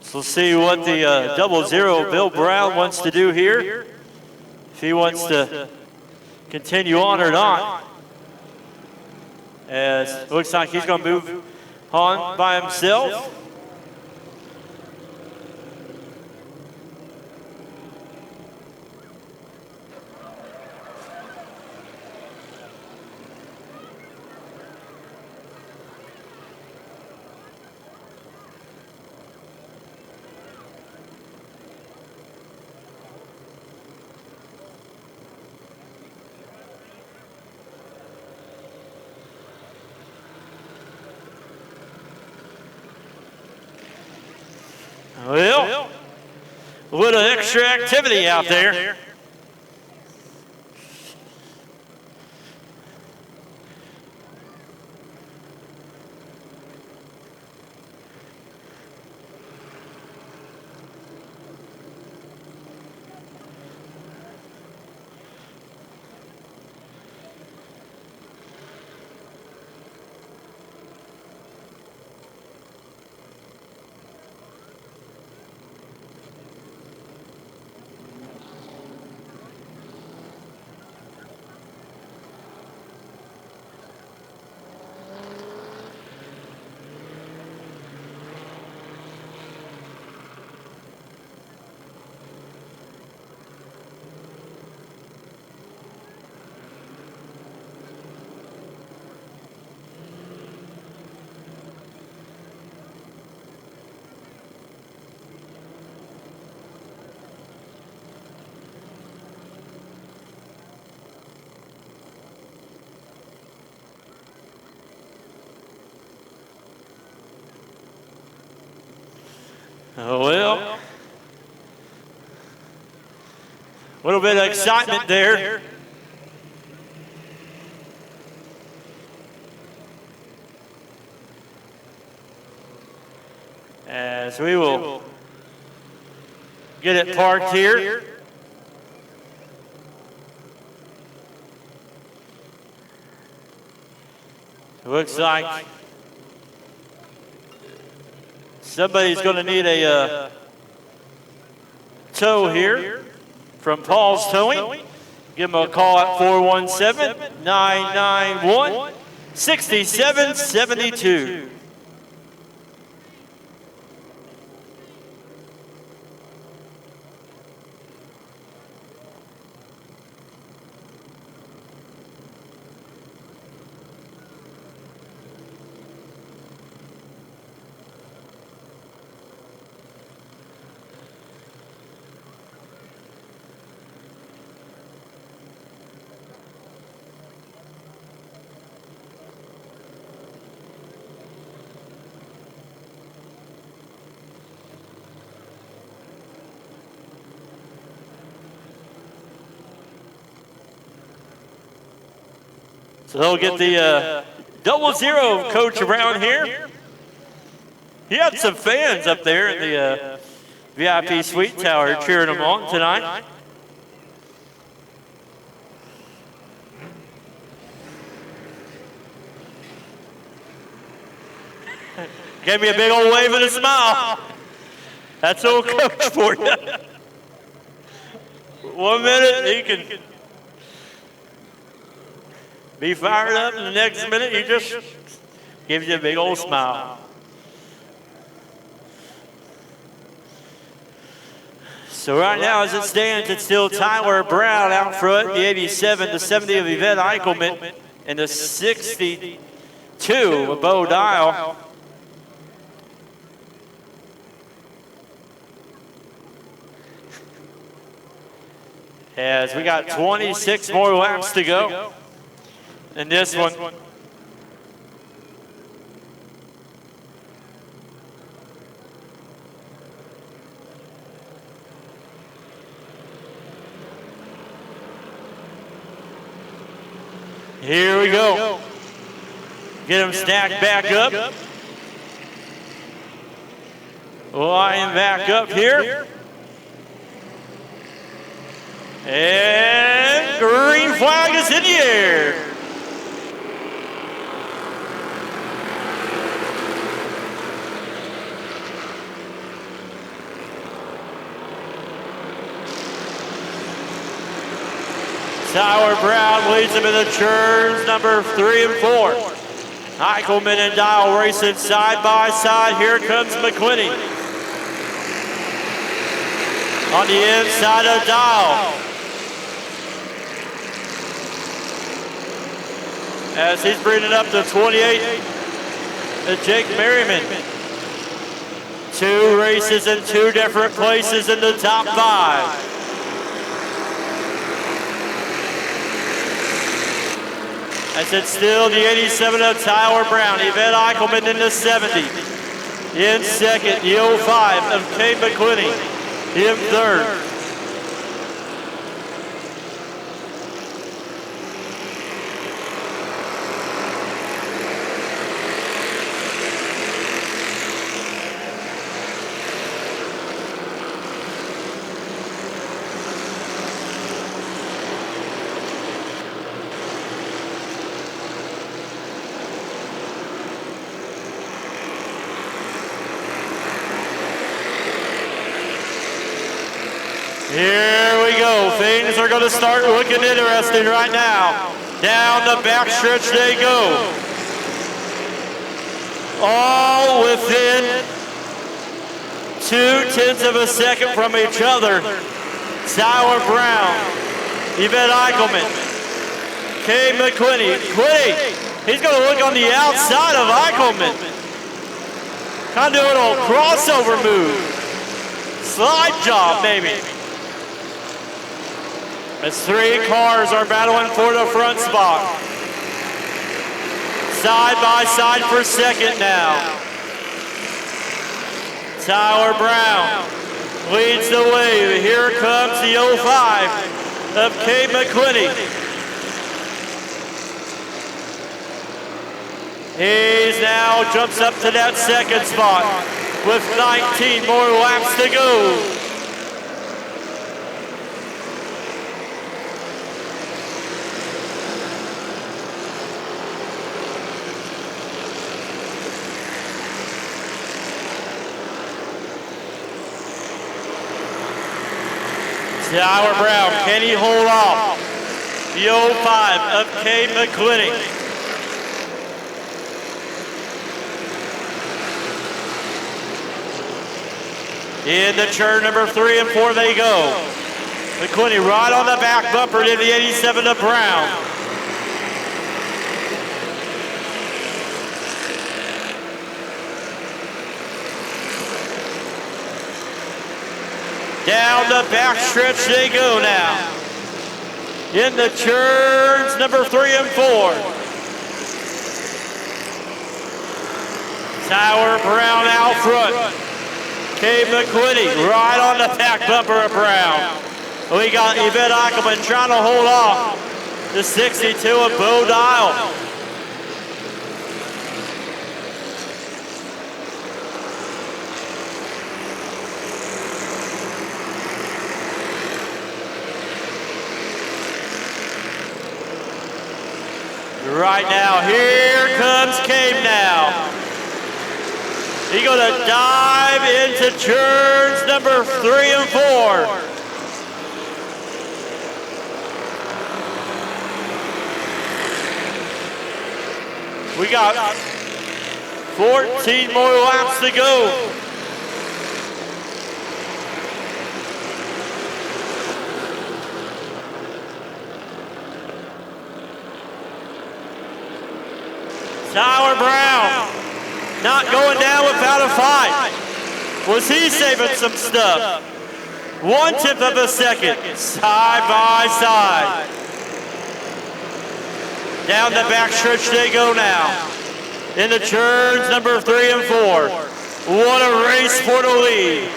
Speaker 1: So we'll see what the 00 Bill Brown wants to do here. If he wants to continue on or not. As it looks like he's going to move on by himself. Well, a little extra activity out there. Well, a little bit of excitement there. As we will get it parked here. It looks like somebody's going to need a tow here from Paul's Towing. Give them a call at 417-991-6772. So they'll get the 00 coach around here. He had some fans up there in the VIP Suite Tower cheering him on tonight. Gave me a big old wave and a smile. That's old coach for you. 1 minute, he can be fired up, and the next minute, he just gives you a big old smile. So right now, as it stands, it's still Tyler Brown out front, the 87, the 70 of Yvette Eichelman, and the 62 of Bo Gile. As we got 26 more laps to go in this one. Here we go. Get them stacked back up. Line back up here. And green flag is in the air. Tyler Brown leads them in the turns number 3 and 4. Eichelman and Gile racing side by side. Here comes McQuinney. On the inside of Gile. As he's bringing up the 28, Jake Merriman. 2 races in 2 different places in the top 5. As it's still the 87 of Tyler Brown, Yvette Eichelman in the 70. In second, the 05 of Kay McQuinney. In third. Here we go. Things are going to start looking interesting right now. Down the backstretch they go. All within 0.2 of a second from each other. Tyler Brown, Yvette Eichelman, Kay McQuinney. He's going to look on the outside of Eichelman. Kind of doing a little crossover move. Slide job, maybe. As 3 cars are battling for the front spot. Side by side for second now. Tyler Brown leads the way. Here comes the 05 of Kay McQuinney. He now jumps up to that second spot with 19 more laps to go. Tyler Brown, can he hold off the 05 of Kay McQuinney? In the turn number 3 and 4 they go. McQuinney right on the back bumper to the 87 of Brown. Down the backstretch they go now. In the turns number 3 and 4. Tyler Brown out front. Kay McQuinney right on the back bumper of Brown. We got Yvette Eichelman trying to hold off the 62 of Bo Dial. Right now, here comes Cave now. He's gonna dive into turns number 3 and 4. We got 14 more laps to go. Tyler Brown, not going down without a fight. Was he saving some stuff? 1/10 of a second, side by side. Down the backstretch they go now. Into turns number 3 and 4. What a race for the lead.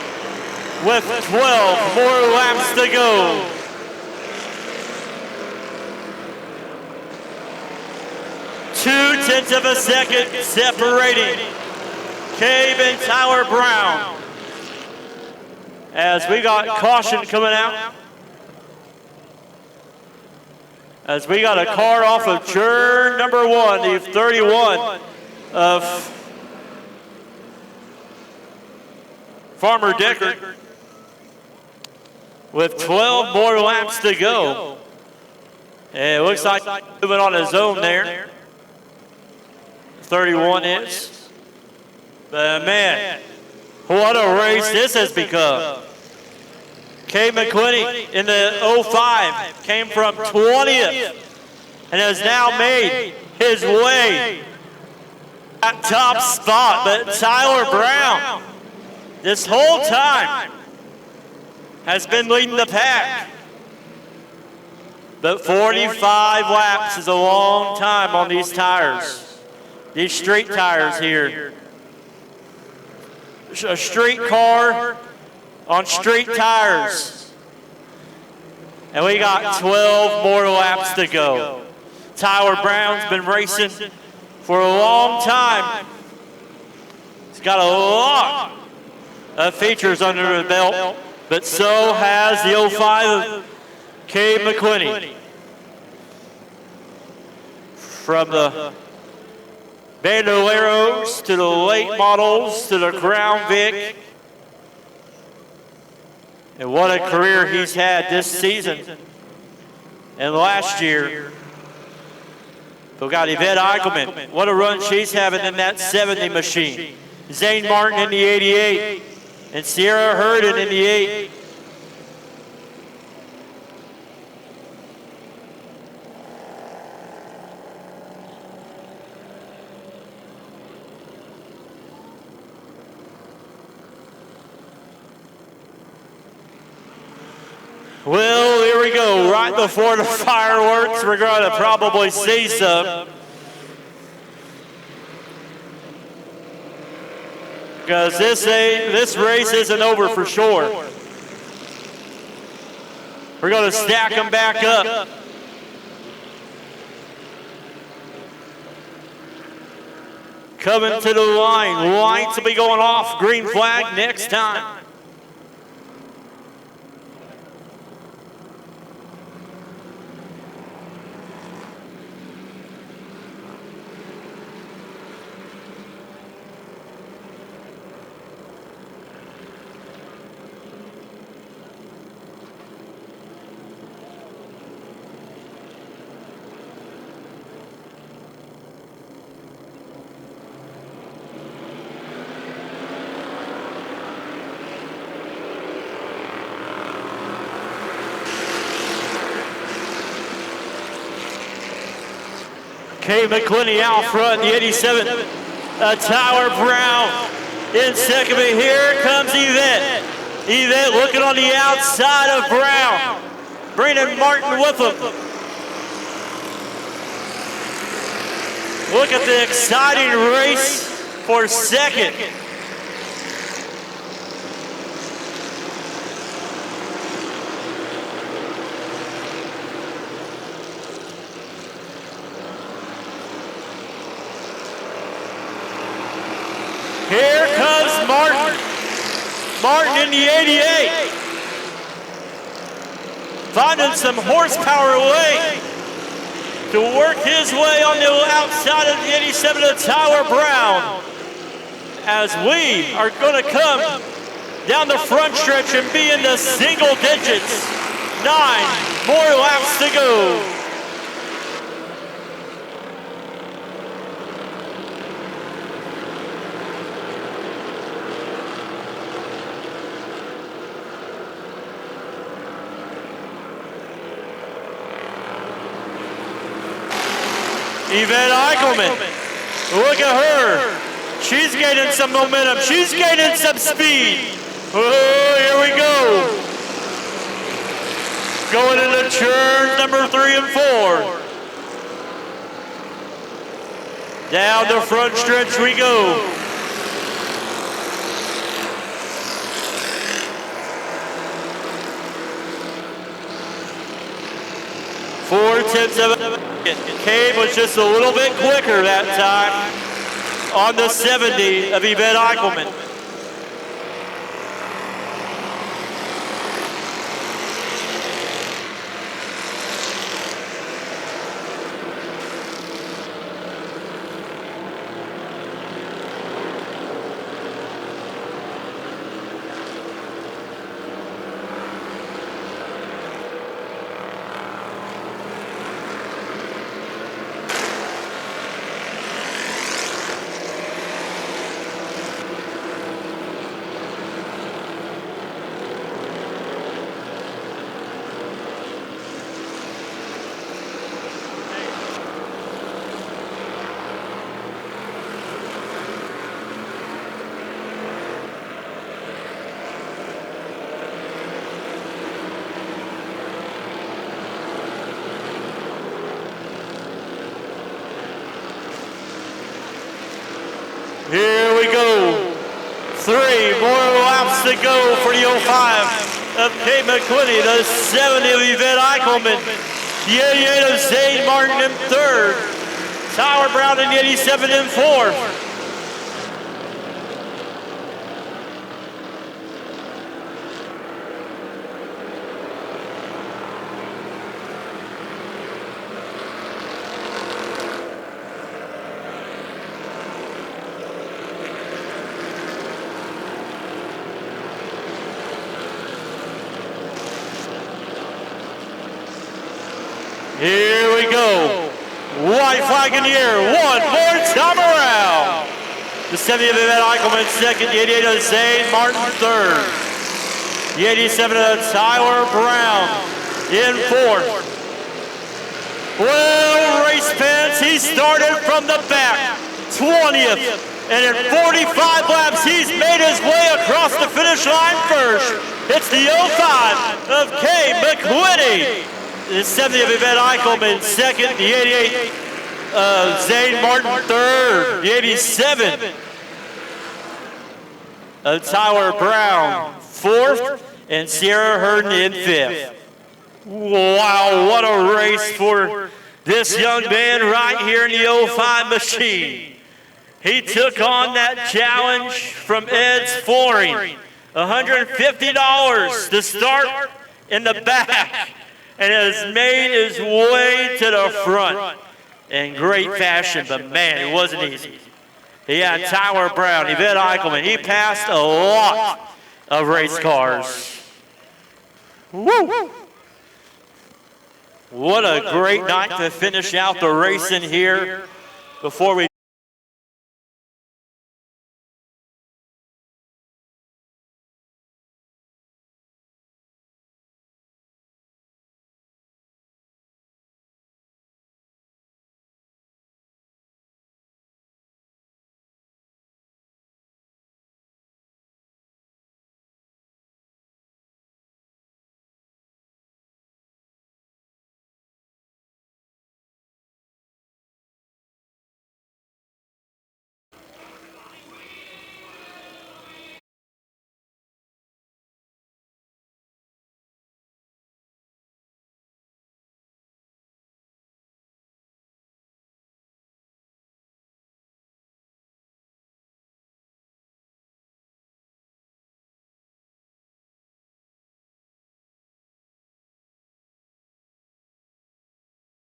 Speaker 1: With 12 more laps to go. Two-tenths of a second separating Cabe and Tyler Brown. As we got caution coming out. As we got a car off of turn number 1, the 31 of Farmer Decker. With 12 more laps to go. And it looks like moving on his own there. 31 is. But man, what a race this has become. Kay McQuinney in the 05 came from 20th and has now made his way at top spot. But Tyler Brown, this whole time, has been leading the pack. But 45 laps is a long time on these tires. These street tires here. A street car on street tires. And we got 12 more laps to go. Tyler Brown's been racing for a long time. He's got a lot of features under the belt, but so has the 05 of Cade McQuinney. From the Bandoleros to the late models to the Crown Vic. And what a career he's had this season and last year. We've got Yvette Eichelman. What a run she's having in that 70 machine. Zane Martin in the 88 and Sierra Herden in the 8. Well, here we go. Right before the fireworks, we're going to probably see some. Because this race isn't over for sure. We're going to stack them back up. Coming to the line. Lights will be going off. Green flag next time. Kay McQuinney out front, the 87. Tyler Brown in second, but here comes Yvette. Yvette looking on the outside of Brown. Brandon Martin with him. Look at the exciting race for second. Martin in the 88. Finding some horsepower away to work his way on the outside of the 87 of Tyler Brown. As we are going to come down the front stretch and be in the single digits. 9 more laps to go. Yvette Eichelman, look at her. She's gaining some momentum. She's gaining some speed. Oh, here we go. Going into turns number 3 and 4. Down the front stretch we go. .4 of a second. Cave was just a little bit quicker that time on the 70 of Yvette Eichelman. Here we go. 3 more laps to go for the 05 of Kate McQuinney, the 70 of Yvette Eichelman, the 88 of Zane Martin in 3rd, Tyler Brown in the 87 in 4th. Here we go. White flag in the air. One more time around. The 70 of Yvette Eichelman 2nd. The 88 of Zane Martin 3rd. The 87 of Tyler Brown in 4th. Well, race pants, he started from the back. 20th. And in 45 laps, he's made his way across the finish line first. It's the 05 of Kay McQuinney. The 70 of Yvette Eichelman 2nd, the 88 of Zane Martin 3rd, the 87 of Tyler Brown 4th, and Sierra Herden in 5th. Wow, what a race for this young man right here in the 05 machine. He took on that challenge from Ed's Flooring, $150 to start in the back, and has made his way to the front in great fashion, but man, it wasn't easy. He had Tyler Brown, Yvette Eichelman. He passed a lot of race cars. Woo! What a great night to finish out the racing here before we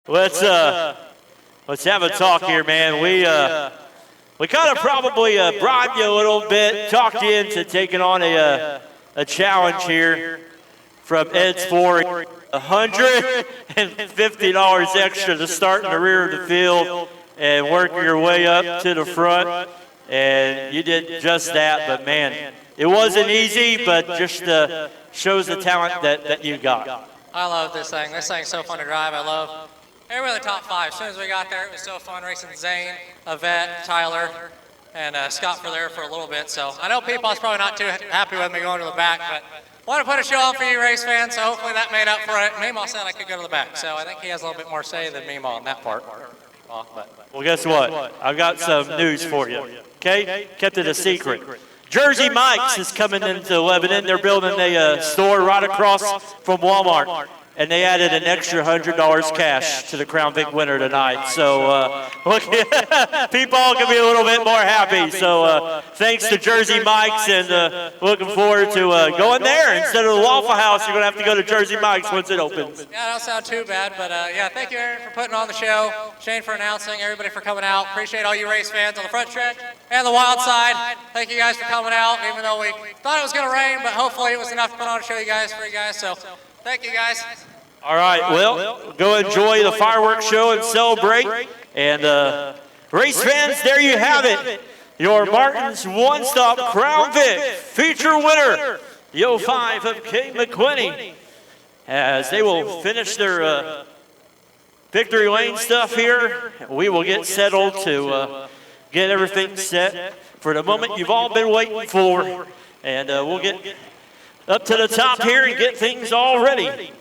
Speaker 1: Let's have a talk here, man. We kind of probably bribed you a little bit, talked you into taking on a challenge here from Ed's for $150 extra to start in the rear of the field and work your way up to the front. And you did just that, but man, it wasn't easy, but just shows the talent that you got.
Speaker 4: I love this thing. This thing's so fun to drive. I love everybody in the top 5. As soon as we got there, it was so fun racing Zane, Yvette, Tyler, and Scott for there for a little bit. So I know Peepaw's probably not too happy with me going to the back, but want to put a show on for you race fans, so hopefully that made up for it. Meemaw said I could go to the back, so I think he has a little bit more say than Meemaw on that part.
Speaker 1: Well, guess what? I've got some news for you. Okay? Kept it a secret. Jersey Mike's is coming into Lebanon. They're building a store right across from Walmart. And they added an extra $100 cash to the Crown Vic winner tonight. So people can be a little bit more happy. So thanks to Jersey Mike's, and looking forward to going there. Instead of the Waffle House, you're going to have to go to Jersey Mike's once it opens.
Speaker 4: Yeah, don't sound too bad, but yeah, thank you, Aaron, for putting on the show. Shane for announcing, everybody for coming out. Appreciate all you race fans on the front stretch and the wild side. Thank you guys for coming out, even though we thought it was going to rain, but hopefully it was enough to put on a show for you guys. So thank you guys.
Speaker 1: All right, well, go enjoy the fireworks show and celebrate. And race fans, there you have it. Your Martin's one-stop Crown Vic feature winner, the 05 of Kay McQuinney, as they will finish their victory lane stuff here. We will get settled to get everything set for the moment you've all been waiting for. And we'll get up to the top here and get things all ready.